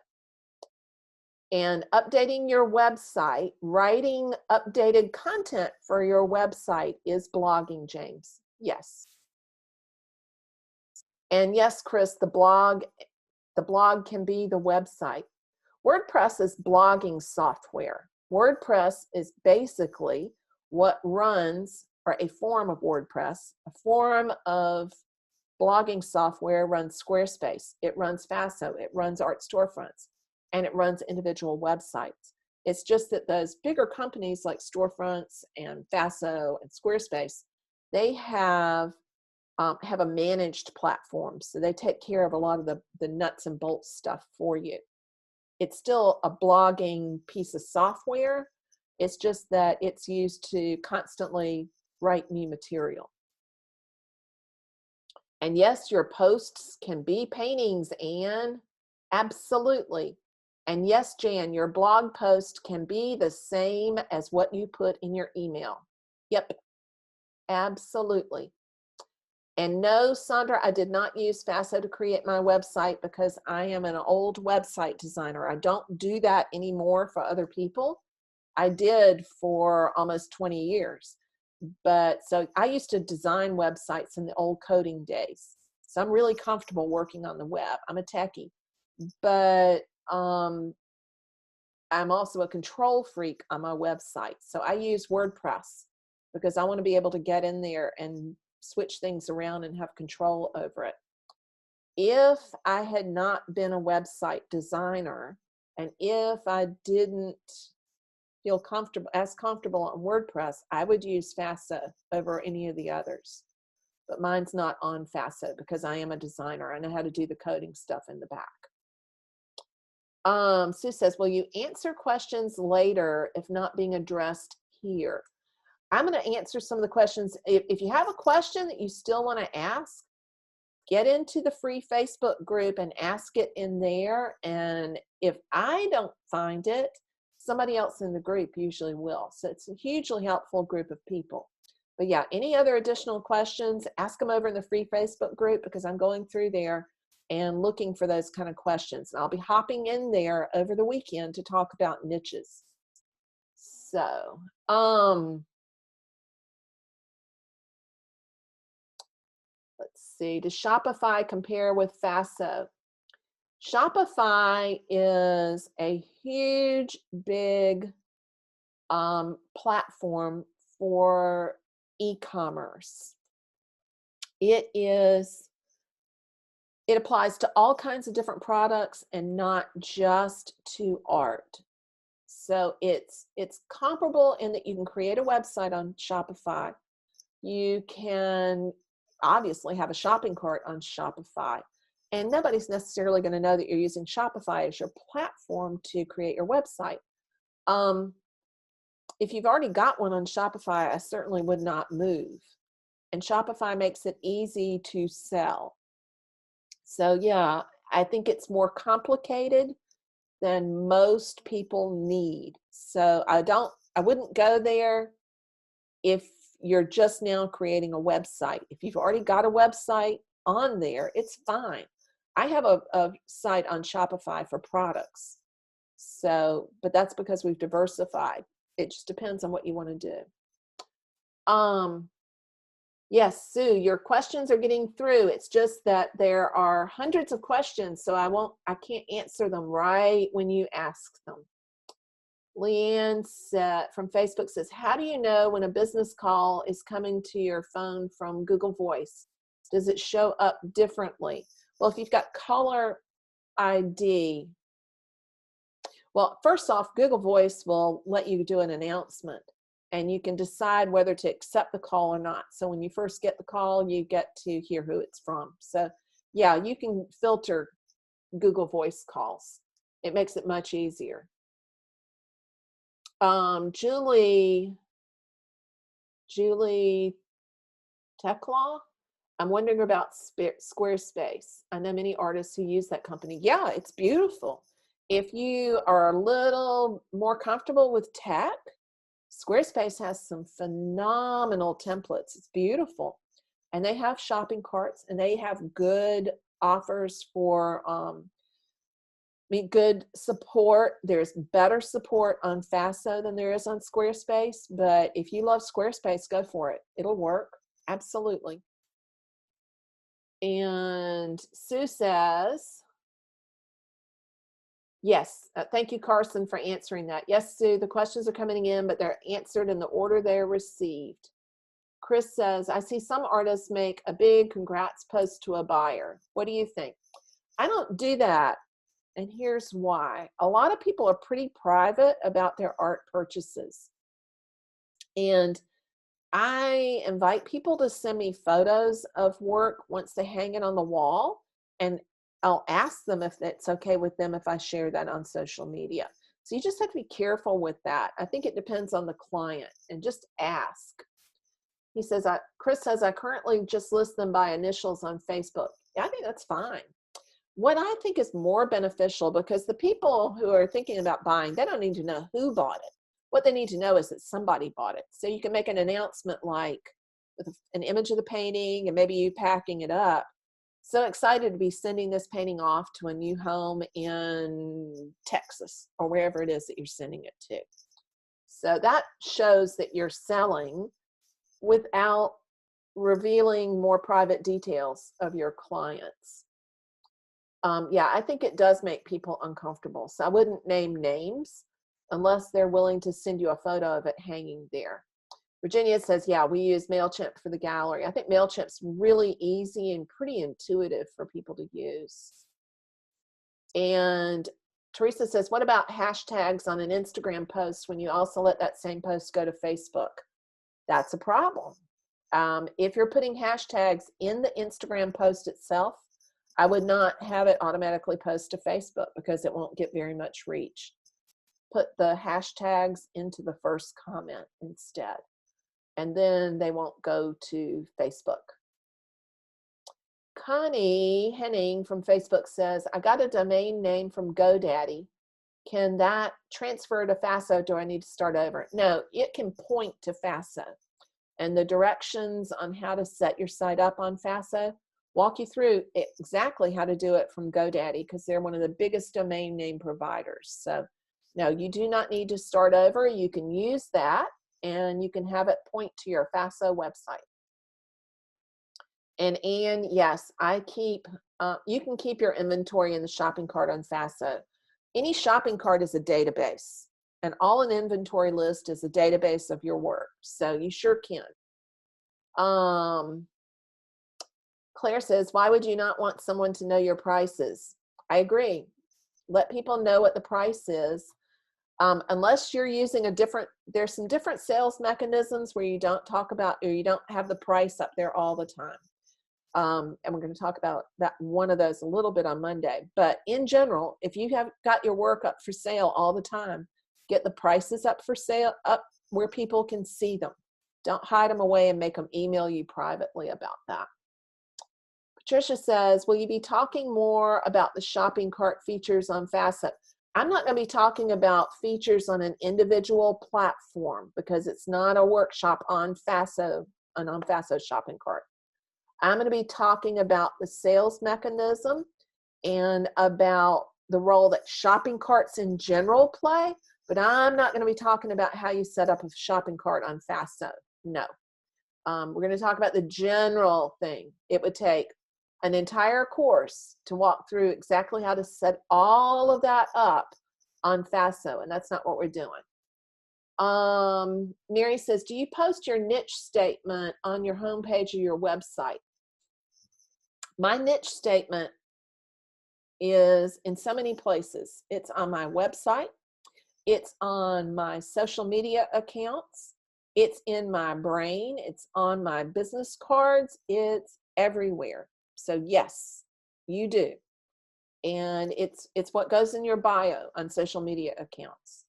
And updating your website, writing updated content for your website is blogging, James. Yes. And yes, Chris, the blog can be the website. WordPress is blogging software. WordPress is basically what runs, or a form of WordPress, a form of blogging software runs Squarespace, it runs FASO, it runs Art Storefronts, and it runs individual websites. It's just that those bigger companies like Storefronts and FASO and Squarespace, they have a managed platform. So they take care of a lot of the nuts and bolts stuff for you. It's still a blogging piece of software. It's just that it's used to constantly write new material. And yes, your posts can be paintings, Anne. Absolutely. And yes, Jan, your blog post can be the same as what you put in your email. Yep, absolutely. And no, Sandra, I did not use FASO to create my website because I am an old website designer. I don't do that anymore for other people. I did for almost 20 years. But so I used to design websites in the old coding days. So I'm really comfortable working on the web. I'm a techie. But I'm also a control freak on my website. So I use WordPress because I want to be able to get in there and switch things around and have control over it. If I had not been a website designer, and if I didn't feel comfortable on WordPress, I would use FASO over any of the others. but mine's not on FASO because I am a designer. I know how to do the coding stuff in the back. Sue says, will you answer questions later if not being addressed here? I'm going to answer some of the questions. If you have a question that you still want to ask, get into the free Facebook group and ask it in there. And if I don't find it, somebody else in the group usually will. So it's a hugely helpful group of people. But yeah, any other additional questions, ask them over in the free Facebook group, because I'm going through there and looking for those kind of questions. And I'll be hopping in there over the weekend to talk about niches. So, let's see, does Shopify compare with FASO? Shopify is a huge, big platform for e-commerce. It applies to all kinds of different products and not just to art. So it's comparable in that you can create a website on Shopify. You can obviously have a shopping cart on Shopify, and nobody's necessarily going to know that you're using Shopify as your platform to create your website. If you've already got one on Shopify, I certainly would not move. And Shopify makes it easy to sell. So yeah, I think it's more complicated than most people need. So I wouldn't go there if you're just now creating a website. If you've already got a website on there, it's fine. I have a site on Shopify for products. So, but that's because we've diversified. It just depends on what you want to do. Yes, Sue, your questions are getting through. It's just that there are hundreds of questions, so I can't answer them right when you ask them. Leanne from Facebook says, how do you know when a business call is coming to your phone from Google Voice? Does it show up differently? Well, if you've got caller ID, well, first off, Google Voice will let you do an announcement, and you can decide whether to accept the call or not. So when you first get the call, you get to hear who it's from. So yeah, you can filter Google Voice calls. It makes it much easier. Julie Techlaw, I'm wondering about Squarespace. I know many artists who use that company. Yeah, it's beautiful. If you are a little more comfortable with tech, Squarespace has some phenomenal templates. It's beautiful. And they have shopping carts, and they have good offers for good support. There's better support on FASO than there is on Squarespace, but if you love Squarespace, go for it. It'll work. Absolutely. And Sue says, yes, thank you, Carson, for answering that. Yes, Sue, the questions are coming in, but they're answered in the order they're received. Chris says, I see some artists make a big congrats post to a buyer. What do you think? I don't do that. And here's why. A lot of people are pretty private about their art purchases. And I invite people to send me photos of work once they hang it on the wall, and I'll ask them if it's okay with them if I share that on social media. So you just have to be careful with that. I think it depends on the client, and just ask. He says, Chris says, I currently just list them by initials on Facebook. Yeah, I think that's fine. What I think is more beneficial, because the people who are thinking about buying, they don't need to know who bought it. What they need to know is that somebody bought it. So you can make an announcement like with an image of the painting and maybe you packing it up. So excited to be sending this painting off to a new home in Texas or wherever it is that you're sending it to. So that shows that you're selling without revealing more private details of your clients. Yeah, I think it does make people uncomfortable. So I wouldn't name names unless they're willing to send you a photo of it hanging there. Virginia says, yeah, we use MailChimp for the gallery. I think MailChimp's really easy and pretty intuitive for people to use. And Teresa says, what about hashtags on an Instagram post when you also let that same post go to Facebook? That's a problem. If you're putting hashtags in the Instagram post itself, I would not have it automatically post to Facebook because it won't get very much reach. Put the hashtags into the first comment instead, and then they won't go to Facebook. Connie Henning from Facebook says, I got a domain name from GoDaddy. Can that transfer to FASO? Do I need to start over? No, it can point to FASO. And the directions on how to set your site up on FASO walk you through exactly how to do it from GoDaddy, because they're one of the biggest domain name providers. So no, you do not need to start over. You can use that and you can have it point to your FASO website. And Anne, yes, I keep, you can keep your inventory in the shopping cart on FASO. Any shopping cart is a database, and all an inventory list is a database of your work. So you sure can. Claire says, why would you not want someone to know your prices? I agree. Let people know what the price is. Unless you're using a different, there's some different sales mechanisms where you don't talk about, or you don't have the price up there all the time. And we're going to talk about that, one of those a little bit on Monday. But in general, if you have got your work up for sale all the time, get the prices up for sale, up where people can see them. Don't hide them away and make them email you privately about that. Patricia says, will you be talking more about the shopping cart features on FASO? I'm not going to be talking about features on an individual platform because it's not a workshop on FASO, and on FASO shopping cart. I'm going to be talking about the sales mechanism and about the role that shopping carts in general play, but I'm not going to be talking about how you set up a shopping cart on FASO. No. We're going to talk about the general thing. It would take an entire course to walk through exactly how to set all of that up on FASO, and that's not what we're doing. Mary says, do you post your niche statement on your homepage of your website? My niche statement is in so many places. It's on my website. It's on my social media accounts. It's in my brain. It's on my business cards. It's everywhere. So yes, you do. And it's what goes in your bio on social media accounts.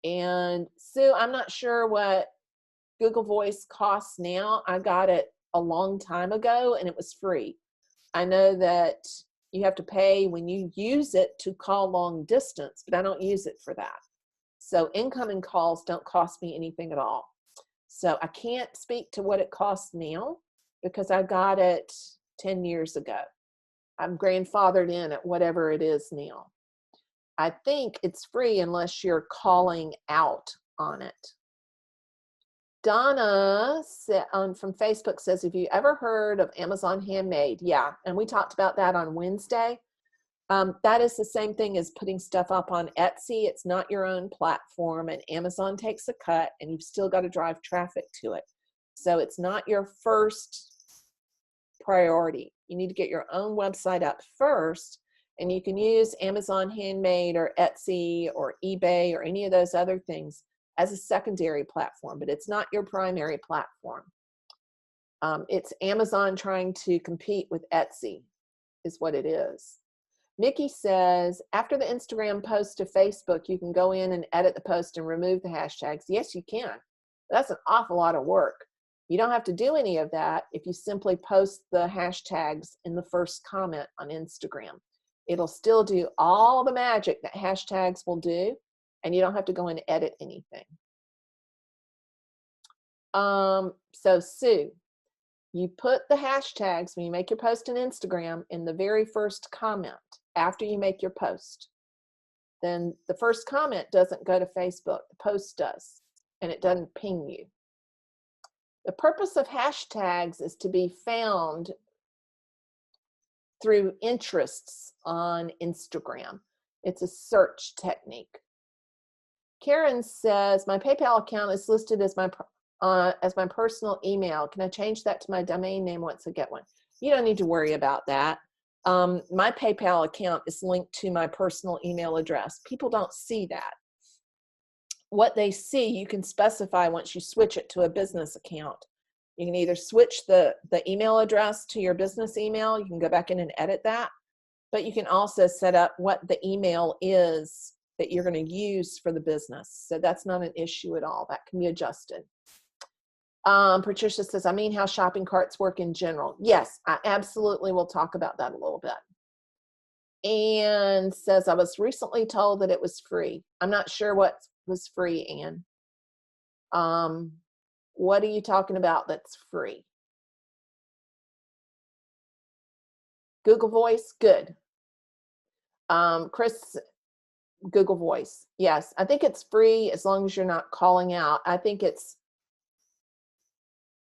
And Sue, I'm not sure what Google Voice costs now. I got it a long time ago and it was free. I know that you have to pay when you use it to call long distance, but I don't use it for that. So incoming calls don't cost me anything at all. So I can't speak to what it costs now because I got it 10 years ago. I'm grandfathered in at whatever it is now. I think it's free unless you're calling out on it. Donna from Facebook says, have you ever heard of Amazon Handmade? Yeah, and we talked about that on Wednesday. That is the same thing as putting stuff up on Etsy. It's not your own platform, and Amazon takes a cut, and you've still got to drive traffic to it. So it's not your first priority. You need to get your own website up first, and you can use Amazon Handmade or Etsy or eBay or any of those other things as a secondary platform, but it's not your primary platform. It's Amazon trying to compete with Etsy is what it is. Mickey says, after the Instagram post to Facebook, you can go in and edit the post and remove the hashtags. Yes, you can. That's an awful lot of work. You don't have to do any of that if you simply post the hashtags in the first comment on Instagram. It'll still do all the magic that hashtags will do, and you don't have to go in and edit anything. So Sue, you put the hashtags when you make your post on Instagram in the very first comment after you make your post. Then the first comment doesn't go to Facebook, the post does, and it doesn't ping you. The purpose of hashtags is to be found through interests on Instagram. It's a search technique. Karen says, my PayPal account is listed as my personal email. Can I change that to my domain name once I get one? You don't need to worry about that. My PayPal account is linked to my personal email address. People don't see that. What they see, you can specify once you switch it to a business account. You can either switch the email address to your business email. You can go back in and edit that. But you can also set up what the email is that you're going to use for the business. So that's not an issue at all. That can be adjusted. Patricia says, I mean how shopping carts work in general. Yes, I absolutely will talk about that a little bit. Anne says, I was recently told that it was free. I'm not sure what was free, Anne. What are you talking about that's free? Google Voice, good. Chris, Google Voice, yes. I think it's free as long as you're not calling out. I think it's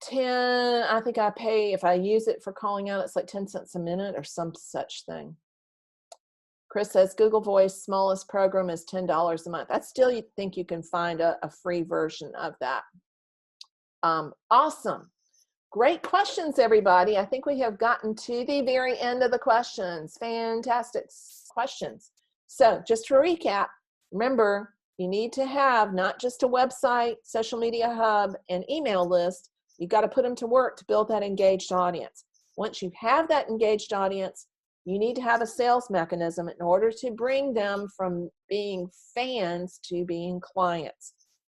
10, I think I pay, if I use it for calling out, it's like 10 cents a minute or some such thing. Chris says, Google Voice, smallest program is $10 a month. I still think you can find a free version of that. Awesome. Great questions, everybody. I think we have gotten to the very end of the questions. Fantastic questions. So just to recap, remember, you need to have not just a website, social media hub, and email list. You've got to put them to work to build that engaged audience. Once you have that engaged audience, you need to have a sales mechanism in order to bring them from being fans to being clients.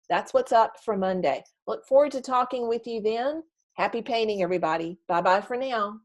That's what's up for Monday. Look forward to talking with you then. Happy painting, everybody. Bye-bye for now.